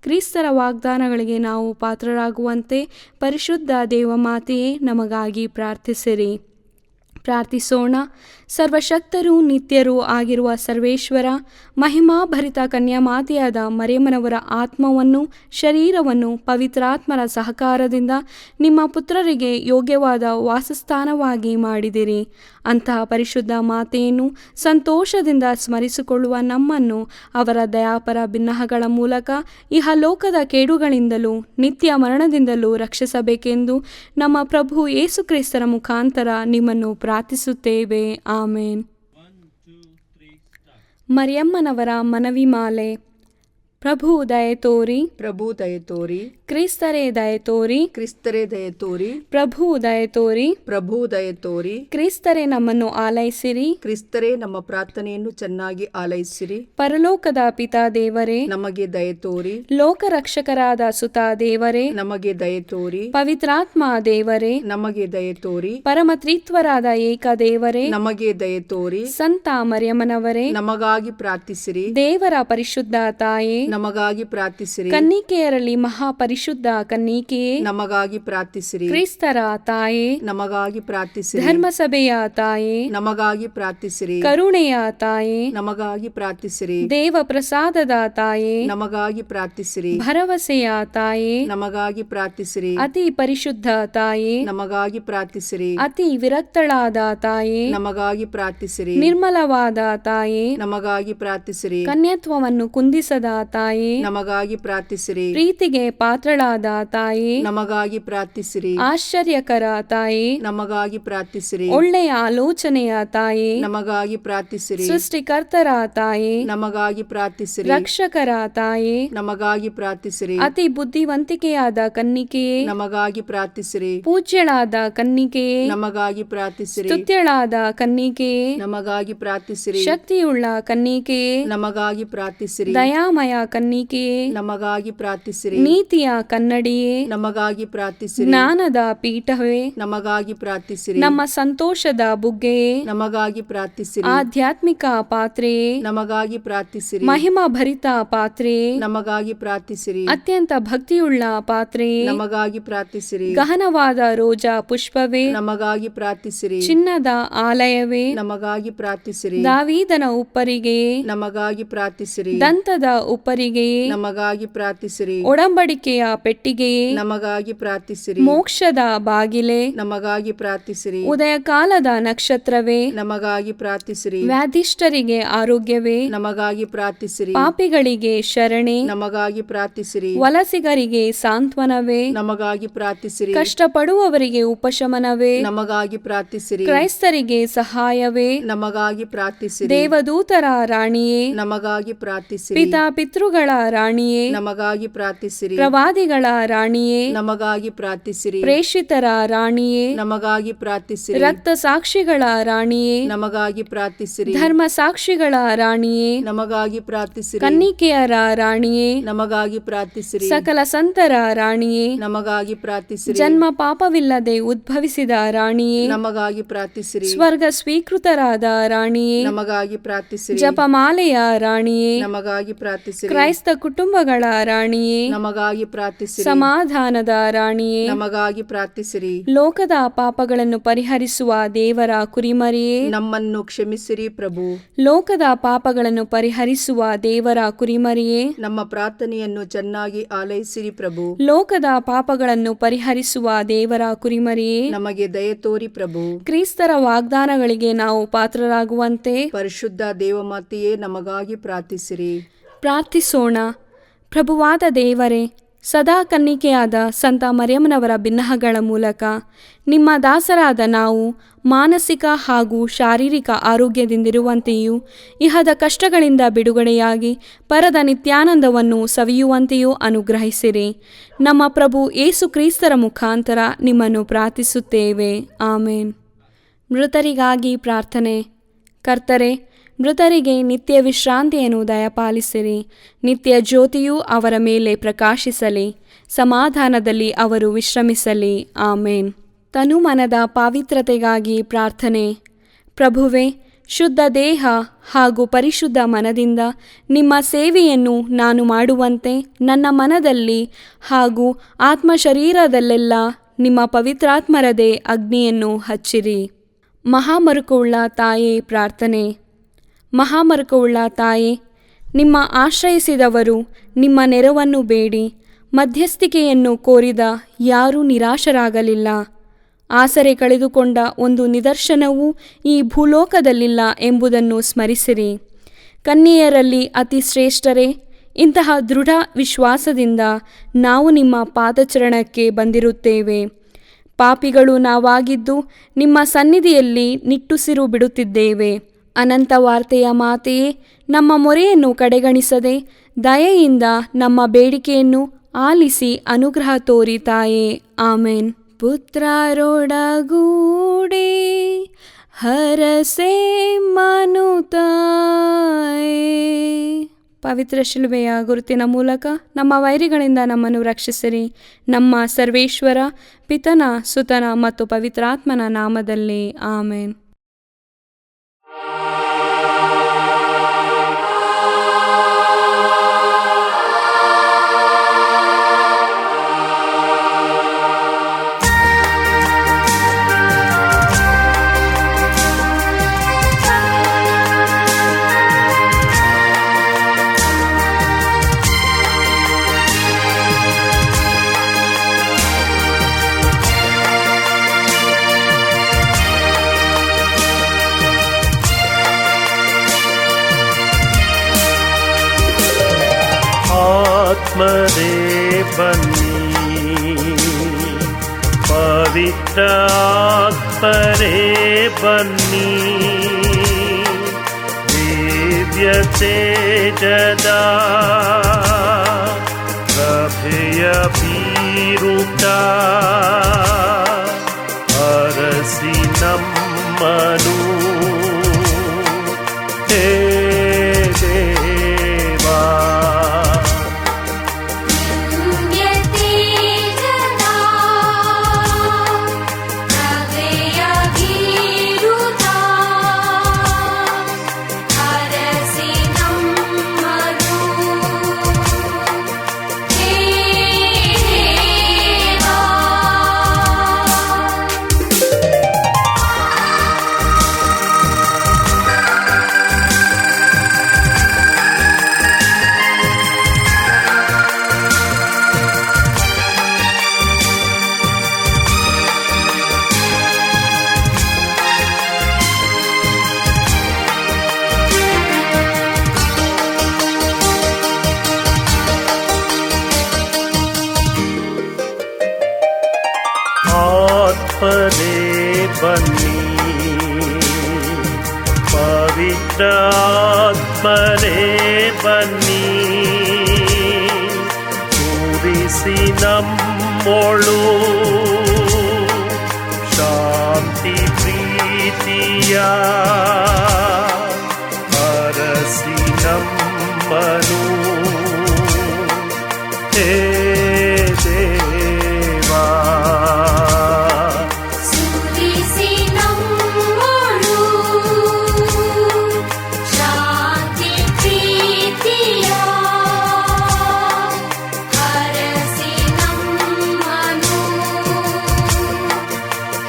Speaker 5: ಕ್ರಿಸ್ತರ ವಾಗ್ದಾನಗಳಿಗೆ ನಾವು ಪಾತ್ರರಾಗುವಂತೆ ಪರಿಶುದ್ಧ ದೇವಮಾತೆಯೇ ನಮಗಾಗಿ ಪ್ರಾರ್ಥಿಸಿರಿ. ಪ್ರಾರ್ಥಿಸೋಣ. ಸರ್ವಶಕ್ತರೂ ನಿತ್ಯರೂ ಆಗಿರುವ ಸರ್ವೇಶ್ವರ, ಮಹಿಮಾಭರಿತ ಕನ್ಯಾಮಾತೆಯಾದ ಮರಿಯಮ್ಮನವರ ಆತ್ಮವನ್ನು ಶರೀರವನ್ನು ಪವಿತ್ರಾತ್ಮರ ಸಹಕಾರದಿಂದ ನಿಮ್ಮ ಪುತ್ರರಿಗೆ ಯೋಗ್ಯವಾದ ವಾಸಸ್ಥಾನವಾಗಿ ಮಾಡಿದಿರಿ. ಅಂತಹ ಪರಿಶುದ್ಧ ಮಾತೆಯನ್ನು ಸಂತೋಷದಿಂದ ಸ್ಮರಿಸಿಕೊಳ್ಳುವ ನಮ್ಮನ್ನು ಅವರ ದಯಾಪರ ಬಿನ್ನಹಗಳ ಮೂಲಕ ಇಹಲೋಕದ ಕೇಡುಗಳಿಂದಲೂ ನಿತ್ಯ ಮರಣದಿಂದಲೂ ರಕ್ಷಿಸಬೇಕೆಂದು ನಮ್ಮ ಪ್ರಭು ಯೇಸುಕ್ರಿಸ್ತರ ಮುಖಾಂತರ ನಿಮ್ಮನ್ನು ಪ್ರಾರ್ಥಿಸುತ್ತೇವೆ. ಆಮೇನ್. ಮರಿಯಮ್ಮನವರ ಮನವಿ ಮಾಲೆ. ಪ್ರಭು ದಯೆ ತೋರಿ,
Speaker 6: ಪ್ರಭು ದಯೆ ತೋರಿ,
Speaker 5: ಕ್ರಿಸ್ತರೇ ದಯೆ ತೋರಿ,
Speaker 6: ಕ್ರಿಸ್ತರೇ ದಯೆ ತೋರಿ,
Speaker 5: ಪ್ರಭು ದಯೆ ತೋರಿ,
Speaker 6: ಪ್ರಭು ದಯೆ ತೋರಿ,
Speaker 5: ಕ್ರಿಸ್ತರೇ ನಮ್ಮನ್ನು ಆಲೈಸಿರಿ,
Speaker 6: ಕ್ರಿಸ್ತರೇ ನಮ್ಮ ಪ್ರಾರ್ಥನೆಯನ್ನು ಚೆನ್ನಾಗಿ ಆಲೈಸಿರಿ.
Speaker 5: ಪರಲೋಕದ ಪಿತಾ ದೇವರೇ
Speaker 6: ನಮಗೆ ದಯೆ ತೋರಿ,
Speaker 5: ಲೋಕರಕ್ಷಕರಾದ ಸುತ ದೇವರೇ
Speaker 6: ನಮಗೆ ದಯೆ ತೋರಿ,
Speaker 5: ಪವಿತ್ರಾತ್ಮ ದೇವರೇ
Speaker 6: ನಮಗೆ ದಯೆ ತೋರಿ,
Speaker 5: ಪರಮತ್ರಿತ್ವರಾದ ಏಕ ದೇವರೇ
Speaker 6: ನಮಗೆ ದಯೆ ತೋರಿ,
Speaker 5: ಸಂತ ಮರಿಯಮ್ಮನವರೇ
Speaker 6: ನಮಗಾಗಿ ಪ್ರಾರ್ಥಿಸಿರಿ.
Speaker 5: ದೇವರ ಪರಿಶುದ್ಧ ತಾಯೇ,
Speaker 6: ನಮಗಾಗಿ ಪ್ರಾರ್ಥಿಸಿರಿ.
Speaker 5: ಕನ್ನಿಕೆಯರಲ್ಲಿ ಮಹಾಪರಿಶುದ್ಧ ಕನ್ನಿಕೆಯೇ,
Speaker 6: ನಮಗಾಗಿ ಪ್ರಾರ್ಥಿಸಿರಿ.
Speaker 5: ಕ್ರಿಸ್ತರ ತಾಯೇ,
Speaker 6: ನಮಗಾಗಿ ಪ್ರಾರ್ಥಿಸಿರಿ.
Speaker 5: ಧರ್ಮಸಭೆಯ ತಾಯೇ,
Speaker 6: ನಮಗಾಗಿ ಪ್ರಾರ್ಥಿಸಿರಿ.
Speaker 5: ಕರುಣೆಯ ತಾಯೇ,
Speaker 6: ನಮಗಾಗಿ ಪ್ರಾರ್ಥಿಸಿರಿ.
Speaker 5: ದೇವ ಪ್ರಸಾದದ ತಾಯೇ,
Speaker 6: ನಮಗಾಗಿ ಪ್ರಾರ್ಥಿಸಿರಿ.
Speaker 5: ಭರವಸೆಯ ತಾಯೇ,
Speaker 6: ನಮಗಾಗಿ ಪ್ರಾರ್ಥಿಸಿರಿ.
Speaker 5: ಅತಿ ಪರಿಶುದ್ಧ ತಾಯೇ,
Speaker 6: ನಮಗಾಗಿ ಪ್ರಾರ್ಥಿಸಿರಿ.
Speaker 5: ಅತಿ ವಿರಕ್ತಳಾದ ತಾಯೇ,
Speaker 6: ನಮಗಾಗಿ ಪ್ರಾರ್ಥಿಸಿರಿ.
Speaker 5: ನಿರ್ಮಲವಾದ ತಾಯೇ,
Speaker 6: ನಮಗಾಗಿ ಪ್ರಾರ್ಥಿಸಿರಿ.
Speaker 5: ಕನ್ಯತ್ವವನ್ನು ಕುಂದಿಸದ ತಾಯೇ,
Speaker 6: ನಮಗಾಗಿ ಪ್ರಾರ್ಥಿಸಿರಿ.
Speaker 5: ಪ್ರೀತಿಗೆ ಪಾತ್ರಳಾದ ತಾಯೇ,
Speaker 6: ನಮಗಾಗಿ ಪ್ರಾರ್ಥಿಸಿರಿ.
Speaker 5: ಆಶ್ಚರ್ಯಕರ ತಾಯೇ,
Speaker 6: ನಮಗಾಗಿ ಪ್ರಾರ್ಥಿಸಿರಿ.
Speaker 5: ಒಳ್ಳೆಯ ಆಲೋಚನೆಯ ತಾಯೇ,
Speaker 6: ನಮಗಾಗಿ ಪ್ರಾರ್ಥಿಸಿರಿ.
Speaker 5: ಸೃಷ್ಟಿಕರ್ತರ ತಾಯೇ,
Speaker 6: ನಮಗಾಗಿ ಪ್ರಾರ್ಥಿಸಿರಿ.
Speaker 5: ರಕ್ಷಕರ ತಾಯೇ,
Speaker 6: ನಮಗಾಗಿ ಪ್ರಾರ್ಥಿಸಿರಿ.
Speaker 5: ಅತಿ ಬುದ್ಧಿವಂತಿಕೆಯಾದ ಕನ್ನಿಕೆಯೇ,
Speaker 6: ನಮಗಾಗಿ ಪ್ರಾರ್ಥಿಸಿರಿ.
Speaker 5: ಪೂಜ್ಯಳಾದ ಕನ್ನಿಕೆಯೇ,
Speaker 6: ನಮಗಾಗಿ ಪ್ರಾರ್ಥಿಸಿರಿ.
Speaker 5: ಸ್ತುತ್ಯಳಾದ ಕನ್ನಿಕೆಯೇ,
Speaker 6: ನಮಗಾಗಿ ಪ್ರಾರ್ಥಿಸಿರಿ.
Speaker 5: ಶಕ್ತಿಯುಳ್ಳ ಕನ್ನಿಕೆಯೇ,
Speaker 6: ನಮಗಾಗಿ ಪ್ರಾರ್ಥಿಸಿರಿ.
Speaker 5: ದಯಾಮಯ ಕನ್ನಿಕೆಯೇ,
Speaker 6: ನಮಗಾಗಿ ಪ್ರಾರ್ಥಿಸಿರಿ.
Speaker 5: ನೀತಿಯ ಕನ್ನಡಿಯೇ,
Speaker 6: ನಮಗಾಗಿ ಪ್ರಾರ್ಥಿಸಿರಿ.
Speaker 5: ಜ್ಞಾನದ ಪೀಠವೇ,
Speaker 6: ನಮಗಾಗಿ ಪ್ರಾರ್ಥಿಸಿರಿ.
Speaker 5: ನಮ್ಮ ಸಂತೋಷದ ಬುಗ್ಗೆಯೇ,
Speaker 6: ನಮಗಾಗಿ ಪ್ರಾರ್ಥಿಸಿರಿ.
Speaker 5: ಆಧ್ಯಾತ್ಮಿಕ ಪಾತ್ರೆಯೇ,
Speaker 6: ನಮಗಾಗಿ ಪ್ರಾರ್ಥಿಸಿರಿ.
Speaker 5: ಮಹಿಮಾ ಭರಿತ ಪಾತ್ರೆಯೇ,
Speaker 6: ನಮಗಾಗಿ ಪ್ರಾರ್ಥಿಸಿರಿ.
Speaker 5: ಅತ್ಯಂತ ಭಕ್ತಿಯುಳ್ಳ ಪಾತ್ರೆಯೇ,
Speaker 6: ನಮಗಾಗಿ ಪ್ರಾರ್ಥಿಸಿರಿ.
Speaker 5: ಗಹನವಾದ ರೋಜಾ ಪುಷ್ಪವೇ,
Speaker 6: ನಮಗಾಗಿ ಪ್ರಾರ್ಥಿಸಿರಿ.
Speaker 5: ಚಿನ್ನದ ಆಲಯವೇ,
Speaker 6: ನಮಗಾಗಿ ಪ್ರಾರ್ಥಿಸಿರಿ.
Speaker 5: ದಾವೀದನ ಉಪ್ಪರಿಗೆಯೇ,
Speaker 6: ನಮಗಾಗಿ ಪ್ರಾರ್ಥಿಸಿರಿ.
Speaker 5: ದಂತದ ಉಪ್ಪರಿಗೆಯೇ,
Speaker 6: ನಮಗಾಗಿ ಪ್ರಾರ್ಥಿಸಿರಿ.
Speaker 5: ಒಡಂಬಡಿಕೆಯ ಪೆಟ್ಟಿಗೆಯೇ,
Speaker 6: ನಮಗಾಗಿ ಪ್ರಾರ್ಥಿಸಿರಿ.
Speaker 5: ಮೋಕ್ಷದ ಬಾಗಿಲೇ,
Speaker 6: ನಮಗಾಗಿ ಪ್ರಾರ್ಥಿಸಿರಿ.
Speaker 5: ಉದಯ ಕಾಲದ ನಕ್ಷತ್ರವೇ,
Speaker 6: ನಮಗಾಗಿ ಪ್ರಾರ್ಥಿಸಿರಿ.
Speaker 5: ವ್ಯಾಧಿಷ್ಠರಿಗೆ ಆರೋಗ್ಯವೇ,
Speaker 6: ನಮಗಾಗಿ ಪ್ರಾರ್ಥಿಸಿರಿ.
Speaker 5: ಪಾಪಿಗಳಿಗೆ ಶರಣೆ,
Speaker 6: ನಮಗಾಗಿ ಪ್ರಾರ್ಥಿಸಿರಿ.
Speaker 5: ವಲಸಿಗರಿಗೆ ಸಾಂತ್ವನವೇ,
Speaker 6: ನಮಗಾಗಿ ಪ್ರಾರ್ಥಿಸಿರಿ.
Speaker 5: ಕಷ್ಟಪಡುವವರಿಗೆ ಉಪಶಮನವೇ,
Speaker 6: ನಮಗಾಗಿ ಪ್ರಾರ್ಥಿಸಿರಿ.
Speaker 5: ಕ್ರೈಸ್ತರಿಗೆ ಸಹಾಯವೇ,
Speaker 6: ನಮಗಾಗಿ ಪ್ರಾರ್ಥಿಸಿರಿ.
Speaker 5: ದೇವದೂತರ ರಾಣಿಯೇ,
Speaker 6: ನಮಗಾಗಿ ಪ್ರಾರ್ಥಿಸಿರಿ.
Speaker 5: ಪಿತಾ ಪಿತೃಗಳ ರಾಣಿಯೇ,
Speaker 6: ನಮಗಾಗಿ ಪ್ರಾರ್ಥಿಸಿರಿ.
Speaker 5: ಪ್ರವಾದಿಗಳ ರಾಣಿಯೇ,
Speaker 6: ನಮಗಾಗಿ ಪ್ರಾರ್ಥಿಸಿರಿ.
Speaker 5: ಪ್ರೇಷಿತರ ರಾಣಿಯೇ,
Speaker 6: ನಮಗಾಗಿ ಪ್ರಾರ್ಥಿಸಿರಿ.
Speaker 5: ರಕ್ತ ಸಾಕ್ಷಿಗಳ ರಾಣಿಯೇ,
Speaker 6: ನಮಗಾಗಿ ಪ್ರಾರ್ಥಿಸಿರಿ.
Speaker 5: ಧರ್ಮ ಸಾಕ್ಷಿಗಳ ರಾಣಿಯೇ,
Speaker 6: ನಮಗಾಗಿ ಪ್ರಾರ್ಥಿಸಿರಿ.
Speaker 5: ಕನ್ನಿಕೆಯರ ರಾಣಿಯೇ,
Speaker 6: ನಮಗಾಗಿ ಪ್ರಾರ್ಥಿಸಿರಿ.
Speaker 5: ಸಕಲ ಸಂತರ ರಾಣಿಯೇ,
Speaker 6: ನಮಗಾಗಿ ಪ್ರಾರ್ಥಿಸಿರಿ.
Speaker 5: ಜನ್ಮ ಪಾಪವಿಲ್ಲದೆ ಉದ್ಭವಿಸಿದ ರಾಣಿಯೇ,
Speaker 6: ನಮಗಾಗಿ ಪ್ರಾರ್ಥಿಸಿರಿ.
Speaker 5: ಸ್ವರ್ಗ ಸ್ವೀಕೃತರಾದ ರಾಣಿಯೇ,
Speaker 6: ನಮಗಾಗಿ ಪ್ರಾರ್ಥಿಸಿರಿ.
Speaker 5: ಜಪಮಾಲೆಯ ರಾಣಿಯೇ,
Speaker 6: ನಮಗಾಗಿ ಪ್ರಾರ್ಥಿಸಿರಿ.
Speaker 5: ಕ್ರೈಸ್ತ ಕುಟುಂಬಗಳ ರಾಣಿಯೇ,
Speaker 6: ನಮಗಾಗಿ ಪ್ರಾರ್ಥಿಸಿರಿ.
Speaker 5: ಸಮಾಧಾನದ ರಾಣಿಯೇ,
Speaker 6: ನಮಗಾಗಿ ಪ್ರಾರ್ಥಿಸಿರಿ.
Speaker 5: ಲೋಕದ ಪಾಪಗಳನ್ನು ಪರಿಹರಿಸುವ ದೇವರ ಕುರಿಮರಿಯೇ,
Speaker 6: ನಮ್ಮನ್ನು ಕ್ಷಮಿಸಿರಿ ಪ್ರಭು.
Speaker 5: ಲೋಕದ ಪಾಪಗಳನ್ನು ಪರಿಹರಿಸುವ ದೇವರ ಕುರಿಮರಿಯೇ,
Speaker 6: ನಮ್ಮ ಪ್ರಾರ್ಥನೆಯನ್ನು ಚೆನ್ನಾಗಿ ಆಲೈಸಿರಿ ಪ್ರಭು.
Speaker 5: ಲೋಕದ ಪಾಪಗಳನ್ನು ಪರಿಹರಿಸುವ ದೇವರ ಕುರಿಮರಿಯೇ,
Speaker 6: ನಮಗೆ ದಯೆ ತೋರಿ ಪ್ರಭು.
Speaker 5: ಕ್ರಿಸ್ತರ ವಾಗ್ದಾನಗಳಿಗೆ ನಾವು ಪಾತ್ರರಾಗುವಂತೆ
Speaker 6: ಪರಿಶುದ್ಧ ದೇವಮಾತೆಯೇ ನಮಗಾಗಿ ಪ್ರಾರ್ಥಿಸಿರಿ.
Speaker 5: ಪ್ರಾರ್ಥಿಸೋಣ. ಪ್ರಭುವಾದ ದೇವರೇ, ಸದಾ ಕನ್ನಿಕೆಯಾದ ಸಂತ ಮರಿಯಮ್ಮನವರ ಬಿನ್ನಹಗಳ ಮೂಲಕ ನಿಮ್ಮ ದಾಸರಾದ ನಾವು ಮಾನಸಿಕ ಹಾಗೂ ಶಾರೀರಿಕ ಆರೋಗ್ಯದಿಂದಿರುವಂತೆಯೂ ಇಹದ ಕಷ್ಟಗಳಿಂದ ಬಿಡುಗಡೆಯಾಗಿ ಪರದ ನಿತ್ಯಾನಂದವನ್ನು ಸವಿಯುವಂತೆಯೂ ಅನುಗ್ರಹಿಸಿರಿ. ನಮ್ಮ ಪ್ರಭು ಯೇಸು ಕ್ರಿಸ್ತರ ಮುಖಾಂತರ ನಿಮ್ಮನ್ನು ಪ್ರಾರ್ಥಿಸುತ್ತೇವೆ. ಆಮೇನ್. ಮೃತರಿಗಾಗಿ ಪ್ರಾರ್ಥನೆ. ಕರ್ತರೆ, ಮೃತರಿಗೆ ನಿತ್ಯ ವಿಶ್ರಾಂತಿಯನ್ನು ದಯಪಾಲಿಸಿರಿ. ನಿತ್ಯ ಜ್ಯೋತಿಯು ಅವರ ಮೇಲೆ ಪ್ರಕಾಶಿಸಲಿ. ಸಮಾಧಾನದಲ್ಲಿ ಅವರು ವಿಶ್ರಮಿಸಲಿ. ಆಮೇನ್. ತನುಮನದ ಪಾವಿತ್ರತೆಗಾಗಿ ಪ್ರಾರ್ಥನೆ. ಪ್ರಭುವೆ, ಶುದ್ಧ ದೇಹ ಹಾಗೂ ಪರಿಶುದ್ಧ ಮನದಿಂದ ನಿಮ್ಮ ಸೇವೆಯನ್ನು ನಾನು ಮಾಡುವಂತೆ ನನ್ನ ಮನದಲ್ಲಿ ಹಾಗೂ ಆತ್ಮಶರೀರದಲ್ಲೆಲ್ಲ ನಿಮ್ಮ ಪವಿತ್ರಾತ್ಮರದೇ ಅಗ್ನಿಯನ್ನು ಹಚ್ಚಿರಿ. ಮಹಾಮರುಕವುಳ್ಳ ತಾಯೇ ಪ್ರಾರ್ಥನೆ. ಮಹಾಮರುಕವುಳ್ಳ ತಾಯೇ, ನಿಮ್ಮ ಆಶ್ರಯಿಸಿದವರು ನಿಮ್ಮ ನೆರವನ್ನು ಬೇಡಿ ಮಧ್ಯಸ್ಥಿಕೆಯನ್ನು ಕೋರಿದ ಯಾರೂ ನಿರಾಶರಾಗಲಿಲ್ಲ. ಆಸರೆ ಕಳೆದುಕೊಂಡ ಒಂದು ನಿದರ್ಶನವೂ ಈ ಭೂಲೋಕದಲ್ಲಿಲ್ಲ ಎಂಬುದನ್ನು ಸ್ಮರಿಸಿರಿ. ಕನ್ಯೆಯರಲ್ಲಿ ಅತಿ ಶ್ರೇಷ್ಠರೇ, ಇಂತಹ ದೃಢ ವಿಶ್ವಾಸದಿಂದ ನಾವು ನಿಮ್ಮ ಪಾದಚರಣಕ್ಕೆ ಬಂದಿರುತ್ತೇವೆ. ಪಾಪಿಗಳು ನಾವಾಗಿದ್ದು ನಿಮ್ಮ ಸನ್ನಿಧಿಯಲ್ಲಿ ನಿಟ್ಟುಸಿರು ಬಿಡುತ್ತಿದ್ದೇವೆ. ಅನಂತ ವಾರ್ತೆಯ ಮಾತೆಯೇ, ನಮ್ಮ ಮೊರೆಯನ್ನು ಕಡೆಗಣಿಸದೆ ದಯೆಯಿಂದ ನಮ್ಮ ಬೇಡಿಕೆಯನ್ನು ಆಲಿಸಿ ಅನುಗ್ರಹ ತೋರಿ ತಾಯೇ. ಆಮೇನ್. ಪುತ್ರರೊಡಗೂಡಿ ಹರಸೆ ಮನುತಾಯೇ. ಪವಿತ್ರ ಶಿಲುಬೆಯ ಗುರುತಿನ ಮೂಲಕ ನಮ್ಮ ವೈರಿಗಳಿಂದ ನಮ್ಮನ್ನು ರಕ್ಷಿಸಿರಿ. ನಮ್ಮ ಸರ್ವೇಶ್ವರ ಪಿತನ, ಸುತನ ಮತ್ತು ಪವಿತ್ರಾತ್ಮನ ನಾಮದಲ್ಲಿ. ಆಮೇನ್.
Speaker 3: ಆತ್ಮರೇ ಬನ್ನಿ, ಪವಿತ್ರ ಆತ್ಮರೇ ಬನ್ನಿ, ದಿವ್ಯ ತೇಜದ ಪ್ರಭೆಯ ಬೀರುತ್ತ ಅರಸಿ ನಮ್ಮನು. ಹೇ ದೇವಾ, ಆತ್ಮರೇ ಬನ್ನಿ, ಪವಿತ್ರ ಆತ್ಮರೇ ಬನ್ನಿ, ಕೂರಿಸಿ ನಮ್ಮೊಳು ಶಾಂತಿ ಪ್ರೀತಿಯ ಅರಸಿ ನಮ್ಮನು. ಹೇ ದೇವಾ,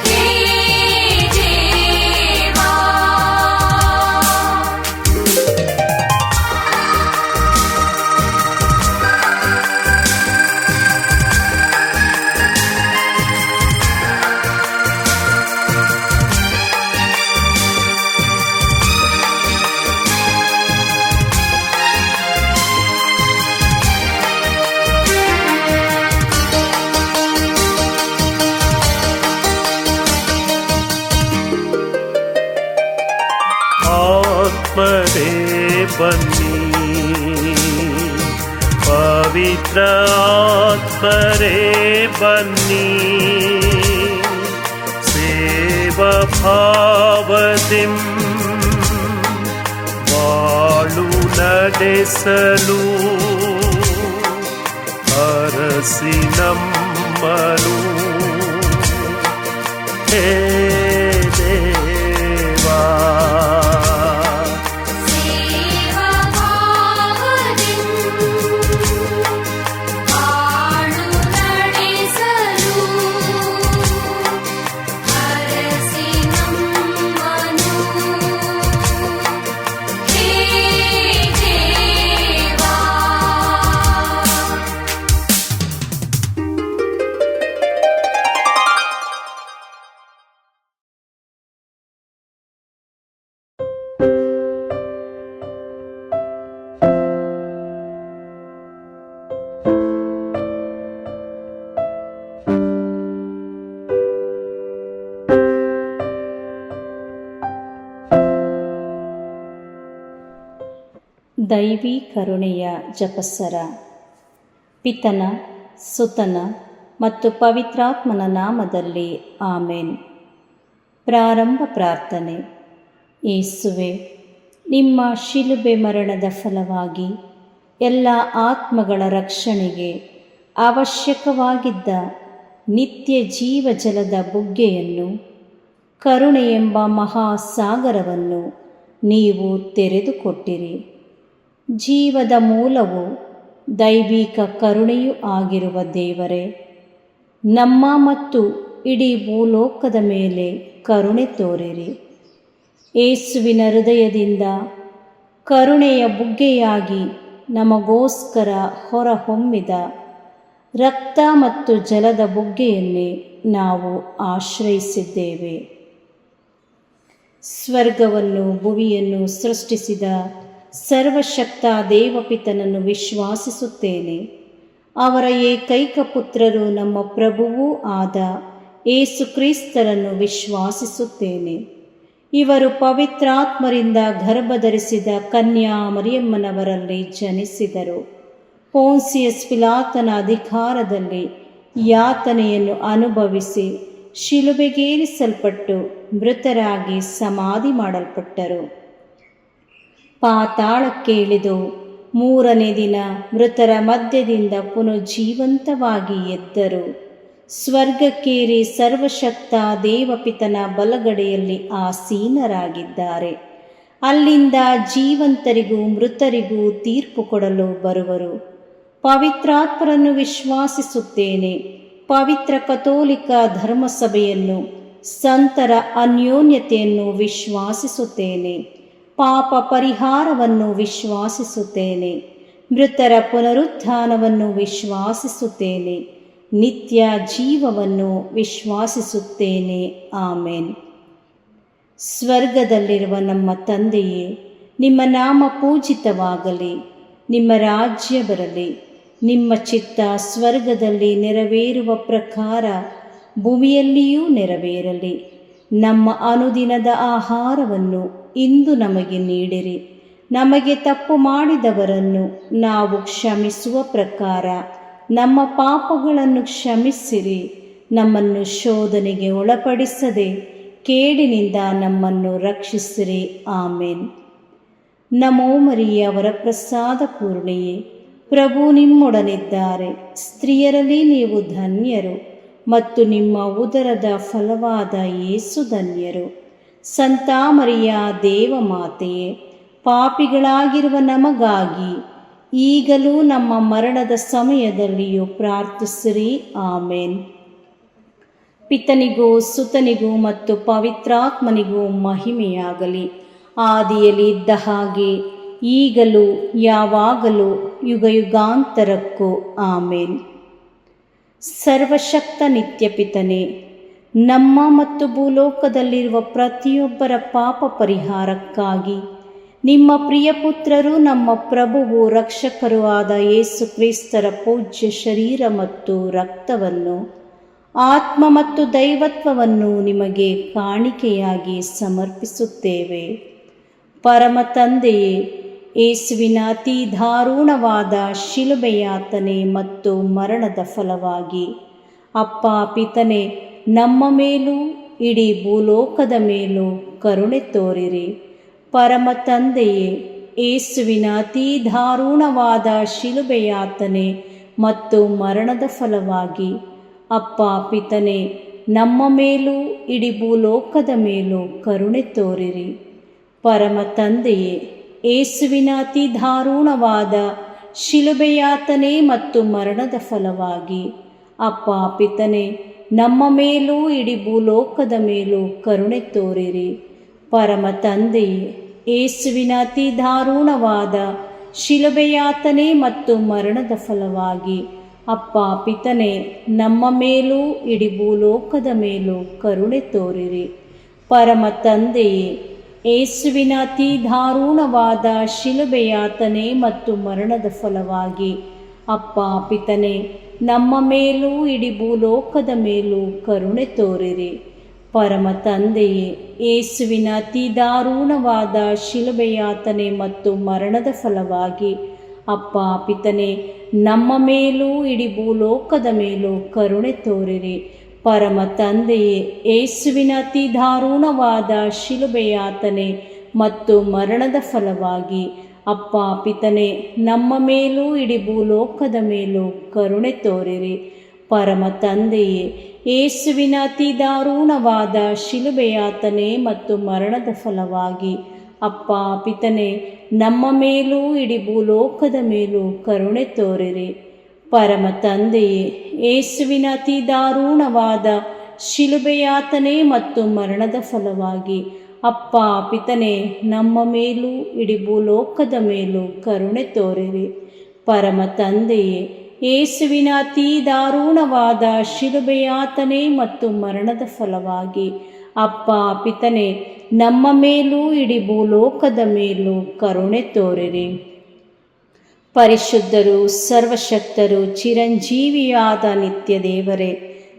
Speaker 4: Hey, Deva.
Speaker 3: ಬನ್ನಿ, ಪವಿತ್ರ ಆತ್ಮರೇ ಬನ್ನಿ, ಸೇವಭಾವದಿಂ ಬಾಳು ನಡೆಸಲು ಅರಸಿ ನಮ್ಮನು. ಹೇ ದೇವಾ,
Speaker 7: ದೈವಿ ಕರುಣೆಯ ಜಪಸ್ಸರ. ಪಿತನ, ಸುತನ ಮತ್ತು ಪವಿತ್ರಾತ್ಮನ ನಾಮದಲ್ಲಿ ಆಮೇನ್. ಪ್ರಾರಂಭ ಪ್ರಾರ್ಥನೆ. ಯೇಸುವೆ, ನಿಮ್ಮ ಶಿಲುಬೆ ಮರಣದ ಫಲವಾಗಿ ಎಲ್ಲ ಆತ್ಮಗಳ ರಕ್ಷಣೆಗೆ ಅವಶ್ಯಕವಾಗಿದ್ದ ನಿತ್ಯ ಜೀವಜಲದ ಬುಗ್ಗೆಯನ್ನು, ಕರುಣೆ ಎಂಬ ಮಹಾಸಾಗರವನ್ನು ನೀವು ತೆರೆದುಕೊಟ್ಟಿರಿ. ಜೀವದ ಮೂಲವು ದೈವಿಕ ಕರುಣೆಯೂ ಆಗಿರುವ ದೇವರೇ, ನಮ್ಮ ಮತ್ತು ಇಡೀ ಭೂಲೋಕದ ಮೇಲೆ ಕರುಣೆ ತೋರಿರಿ. ಯೇಸುವಿನ ಹೃದಯದಿಂದ ಕರುಣೆಯ ಬುಗ್ಗೆಯಾಗಿ ನಮಗೋಸ್ಕರ ಹೊರಹೊಮ್ಮಿದ ರಕ್ತ ಮತ್ತು ಜಲದ ಬುಗ್ಗೆಯನ್ನೇ ನಾವು ಆಶ್ರಯಿಸಿದ್ದೇವೆ. ಸ್ವರ್ಗವನ್ನು ಭುವಿಯನ್ನು ಸೃಷ್ಟಿಸಿದ ಸರ್ವಶಕ್ತ ದೇವಪಿತನನ್ನು ವಿಶ್ವಾಸಿಸುತ್ತೇನೆ. ಅವರ ಏಕೈಕ ಪುತ್ರರು ನಮ್ಮ ಪ್ರಭುವೂ ಆದ ಯೇಸು ಕ್ರಿಸ್ತರನ್ನು ವಿಶ್ವಾಸಿಸುತ್ತೇನೆ. ಇವರು ಪವಿತ್ರಾತ್ಮರಿಂದ ಗರ್ಭಧರಿಸಿದ ಕನ್ಯಾ ಮರಿಯಮ್ಮನವರಲ್ಲಿ ಜನಿಸಿದರು. ಪೋನ್ಸಿಯಸ್ ಪಿಲಾತನ ಅಧಿಕಾರದಲ್ಲಿ ಯಾತನೆಯನ್ನು ಅನುಭವಿಸಿ ಶಿಲುಬೆಗೇರಿಸಲ್ಪಟ್ಟು ಮೃತರಾಗಿ ಸಮಾಧಿ ಮಾಡಲ್ಪಟ್ಟರು. ಪಾತಾಳಕ್ಕೆ ಇಳಿದು ಮೂರನೇ ದಿನ ಮೃತರ ಮಧ್ಯದಿಂದ ಪುನಃಜೀವಂತವಾಗಿ ಎದ್ದರು. ಸ್ವರ್ಗಕ್ಕೇರಿ ಸರ್ವಶಕ್ತ ದೇವಪಿತನ ಬಲಗಡೆಯಲ್ಲಿ ಆಸೀನರಾಗಿದ್ದಾರೆ. ಅಲ್ಲಿಂದ ಜೀವಂತರಿಗೂ ಮೃತರಿಗೂ ತೀರ್ಪು ಕೊಡಲು ಬರುವರು. ಪವಿತ್ರಾತ್ಮರನ್ನು ವಿಶ್ವಾಸಿಸುತ್ತೇನೆ. ಪವಿತ್ರ ಕಥೋಲಿಕ ಧರ್ಮಸಭೆಯನ್ನು, ಸಂತರ ಅನ್ಯೋನ್ಯತೆಯನ್ನು ವಿಶ್ವಾಸಿಸುತ್ತೇನೆ. ಪಾಪ ಪರಿಹಾರವನ್ನು ವಿಶ್ವಾಸಿಸುತ್ತೇನೆ. ಮೃತರ ಪುನರುತ್ಥಾನವನ್ನು ವಿಶ್ವಾಸಿಸುತ್ತೇನೆ. ನಿತ್ಯ ಜೀವವನ್ನು ವಿಶ್ವಾಸಿಸುತ್ತೇನೆ. ಆಮೇನ್. ಸ್ವರ್ಗದಲ್ಲಿರುವ ನಮ್ಮ ತಂದೆಯೇ, ನಿಮ್ಮ ನಾಮ ಪೂಜಿತವಾಗಲಿ. ನಿಮ್ಮ ರಾಜ್ಯ ಬರಲಿ. ನಿಮ್ಮ ಚಿತ್ತ ಸ್ವರ್ಗದಲ್ಲಿ ನೆರವೇರುವ ಪ್ರಕಾರ ಭೂಮಿಯಲ್ಲಿಯೂ ನೆರವೇರಲಿ. ನಮ್ಮ ಅನುದಿನದ ಆಹಾರವನ್ನು ಇಂದು ನಮಗೆ ನೀಡಿರಿ. ನಮಗೆ ತಪ್ಪು ಮಾಡಿದವರನ್ನು ನಾವು ಕ್ಷಮಿಸುವ ಪ್ರಕಾರ ನಮ್ಮ ಪಾಪಗಳನ್ನು ಕ್ಷಮಿಸಿರಿ. ನಮ್ಮನ್ನು ಶೋಧನೆಗೆ ಒಳಪಡಿಸದೆ ಕೇಡಿನಿಂದ ನಮ್ಮನ್ನು ರಕ್ಷಿಸಿರಿ. ಆಮೇನ್. ನಮೋ ಮರಿಯ ವರಪ್ರಸಾದ ಪೂರ್ಣೆಯೇ, ಪ್ರಭು ನಿಮ್ಮೊಡನಿದ್ದಾರೆ. ಸ್ತ್ರೀಯರಲ್ಲಿ ನೀವು ಧನ್ಯರು ಮತ್ತು ನಿಮ್ಮ ಉದರದ ಫಲವಾದ ಯೇಸು ಧನ್ಯರು. ಸಂತ ಮರಿಯ ದೇವಮಾತೆಯೇ, ಪಾಪಿಗಳಾಗಿರುವ ನಮಗಾಗಿ ಈಗಲೂ ನಮ್ಮ ಮರಣದ ಸಮಯದಲ್ಲಿಯೂ ಪ್ರಾರ್ಥಿಸಿರಿ. ಆಮೇನ್. ಪಿತನಿಗೂ ಸುತನಿಗೂ ಮತ್ತು ಪವಿತ್ರಾತ್ಮನಿಗೂ ಮಹಿಮೆಯಾಗಲಿ. ಆದಿಯಲ್ಲಿ ಇದ್ದ ಹಾಗೆ ಈಗಲೂ ಯಾವಾಗಲೂ ಯುಗಯುಗಾಂತರಕ್ಕೂ ಆಮೇನ್. ಸರ್ವಶಕ್ತ ನಿತ್ಯ ಪಿತನೇ, ನಮ್ಮ ಮತ್ತು ಭೂಲೋಕದಲ್ಲಿರುವ ಪ್ರತಿಯೊಬ್ಬರ ಪಾಪ ಪರಿಹಾರಕ್ಕಾಗಿ ನಿಮ್ಮ ಪ್ರಿಯಪುತ್ರರು, ನಮ್ಮ ಪ್ರಭುವು ರಕ್ಷಕರೂ ಆದ ಯೇಸು ಕ್ರಿಸ್ತರ ಪೂಜ್ಯ ಶರೀರ ಮತ್ತು ರಕ್ತವನ್ನು, ಆತ್ಮ ಮತ್ತು ದೈವತ್ವವನ್ನು ನಿಮಗೆ ಕಾಣಿಕೆಯಾಗಿ ಸಮರ್ಪಿಸುತ್ತೇವೆ. ಪರಮ ತಂದೆಯೇ, ಯೇಸುವಿನ ಅತಿ ದಾರುಣವಾದ ಶಿಲುಬೆಯಾತನೆ ಮತ್ತು ಮರಣದ ಫಲವಾಗಿ ಅಪ್ಪ ಪಿತನೆ ನಮ್ಮ ಮೇಲೂ ಇಡೀ ಭೂಲೋಕದ ಮೇಲೂ ಕರುಣೆ ತೋರಿರಿ. ಪರಮ ತಂದೆಯೇ, ಯೇಸುವಿನ ಅತಿ ದಾರುಣವಾದ ಶಿಲುಬೆಯಾತನೆ ಮತ್ತು ಮರಣದ ಫಲವಾಗಿ ಅಪ್ಪ ಪಿತನೆ ನಮ್ಮ ಮೇಲೂ ಇಡೀ ಭೂಲೋಕದ ಮೇಲೂ ಕರುಣೆ ತೋರಿರಿ. ಪರಮ ತಂದೆಯೇ, ಯೇಸುವಿನ ಅತಿ ದಾರುಣವಾದ ಶಿಲುಬೆಯಾತನೆ ಮತ್ತು ಮರಣದ ಫಲವಾಗಿ ಅಪ್ಪ ಪಿತನೆ ನಮ್ಮ ಮೇಲೂ ಇಡೀ ಭೂಲೋಕದ ಮೇಲೂ ಕರುಣೆ ತೋರಿರಿ. ಪರಮ ತಂದೆಯೇ, ಯೇಸುವಿನ ಅತಿ ದಾರುಣವಾದ ಶಿಲುಬೆಯಾತನೆ ಮತ್ತು ಮರಣದ ಫಲವಾಗಿ ಅಪ್ಪ ಪಿತನೆ ನಮ್ಮ ಮೇಲೂ ಇಡೀ ಭೂಲೋಕದ ಮೇಲೂ ಕರುಣೆ ತೋರಿರಿ. ಪರಮ ತಂದೆಯೇ, ಯೇಸುವಿನ ಅತಿ ದಾರುಣವಾದ ಶಿಲುಬೆಯಾತನೆ ಮತ್ತು ಮರಣದ ಫಲವಾಗಿ ಅಪ್ಪ ಪಿತನೆ ನಮ್ಮ ಮೇಲೂ ಇಡೀ ಭೂಲೋಕದ ಮೇಲೂ ಕರುಣೆ ತೋರಿರಿ. ಪರಮ ತಂದೆಯೇ, ಯೇಸುವಿನ ಅತಿ ದಾರುಣವಾದ ಶಿಲುಬೆಯಾತನೆ ಮತ್ತು ಮರಣದ ಫಲವಾಗಿ ಅಪ್ಪ ಪಿತನೆ ನಮ್ಮ ಮೇಲೂ ಇಡೀ ಭೂಲೋಕದ ಮೇಲೂ ಕರುಣೆ ತೋರಿರಿ. ಪರಮ ತಂದೆಯೇ, ಯೇಸುವಿನ ಅತಿ ದಾರುಣವಾದ ಶಿಲುಬೆಯಾತನೆ ಮತ್ತು ಮರಣದ ಫಲವಾಗಿ ಅಪ್ಪ ಪಿತನೆ ನಮ್ಮ ಮೇಲೂ ಇಡೀ ಭೂಲೋಕದ ಮೇಲೂ ಕರುಣೆ ತೋರಿರಿ. ಪರಮ ತಂದೆಯೇ, ಯೇಸುವಿನ ಅತಿ ದಾರುಣವಾದ ಶಿಲುಬೆಯಾತನೆ ಮತ್ತು ಮರಣದ ಫಲವಾಗಿ ಅಪ್ಪ ಪಿತನೆ ನಮ್ಮ ಮೇಲೂ ಇಡೀ ಭೂಲೋಕದ ಮೇಲೂ ಕರುಣೆ ತೋರಿರಿ. ಪರಮ ತಂದೆಯೇ, ಯೇಸುವಿನ ಅತಿ ದಾರುಣವಾದ ಶಿಲುಬೆಯಾತನೆ ಮತ್ತು ಮರಣದ ಫಲವಾಗಿ ಅಪ್ಪ ಪಿತನೆ ನಮ್ಮ ಮೇಲೂ ಇಡೀ ಭೂಲೋಕದ ಮೇಲೂ ಕರುಣೆ ತೋರಿರಿ. ಪರಮ ತಂದೆಯೇ, ಯೇಸುವಿನ ಅತಿ ದಾರುಣವಾದ ಶಿಲುಬೆಯಾತನೆ ಮತ್ತು ಮರಣದ ಫಲವಾಗಿ ಅಪ್ಪ ಪಿತನೆ ನಮ್ಮ ಮೇಲೂ ಇಡೀ ಭೂಲೋಕದ ಮೇಲೂ ಕರುಣೆ ತೋರಿರಿ. ಪರಿಶುದ್ಧರು, ಸರ್ವಶಕ್ತರು, ಚಿರಂಜೀವಿಯಾದ ನಿತ್ಯ ದೇವರೇ,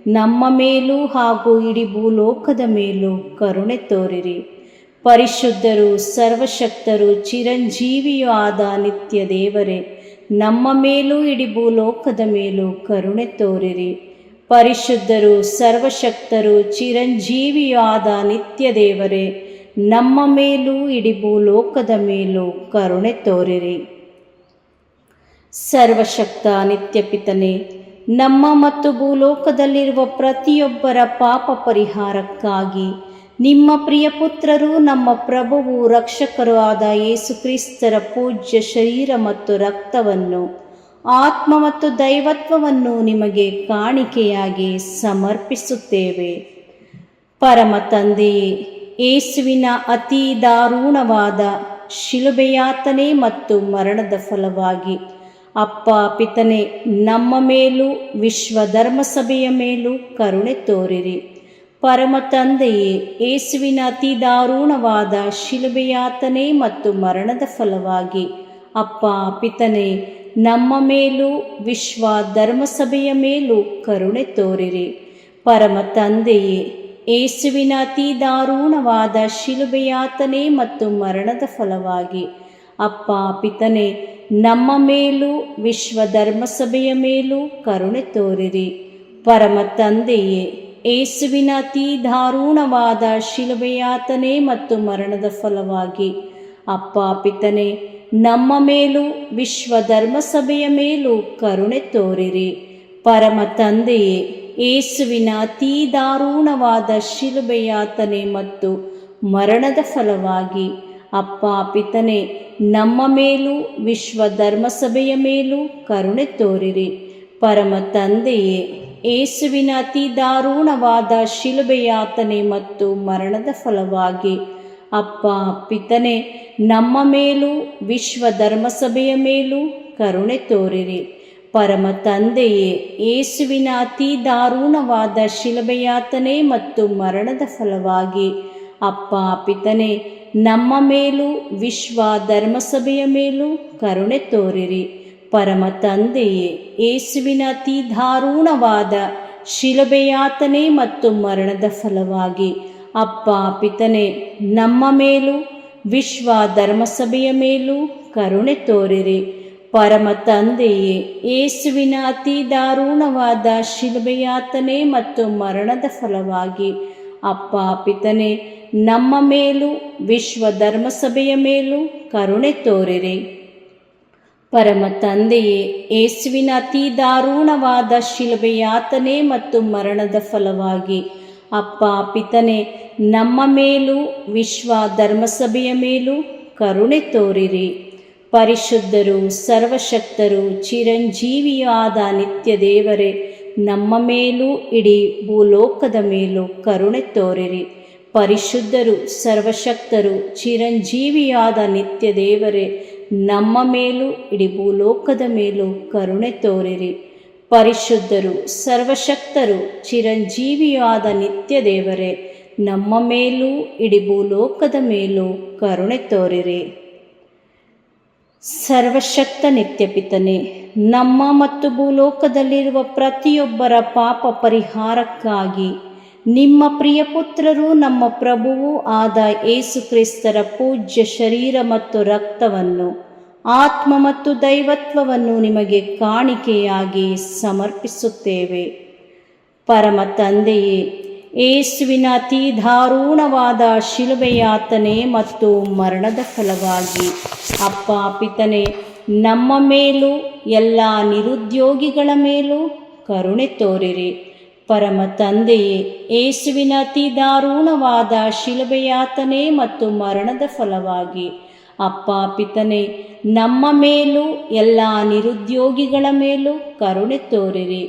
Speaker 7: ನಮ್ಮ ಮೇಲೂ ಹಾಗೂ ಇಡೀ ಭೂಲೋಕದ ಮೇಲೂ ಕರುಣೆ ತೋರಿರಿ. ಪರಿಶುದ್ಧರು, ಸರ್ವಶಕ್ತರು, ಚಿರಂಜೀವಿಯೂ ಆದ ನಿತ್ಯ ದೇವರೇ, ನಮ್ಮ ಮೇಲೂ ಇಡೀ ಭೂಲೋಕದ ಮೇಲೂ ಕರುಣೆ ತೋರಿರಿ. ಪರಿಶುದ್ಧರು, ಸರ್ವಶಕ್ತರು, ಚಿರಂಜೀವಿಯೂ ಆದ ನಿತ್ಯ ದೇವರೇ, ನಮ್ಮ ಮೇಲೂ ಇಡೀ ಭೂಲೋಕದ ಮೇಲೂ ಕರುಣೆ ತೋರಿರಿ. ಸರ್ವಶಕ್ತ ನಿತ್ಯ ಪಿತನೇ, ನಮ್ಮ ಮತ್ತು ಭೂಲೋಕದಲ್ಲಿರುವ ಪ್ರತಿಯೊಬ್ಬರ ಪಾಪ ಪರಿಹಾರಕ್ಕಾಗಿ ನಿಮ್ಮ ಪ್ರಿಯ ಪುತ್ರರು, ನಮ್ಮ ಪ್ರಭುವು ರಕ್ಷಕರೂ ಆದ ಯೇಸು ಕ್ರಿಸ್ತರ ಪೂಜ್ಯ ಶರೀರ ಮತ್ತು ರಕ್ತವನ್ನು, ಆತ್ಮ ಮತ್ತು ದೈವತ್ವವನ್ನು ನಿಮಗೆ ಕಾಣಿಕೆಯಾಗಿ ಸಮರ್ಪಿಸುತ್ತೇವೆ. ಪರಮ ತಂದೆಯೇ, ಯೇಸುವಿನ ಅತಿ ದಾರುಣವಾದ ಶಿಲುಬೆಯಾತನೆ ಮತ್ತು ಮರಣದ ಫಲವಾಗಿ ಅಪ್ಪ ಪಿತನೆ ನಮ್ಮ ಮೇಲೂ ವಿಶ್ವ ಧರ್ಮಸಭೆಯ ಮೇಲೂ ಕರುಣೆ ತೋರಿರಿ. ಪರಮ ತಂದೆಯೇ, ಯೇಸುವಿನ ಅತಿ ದಾರುಣವಾದ ಶಿಲುಬೆಯಾತನೆ ಮತ್ತು ಮರಣದ ಫಲವಾಗಿ ಅಪ್ಪ ಪಿತನೆ ನಮ್ಮ ಮೇಲೂ ವಿಶ್ವ ಧರ್ಮಸಭೆಯ ಮೇಲೂ ಕರುಣೆ ತೋರಿರಿ. ಪರಮ ತಂದೆಯೇ, ಯೇಸುವಿನ ಅತಿ ದಾರುಣವಾದ ಶಿಲುಬೆಯಾತನೆ ಮತ್ತು ಮರಣದ ಫಲವಾಗಿ ಅಪ್ಪ ಪಿತನೆ ನಮ್ಮ ಮೇಲೂ ವಿಶ್ವ ಧರ್ಮಸಭೆಯ ಮೇಲೂ ಕರುಣೆ ತೋರಿರಿ. ಪರಮ ತಂದೆಯೇ, ಯೇಸುವಿನ ಅತಿ ದಾರುಣವಾದ ಶಿಲುಬೆಯಾತನೆ ಮತ್ತು ಮರಣದ ಫಲವಾಗಿ ಅಪ್ಪ ಪಿತನೆ ನಮ್ಮ ಮೇಲೂ ವಿಶ್ವ ಧರ್ಮಸಭೆಯ ಮೇಲೂ ಕರುಣೆ ತೋರಿರಿ. ಪರಮ ತಂದೆಯೇ, ಯೇಸುವಿನ ಅತಿ ದಾರುಣವಾದ ಶಿಲುಬೆಯಾತನೆ ಮತ್ತು ಮರಣದ ಫಲವಾಗಿ ಅಪ್ಪ ಪಿತನೆ ನಮ್ಮ ಮೇಲೂ ವಿಶ್ವ ಧರ್ಮಸಭೆಯ ಮೇಲೂ ಕರುಣೆ ತೋರಿರಿ. ಪರಮ ತಂದೆಯೇ, ಯೇಸುವಿನ ಅತಿ ದಾರುಣವಾದ ಶಿಲುಬೆಯಾತನೆ ಮತ್ತು ಮರಣದ ಫಲವಾಗಿ ಅಪ್ಪ ಪಿತನೆ ನಮ್ಮ ಮೇಲೂ ವಿಶ್ವ ಧರ್ಮಸಭೆಯ ಮೇಲೂ ಕರುಣೆ ತೋರಿರಿ. ಪರಮ ತಂದೆಯೇ, ಯೇಸುವಿನ ಅತಿ ದಾರುಣವಾದ ಶಿಲುಬೆಯಾತನೆ ಮತ್ತು ಮರಣದ ಫಲವಾಗಿ ಅಪ್ಪ ಪಿತನೆ ನಮ್ಮ ಮೇಲೂ ವಿಶ್ವ ಧರ್ಮಸಭೆಯ ಮೇಲೂ ಕರುಣೆ ತೋರಿರಿ. ಪರಮ ತಂದೆಯೇ, ಯೇಸುವಿನ ಅತಿ ದಾರುಣವಾದ ಶಿಲುಬೆಯಾತನೆ ಮತ್ತು ಮರಣದ ಫಲವಾಗಿ ಅಪ್ಪ ಪಿತನೆ ನಮ್ಮ ಮೇಲೂ ವಿಶ್ವ ಧರ್ಮಸಭೆಯ ಮೇಲೂ ಕರುಣೆ ತೋರಿರಿ. ಪರಮ ತಂದೆಯೇ, ಯೇಸುವಿನ ಅತಿ ದಾರುಣವಾದ ಶಿಲುಬೆಯಾತನೆ ಮತ್ತು ಮರಣದ ಫಲವಾಗಿ ಅಪ್ಪ ಪಿತನೆ, ನಮ್ಮ ಮೇಲೂ ವಿಶ್ವ ಧರ್ಮಸಭೆಯ ಮೇಲೂ ಕರುಣೆ ತೋರಿರಿ. ಪರಮ ತಂದೆಯೇ, ಯೇಸುವಿನ ಅತಿ ದಾರುಣವಾದ ಶಿಲುಬೆಯಾತನೆ ಮತ್ತು ಮರಣದ ಫಲವಾಗಿ ಅಪ್ಪ ಪಿತನೆ, ನಮ್ಮ ಮೇಲೂ ವಿಶ್ವ ಧರ್ಮಸಭೆಯ ಮೇಲೂ ಕರುಣೆ ತೋರಿರಿ. ಪರಿಶುದ್ಧರು, ಸರ್ವಶಕ್ತರು, ಚಿರಂಜೀವಿಯೂ ಆದ ನಿತ್ಯ ದೇವರೇ, ನಮ್ಮ ಮೇಲೂ ಇಡೀ ಭೂಲೋಕದ ಮೇಲೂ ಕರುಣೆ ತೋರಿರಿ. ಪರಿಶುದ್ಧರು, ಸರ್ವಶಕ್ತರು, ಚಿರಂಜೀವಿಯೂ ಆದ ನಿತ್ಯ ದೇವರೇ, ನಮ್ಮ ಮೇಲೂ ಇಡೀ ಭೂಲೋಕದ ಮೇಲೂ ಕರುಣೆ ತೋರಿರಿ. ಪರಿಶುದ್ಧರು, ಸರ್ವಶಕ್ತರು, ಚಿರಂಜೀವಿಯೂ ಆದ ನಿತ್ಯ ದೇವರೇ, ನಮ್ಮ ಮೇಲೂ ಇಡೀ ಭೂಲೋಕದ ಮೇಲೂ ಕರುಣೆ ತೋರಿರಿ. ಸರ್ವಶಕ್ತ ನಿತ್ಯ ಪಿತನೆ, ನಮ್ಮ ಮತ್ತು ಭೂಲೋಕದಲ್ಲಿರುವ ಪ್ರತಿಯೊಬ್ಬರ ಪಾಪ ಪರಿಹಾರಕ್ಕಾಗಿ ನಿಮ್ಮ ಪ್ರಿಯಪುತ್ರರು ನಮ್ಮ ಪ್ರಭುವೂ ಆದ ಯೇಸು ಕ್ರಿಸ್ತರ ಪೂಜ್ಯ ಶರೀರ ಮತ್ತು ರಕ್ತವನ್ನು, ಆತ್ಮ ಮತ್ತು ದೈವತ್ವವನ್ನು ನಿಮಗೆ ಕಾಣಿಕೆಯಾಗಿ ಸಮರ್ಪಿಸುತ್ತೇವೆ. ಪರಮ ತಂದೆಯೇ, ಯೇಸುವಿನ ಅತಿ ದಾರುಣವಾದ ಶಿಲುಬೆಯಾತನೆ ಮತ್ತು ಮರಣದ ಫಲವಾಗಿ ಅಪ್ಪ ಪಿತನೆ, ನಮ್ಮ ಮೇಲೂ ಎಲ್ಲ ನಿರುದ್ಯೋಗಿಗಳ ಮೇಲೂ ಕರುಣೆ ತೋರಿರಿ. ಪರಮ ತಂದೆಯೇ, ಯೇಸುವಿನ ಅತಿ ದಾರುಣವಾದ ಶಿಲುಬೆಯಾತನೆ ಮತ್ತು ಮರಣದ ಫಲವಾಗಿ ಅಪ್ಪ ಪಿತನೆ, ನಮ್ಮ ಮೇಲೂ ಎಲ್ಲ ನಿರುದ್ಯೋಗಿಗಳ ಮೇಲೂ ಕರುಣೆ ತೋರಿರಿ.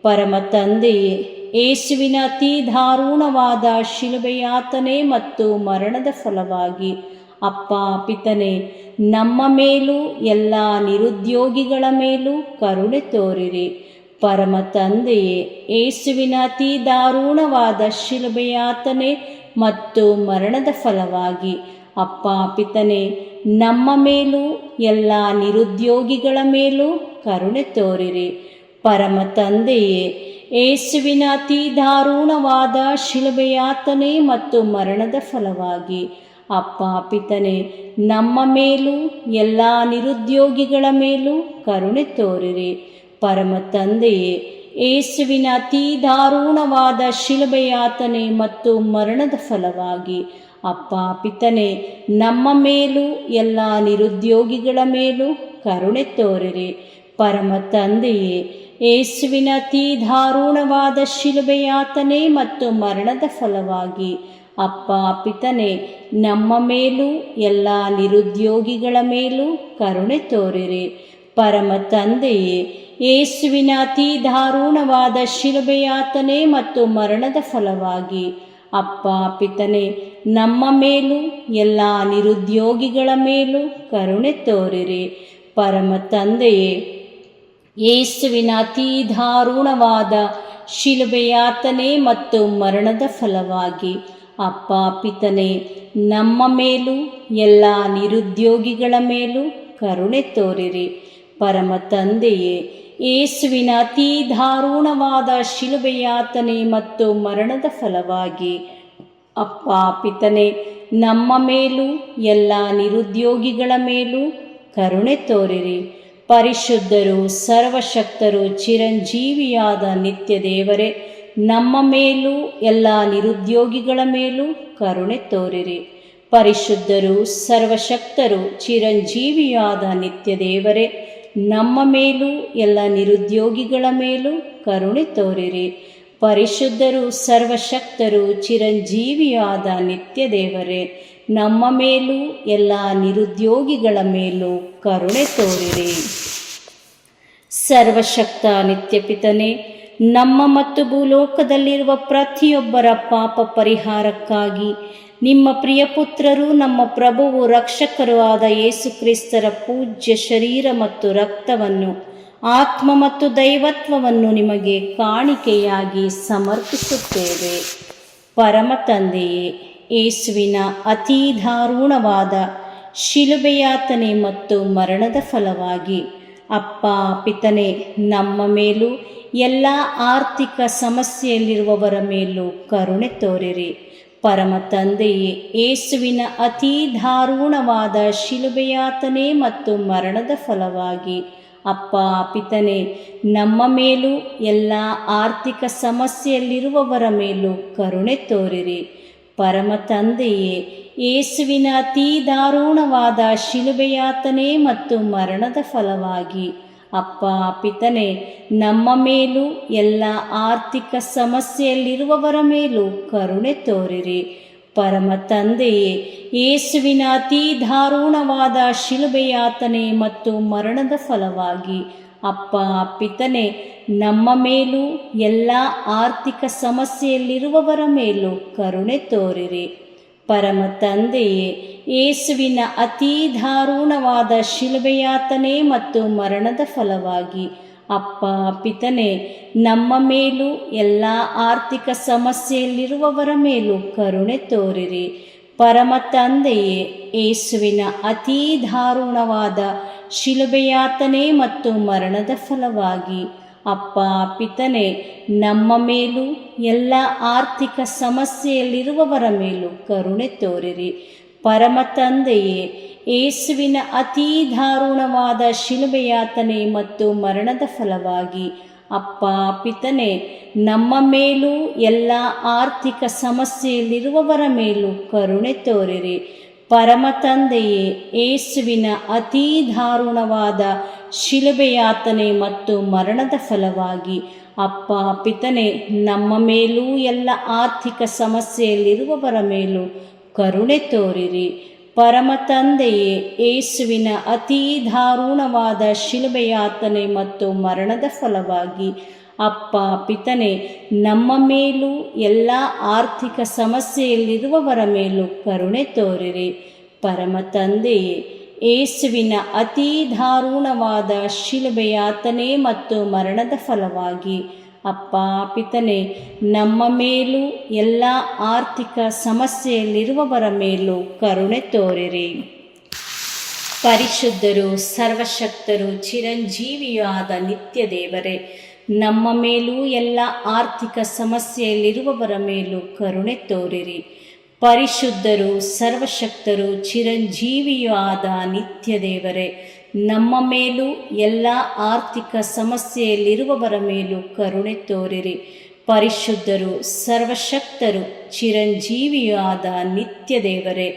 Speaker 7: ಪರಮ ತಂದೆಯೇ, ಯೇಸುವಿನ ಅತಿ ದಾರುಣವಾದ ಶಿಲುಬೆಯಾತನೆ ಮತ್ತು ಮರಣದ ಫಲವಾಗಿ ಅಪ್ಪ ಪಿತನೆ, ನಮ್ಮ ಮೇಲೂ ಎಲ್ಲ ನಿರುದ್ಯೋಗಿಗಳ ಮೇಲೂ ಕರುಣೆ ತೋರಿರಿ. ಪರಮ ತಂದೆಯೇ, ಯೇಸುವಿನ ಅತಿ ದಾರುಣವಾದ ಶಿಲುಬೆಯಾತನೆ ಮತ್ತು ಮರಣದ ಫಲವಾಗಿ ಅಪ್ಪ ಪಿತನೆ, ನಮ್ಮ ಮೇಲೂ ಎಲ್ಲ ನಿರುದ್ಯೋಗಿಗಳ ಮೇಲೂ ಕರುಣೆ ತೋರಿರಿ. ಪರಮ ತಂದೆಯೇ, ಯೇಸುವಿನ ಅತಿ ದಾರುಣವಾದ ಶಿಲುಬೆಯಾತನೆ ಮತ್ತು ಮರಣದ ಫಲವಾಗಿ ಅಪ್ಪ ಪಿತನೆ, ನಮ್ಮ ಮೇಲೂ ಎಲ್ಲ ನಿರುದ್ಯೋಗಿಗಳ ಮೇಲೂ ಕರುಣೆ ತೋರಿರಿ. ಪರಮ ತಂದೆಯೇ, ಯೇಸುವಿನ ಅತಿ ದಾರುಣವಾದ ಶಿಲುಬೆಯಾತನೆ ಮತ್ತು ಮರಣದ ಫಲವಾಗಿ ಅಪ್ಪ ಪಿತನೆ, ನಮ್ಮ ಮೇಲೂ ಎಲ್ಲ ನಿರುದ್ಯೋಗಿಗಳ ಮೇಲೂ ಕರುಣೆ ತೋರಿರಿ. ಪರಮ ತಂದೆಯೇ, ಯೇಸುವಿನ ಅತಿ ದಾರುಣವಾದ ಶಿಲುಬೆಯಾತನೆ ಮತ್ತು ಮರಣದ ಫಲವಾಗಿ ಅಪ್ಪ ಪಿತನೆ, ನಮ್ಮ ಮೇಲೂ ಎಲ್ಲ ನಿರುದ್ಯೋಗಿಗಳ ಮೇಲೂ ಕರುಣೆ ತೋರಿರಿ. ಪರಮ ತಂದೆಯೇ, ಯೇಸುವಿನ ಅತಿ ದಾರುಣವಾದ ಶಿಲುಬೆಯಾತನೆ ಮತ್ತು ಮರಣದ ಫಲವಾಗಿ ಅಪ್ಪ ಪಿತನೆ, ನಮ್ಮ ಮೇಲೂ ಎಲ್ಲ ನಿರುದ್ಯೋಗಿಗಳ ಮೇಲೂ ಕರುಣೆ ತೋರಿರಿ. ಪರಮ ತಂದೆಯೇ, ಯೇಸುವಿನ ಅತಿ ದಾರುಣವಾದ ಶಿಲುಬೆಯಾತನೆ ಮತ್ತು ಮರಣದ ಫಲವಾಗಿ ಅಪ್ಪ ಪಿತನೆ, ನಮ್ಮ ಮೇಲೂ ಎಲ್ಲ ನಿರುದ್ಯೋಗಿಗಳ ಮೇಲೂ ಕರುಣೆ ತೋರಿರಿ. ಪರಮ ತಂದೆಯೇ, ಯೇಸುವಿನ ಅತಿ ದಾರುಣವಾದ ಶಿಲುಬೆಯಾತನೆ ಮತ್ತು ಮರಣದ ಫಲವಾಗಿ ಅಪ್ಪ ಪಿತನೆ, ನಮ್ಮ ಮೇಲೂ ಎಲ್ಲ ನಿರುದ್ಯೋಗಿಗಳ ಮೇಲೂ ಕರುಣೆ ತೋರಿರಿ. ಪರಿಶುದ್ಧರು, ಸರ್ವಶಕ್ತರು, ಚಿರಂಜೀವಿಯಾದ ನಿತ್ಯ ದೇವರೇ, ನಮ್ಮ ಮೇಲೂ ಎಲ್ಲ ನಿರುದ್ಯೋಗಿಗಳ ಮೇಲೂ ಕರುಣೆ ತೋರಿರಿ. ಪರಿಶುದ್ಧರು, ಸರ್ವಶಕ್ತರು, ಚಿರಂಜೀವಿಯಾದ ನಿತ್ಯ ದೇವರೇ, ನಮ್ಮ ಮೇಲೂ ಎಲ್ಲ ನಿರುದ್ಯೋಗಿಗಳ ಮೇಲೂ ಕರುಣೆ ತೋರಿರಿ. ಪರಿಶುದ್ಧರು, ಸರ್ವಶಕ್ತರು, ಚಿರಂಜೀವಿಯಾದ ನಿತ್ಯ ದೇವರೇ, ನಮ್ಮ ಮೇಲೂ ಎಲ್ಲ ನಿರುದ್ಯೋಗಿಗಳ ಮೇಲೂ ಕರುಣೆ ತೋರಿರಿ. ಸರ್ವಶಕ್ತ ನಿತ್ಯಪಿತನೇ, ನಮ್ಮ ಮತ್ತು ಭೂಲೋಕದಲ್ಲಿರುವ ಪ್ರತಿಯೊಬ್ಬರ ಪಾಪ ಪರಿಹಾರಕ್ಕಾಗಿ ನಿಮ್ಮ ಪ್ರಿಯಪುತ್ರರು ನಮ್ಮ ಪ್ರಭುವು ರಕ್ಷಕರೂ ಆದ ಯೇಸು ಕ್ರಿಸ್ತರ ಪೂಜ್ಯ ಶರೀರ ಮತ್ತು ರಕ್ತವನ್ನು, ಆತ್ಮ ಮತ್ತು ದೈವತ್ವವನ್ನು ನಿಮಗೆ ಕಾಣಿಕೆಯಾಗಿ ಸಮರ್ಪಿಸುತ್ತೇವೆ. ಪರಮ ತಂದೆಯೇ, ಯೇಸುವಿನ ಅತೀ ದಾರುಣವಾದ ಶಿಲುಬೆಯಾತನೆ ಮತ್ತು ಮರಣದ ಫಲವಾಗಿ ಅಪ್ಪ ಪಿತನೆ, ನಮ್ಮ ಮೇಲೂ ಎಲ್ಲ ಆರ್ಥಿಕ ಸಮಸ್ಯೆಯಲ್ಲಿರುವವರ ಮೇಲೂ ಕರುಣೆ ತೋರಿರಿ. ಪರಮ ತಂದೆಯೇ, ಯೇಸುವಿನ ಅತೀ ದಾರುಣವಾದ ಶಿಲುಬೆಯಾತನೆ ಮತ್ತು ಮರಣದ ಫಲವಾಗಿ ಅಪ್ಪ ಪಿತನೇ, ನಮ್ಮ ಮೇಲೂ ಎಲ್ಲ ಆರ್ಥಿಕ ಸಮಸ್ಯೆಯಲ್ಲಿರುವವರ ಮೇಲೂ ಕರುಣೆ ತೋರಿರಿ. ಪರಮ ತಂದೆಯೇ, ಯೇಸುವಿನ ಅತೀ ದಾರುಣವಾದ ಶಿಲುಬೆಯಾತನೆ ಮತ್ತು ಮರಣದ ಫಲವಾಗಿ ಅಪ್ಪ ಪಿತನೇ, ನಮ್ಮ ಮೇಲೂ ಎಲ್ಲ ಆರ್ಥಿಕ ಸಮಸ್ಯೆಯಲ್ಲಿರುವವರ ಮೇಲೂ ಕರುಣೆ ತೋರಿರಿ. ಪರಮ ತಂದೆಯೇ, ಯೇಸುವಿನ ಅತೀ ದಾರುಣವಾದ ಶಿಲುಬೆಯಾತನೆ ಮತ್ತು ಮರಣದ ಫಲವಾಗಿ ಅಪ್ಪ ಪಿತನೇ, ನಮ್ಮ ಮೇಲೂ ಎಲ್ಲ ಆರ್ಥಿಕ ಸಮಸ್ಯೆಯಲ್ಲಿರುವವರ ಮೇಲೂ ಕರುಣೆ ತೋರಿರಿ. ಪರಮ ತಂದೆಯೇ, ಯೇಸುವಿನ ಅತೀ ದಾರುಣವಾದ ಶಿಲುಬೆಯಾತನೆ ಮತ್ತು ಮರಣದ ಫಲವಾಗಿ ಅಪ್ಪ ಪಿತನೇ, ನಮ್ಮ ಮೇಲೂ ಎಲ್ಲ ಆರ್ಥಿಕ ಸಮಸ್ಯೆಯಲ್ಲಿರುವವರ ಮೇಲೂ ಕರುಣೆ ತೋರಿರಿ. ಪರಮ ತಂದೆಯೇ, ಯೇಸುವಿನ ಅತೀ ದಾರುಣವಾದ ಶಿಲುಬೆಯಾತನೆ ಮತ್ತು ಮರಣದ ಫಲವಾಗಿ ಅಪ್ಪ ಪಿತನೇ, ನಮ್ಮ ಮೇಲೂ ಎಲ್ಲ ಆರ್ಥಿಕ ಸಮಸ್ಯೆಯಲ್ಲಿರುವವರ ಮೇಲೂ ಕರುಣೆ ತೋರಿರಿ. ಪರಮ ತಂದೆಯೇ, ಯೇಸುವಿನ ಅತೀ ದಾರುಣವಾದ ಶಿಲುಬೆಯಾತನೆ ಮತ್ತು ಮರಣದ ಫಲವಾಗಿ ಅಪ್ಪ ಪಿತನೇ, ನಮ್ಮ ಮೇಲೂ ಎಲ್ಲ ಆರ್ಥಿಕ ಸಮಸ್ಯೆಯಲ್ಲಿರುವವರ ಮೇಲೂ ಕರುಣೆ ತೋರಿರಿ. ಪರಮ ತಂದೆಯೇ, ಯೇಸುವಿನ ಅತೀ ದಾರುಣವಾದ ಶಿಲುಬೆಯಾತನೆ ಮತ್ತು ಮರಣದ ಫಲವಾಗಿ ಅಪ್ಪ ಪಿತನೇ, ನಮ್ಮ ಮೇಲೂ ಎಲ್ಲ ಆರ್ಥಿಕ ಸಮಸ್ಯೆಯಲ್ಲಿರುವವರ ಮೇಲೂ ಕರುಣೆ ತೋರಿರಿ. ಪರಮ ತಂದೆಯೇ, ಯೇಸುವಿನ ಅತೀ ದಾರುಣವಾದ ಶಿಲುಬೆಯಾತನೆ ಮತ್ತು ಮರಣದ ಫಲವಾಗಿ ಅಪ್ಪ ಪಿತನೇ, ನಮ್ಮ ಮೇಲೂ ಎಲ್ಲ ಆರ್ಥಿಕ ಸಮಸ್ಯೆಯಲ್ಲಿರುವವರ ಮೇಲೂ ಕರುಣೆ ತೋರಿರಿ. ಪರಮ ತಂದೆಯೇ, ಯೇಸುವಿನ ಅತೀ ದಾರುಣವಾದ ಶಿಲುಬೆಯಾತನೆ ಮತ್ತು ಮರಣದ ಫಲವಾಗಿ ಅಪ್ಪ ಪಿತನೇ, ನಮ್ಮ ಮೇಲೂ ಎಲ್ಲ ಆರ್ಥಿಕ ಸಮಸ್ಯೆಯಲ್ಲಿರುವವರ ಮೇಲೂ ಕರುಣೆ ತೋರಿರಿ. ಪರಿಶುದ್ಧರು, ಸರ್ವಶಕ್ತರು, ಚಿರಂಜೀವಿಯೂ ಆದ ನಿತ್ಯ ದೇವರೇ, ನಮ್ಮ ಮೇಲೂ ಎಲ್ಲ ಆರ್ಥಿಕ ಸಮಸ್ಯೆಯಲ್ಲಿರುವವರ ಮೇಲೂ ಕರುಣೆ ತೋರಿರಿ. ಪರಿಶುದ್ಧರು, ಸರ್ವಶಕ್ತರು, ಚಿರಂಜೀವಿಯೂ ಆದ ನಿತ್ಯ ದೇವರೇ, ನಮ್ಮ ಮೇಲೂ ಎಲ್ಲ ಆರ್ಥಿಕ ಸಮಸ್ಯೆಯಲ್ಲಿರುವವರ ಮೇಲೂ ಕರುಣೆ ತೋರಿರಿ. ಪರಿಶುದ್ಧರು, ಸರ್ವಶಕ್ತರು, ಚಿರಂಜೀವಿಯೂ ಆದ ನಿತ್ಯ ದೇವರೇ,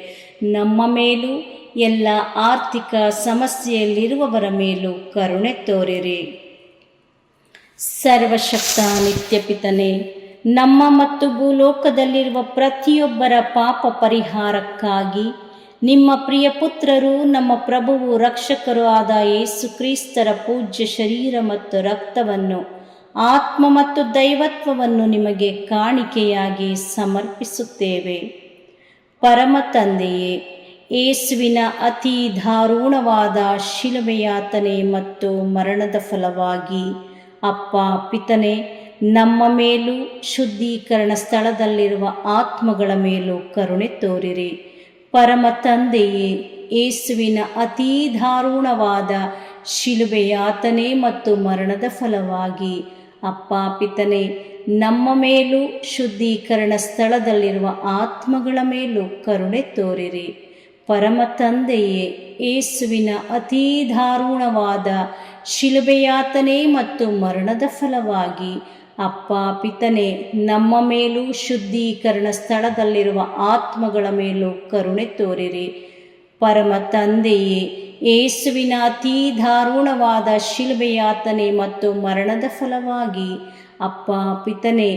Speaker 7: ನಮ್ಮ ಮೇಲೂ ಎಲ್ಲ ಆರ್ಥಿಕ ಸಮಸ್ಯೆಯಲ್ಲಿರುವವರ ಮೇಲೂ ಕರುಣೆ ತೋರಿರಿ. ಸರ್ವಶಕ್ತ ನಿತ್ಯ ಪಿತನೇ, ನಮ್ಮ ಮತ್ತು ಭೂಲೋಕದಲ್ಲಿರುವ ಪ್ರತಿಯೊಬ್ಬರ ಪಾಪ ಪರಿಹಾರಕ್ಕಾಗಿ ನಿಮ್ಮ ಪ್ರಿಯ ಪುತ್ರರು, ನಮ್ಮ ಪ್ರಭುವು ರಕ್ಷಕರು ಆದ ಯೇಸು ಕ್ರಿಸ್ತರ ಪೂಜ್ಯ ಶರೀರ ಮತ್ತು ರಕ್ತವನ್ನು, ಆತ್ಮ ಮತ್ತು ದೈವತ್ವವನ್ನು ನಿಮಗೆ ಕಾಣಿಕೆಯಾಗಿ ಸಮರ್ಪಿಸುತ್ತೇವೆ. ಪರಮ ತಂದೆಯೇ, ಯೇಸುವಿನ ಅತೀ ದಾರುಣವಾದ ಶಿಲುಬೆಯಾತನೆ ಮತ್ತು ಮರಣದ ಫಲವಾಗಿ ಅಪ್ಪ ಪಿತನೇ, ನಮ್ಮ ಮೇಲೂ ಶುದ್ಧೀಕರಣ ಸ್ಥಳದಲ್ಲಿರುವ ಆತ್ಮಗಳ ಮೇಲೂ ಕರುಣೆ ತೋರಿರಿ. ಪರಮ ತಂದೆಯೇ, ಯೇಸುವಿನ ಅತೀ ದಾರುಣವಾದ ಶಿಲುಬೆಯಾತನೆ ಮತ್ತು ಮರಣದ ಫಲವಾಗಿ ಅಪ್ಪ ಪಿತನೇ, ನಮ್ಮ ಮೇಲೂ ಶುದ್ಧೀಕರಣ ಸ್ಥಳದಲ್ಲಿರುವ ಆತ್ಮಗಳ ಮೇಲೂ ಕರುಣೆ ತೋರಿರಿ. ಪರಮ ತಂದೆಯೇ, ಯೇಸುವಿನ ಅತೀ ದಾರುಣವಾದ ಶಿಲುಬೆಯಾತನೆ ಮತ್ತು ಮರಣದ ಫಲವಾಗಿ ಅಪ್ಪ ಪಿತನೇ, ನಮ್ಮ ಮೇಲೂ ಶುದ್ಧೀಕರಣ ಸ್ಥಳದಲ್ಲಿರುವ ಆತ್ಮಗಳ ಮೇಲೂ ಕರುಣೆ ತೋರಿರಿ. ಪರಮ ತಂದೆಯೇ, ಯೇಸುವಿನ ಅತೀ ದಾರುಣವಾದ ಶಿಲುಬೆಯಾತನೆ ಮತ್ತು ಮರಣದ ಫಲವಾಗಿ ಅಪ್ಪ ಪಿತನೇ,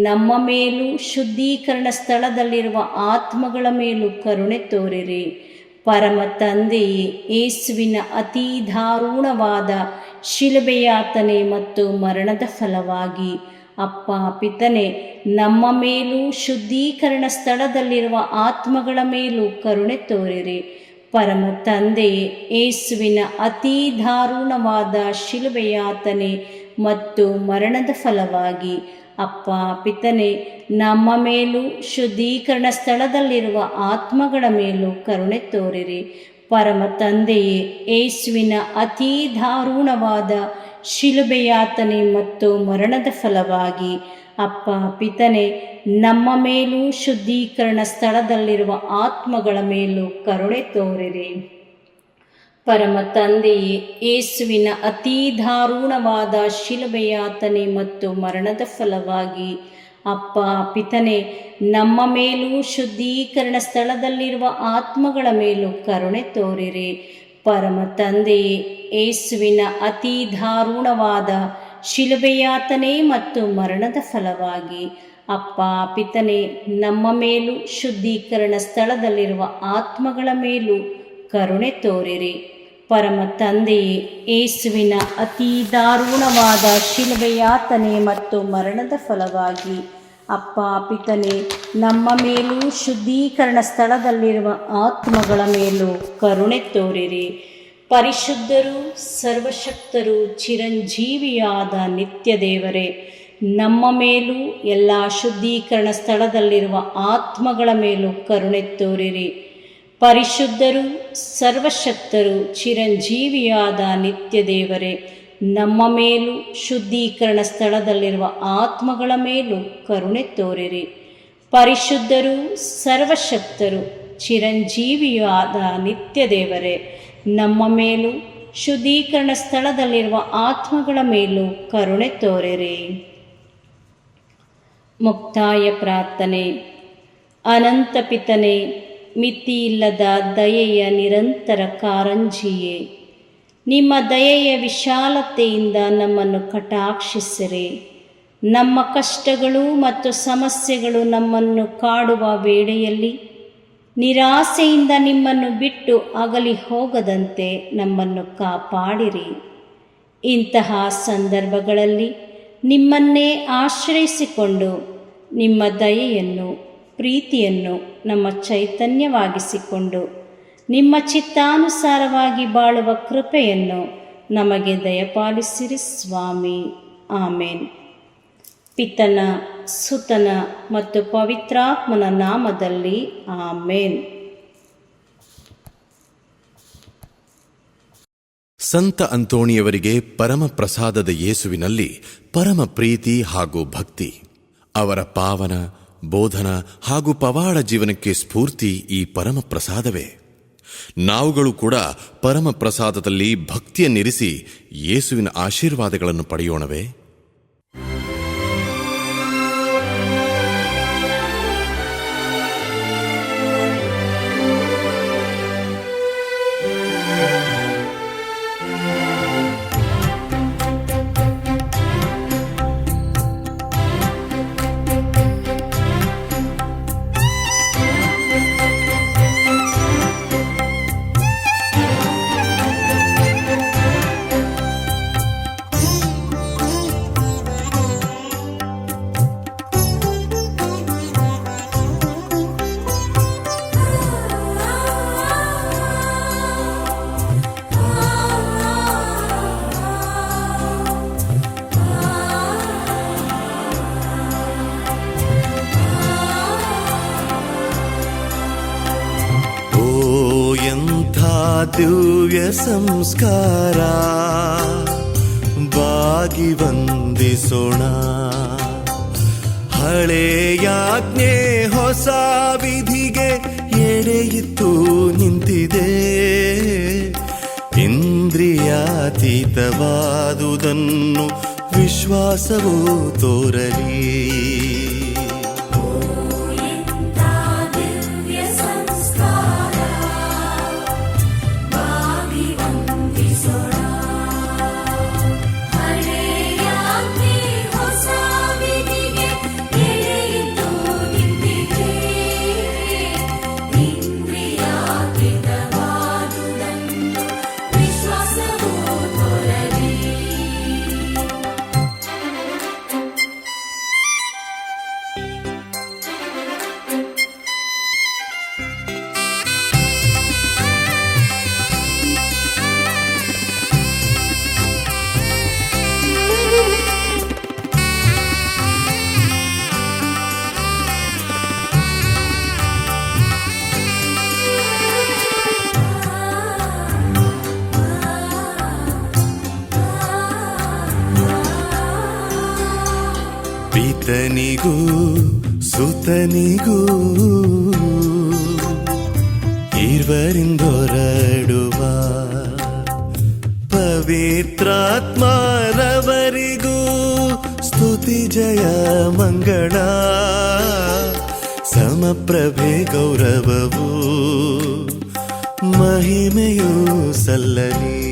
Speaker 7: ನಮ್ಮ ಮೇಲೂ ಶುದ್ಧೀಕರಣ ಸ್ಥಳದಲ್ಲಿರುವ ಆತ್ಮಗಳ ಮೇಲೂ ಕರುಣೆ ತೋರಿರಿ. ಪರಮ ತಂದೆಯೇ, ಯೇಸುವಿನ ಅತೀ ದಾರುಣವಾದ ಶಿಲುಬೆಯಾತನೆ ಮತ್ತು ಮರಣದ ಫಲವಾಗಿ ಅಪ್ಪ ಪಿತನೇ, ನಮ್ಮ ಮೇಲೂ ಶುದ್ಧೀಕರಣ ಸ್ಥಳದಲ್ಲಿರುವ ಆತ್ಮಗಳ ಮೇಲೂ ಕರುಣೆ ತೋರಿರಿ. ಪರಮ ತಂದೆಯೇ, ಯೇಸುವಿನ ಅತೀ ದಾರುಣವಾದ ಶಿಲುಬೆಯಾತನೆ ಮತ್ತು ಮರಣದ ಫಲವಾಗಿ ಅಪ್ಪ ಪಿತನೇ, ನಮ್ಮ ಮೇಲೂ ಶುದ್ಧೀಕರಣ ಸ್ಥಳದಲ್ಲಿರುವ ಆತ್ಮಗಳ ಮೇಲೂ ಕರುಣೆ ತೋರಿರಿ. ಪರಮ ತಂದೆಯೇ, ಯೇಸುವಿನ ಅತೀ ದಾರುಣವಾದ ಶಿಲುಬೆಯಾತನೆ ಮತ್ತು ಮರಣದ ಫಲವಾಗಿ ಅಪ್ಪ ಪಿತನೆ, ನಮ್ಮ ಮೇಲೂ ಶುದ್ಧೀಕರಣ ಸ್ಥಳದಲ್ಲಿರುವ ಆತ್ಮಗಳ ಮೇಲೂ ಕರುಣೆ ತೋರಿರಿ. ಪರಮ ತಂದೆಯೇ, ಯೇಸುವಿನ ಅತೀ ದಾರುಣವಾದ ಶಿಲುಬೆಯಾತನೆ ಮತ್ತು ಮರಣದ ಫಲವಾಗಿ ಅಪ್ಪ ಪಿತನೆ, ನಮ್ಮ ಮೇಲೂ ಶುದ್ಧೀಕರಣ ಸ್ಥಳದಲ್ಲಿರುವ ಆತ್ಮಗಳ ಮೇಲೂ ಕರುಣೆ ತೋರಿರಿ. ಪರಮ ತಂದೆಯೇ, ಯೇಸುವಿನ ಅತೀ ದಾರುಣವಾದ ಶಿಲುಬೆಯಾತನೆ ಮತ್ತು ಮರಣದ ಫಲವಾಗಿ ಅಪ್ಪ ಪಿತನೆ, ನಮ್ಮ ಮೇಲೂ ಶುದ್ಧೀಕರಣ ಸ್ಥಳದಲ್ಲಿರುವ ಆತ್ಮಗಳ ಮೇಲೂ ಕರುಣೆ ತೋರಿರಿ. ಪರಮ ತಂದೆಯೇ, ಯೇಸುವಿನ ಅತೀ ದಾರುಣವಾದ ಶಿಲುಬೆಯಾತನೆ ಮತ್ತು ಮರಣದ ಫಲವಾಗಿ ಅಪ್ಪ ಪಿತನೆ, ನಮ್ಮ ಮೇಲೂ ಶುದ್ಧೀಕರಣ ಸ್ಥಳದಲ್ಲಿರುವ ಆತ್ಮಗಳ ಮೇಲೂ ಕರುಣೆ ತೋರಿರಿ. ಪರಿಶುದ್ಧರು, ಸರ್ವಶಕ್ತರು, ಚಿರಂಜೀವಿಯಾದ ನಿತ್ಯ ದೇವರೇ, ನಮ್ಮ ಮೇಲೂ ಎಲ್ಲ ಶುದ್ಧೀಕರಣ ಸ್ಥಳದಲ್ಲಿರುವ ಆತ್ಮಗಳ ಮೇಲೂ ಕರುಣೆ ತೋರಿರಿ. ಪರಿಶುದ್ಧರು, ಸರ್ವಶಕ್ತರು, ಚಿರಂಜೀವಿಯಾದ ನಿತ್ಯ ದೇವರೇ, ನಮ್ಮ ಮೇಲೂ ಶುದ್ಧೀಕರಣ ಸ್ಥಳದಲ್ಲಿರುವ ಆತ್ಮಗಳ ಮೇಲೂ ಕರುಣೆ ತೋರಿರಿ. ಪರಿಶುದ್ಧರು, ಸರ್ವಶಕ್ತರು, ಚಿರಂಜೀವಿಯಾದ ನಿತ್ಯ ದೇವರೇ, ನಮ್ಮ ಮೇಲೂ ಶುದ್ಧೀಕರಣ ಸ್ಥಳದಲ್ಲಿರುವ ಆತ್ಮಗಳ ಮೇಲೂ ಕರುಣೆ ತೋರಿರಿ. ಮುಕ್ತಾಯ ಪ್ರಾರ್ಥನೆ. ಅನಂತ ಪಿತನೆ, ಮಿತಿಯಿಲ್ಲದ ದಯೆಯ ನಿರಂತರ ಕಾರಂಜಿಯೇ, ನಿಮ್ಮ ದಯೆಯ ವಿಶಾಲತೆಯಿಂದ ನಮ್ಮನ್ನು ಕಟಾಕ್ಷಿಸಿರಿ. ನಮ್ಮ ಕಷ್ಟಗಳು ಮತ್ತು ಸಮಸ್ಯೆಗಳು ನಮ್ಮನ್ನು ಕಾಡುವ ವೇಳೆಯಲ್ಲಿ ನಿರಾಸೆಯಿಂದ ನಿಮ್ಮನ್ನು ಬಿಟ್ಟು ಅಗಲಿ ಹೋಗದಂತೆ ನಮ್ಮನ್ನು ಕಾಪಾಡಿರಿ. ಇಂತಹ ಸಂದರ್ಭಗಳಲ್ಲಿ ನಿಮ್ಮನ್ನೇ ಆಶ್ರಯಿಸಿಕೊಂಡು ನಿಮ್ಮ ದಯೆಯನ್ನು, ಪ್ರೀತಿಯನ್ನು ನಮ್ಮ ಚೈತನ್ಯವಾಗಿಸಿಕೊಂಡು ನಿಮ್ಮ ಚಿತ್ತಾನುಸಾರವಾಗಿ ಬಾಳುವ ಕೃಪೆಯನ್ನು ನಮಗೆ ದಯಪಾಲಿಸಿರಿ ಸ್ವಾಮಿ. ಆಮೇನ್. ಪಿತನ, ಸುತನ ಮತ್ತು ಪವಿತ್ರಾತ್ಮನ ನಾಮದಲ್ಲಿ ಆಮೇನ್.
Speaker 8: ಸಂತ ಅಂತೋಣಿಯವರಿಗೆ ಪರಮ ಪ್ರಸಾದದ ಯೇಸುವಿನಲ್ಲಿ ಪರಮ ಪ್ರೀತಿ ಹಾಗೂ ಭಕ್ತಿ. ಅವರ ಪಾವನ ಬೋಧನ ಹಾಗೂ ಪವಾಡ ಜೀವನಕ್ಕೆ ಸ್ಫೂರ್ತಿ ಈ ಪರಮ ಪ್ರಸಾದವೇ. ನಾವುಗಳು ಕೂಡ ಪರಮ ಪ್ರಸಾದದಲ್ಲಿ ಭಕ್ತಿಯನ್ನಿರಿಸಿ ಯೇಸುವಿನ ಆಶೀರ್ವಾದಗಳನ್ನು ಪಡೆಯೋಣವೇ? ದಿವ್ಯ ಸಂಸ್ಕಾರ ಬಾಗಿ ವಂದಿಸೋಣ. ಹಳೆಯಾಜ್ಞೆ ಹೊಸ ವಿಧಿಗೆ ಎಡೆಯಿತ್ತು ನಿಂತಿದೆ. ಇಂದ್ರಿಯಾತೀತವಾದುದನ್ನು ವಿಶ್ವಾಸವೂ ತೋರಲಿ. ಪಿತನಿಗೂ ಸುತನಿಗೂ ಇರುವರಿಂದೊರಡುವ ಪವಿತ್ರಾತ್ಮರವರಿಗೂ ಸ್ತುತಿ ಜಯ ಮಂಗಳ ಸಮಪ್ರಭೆ ಗೌರವವು ಮಹಿಮೆಯೂ ಸಲ್ಲಲಿ.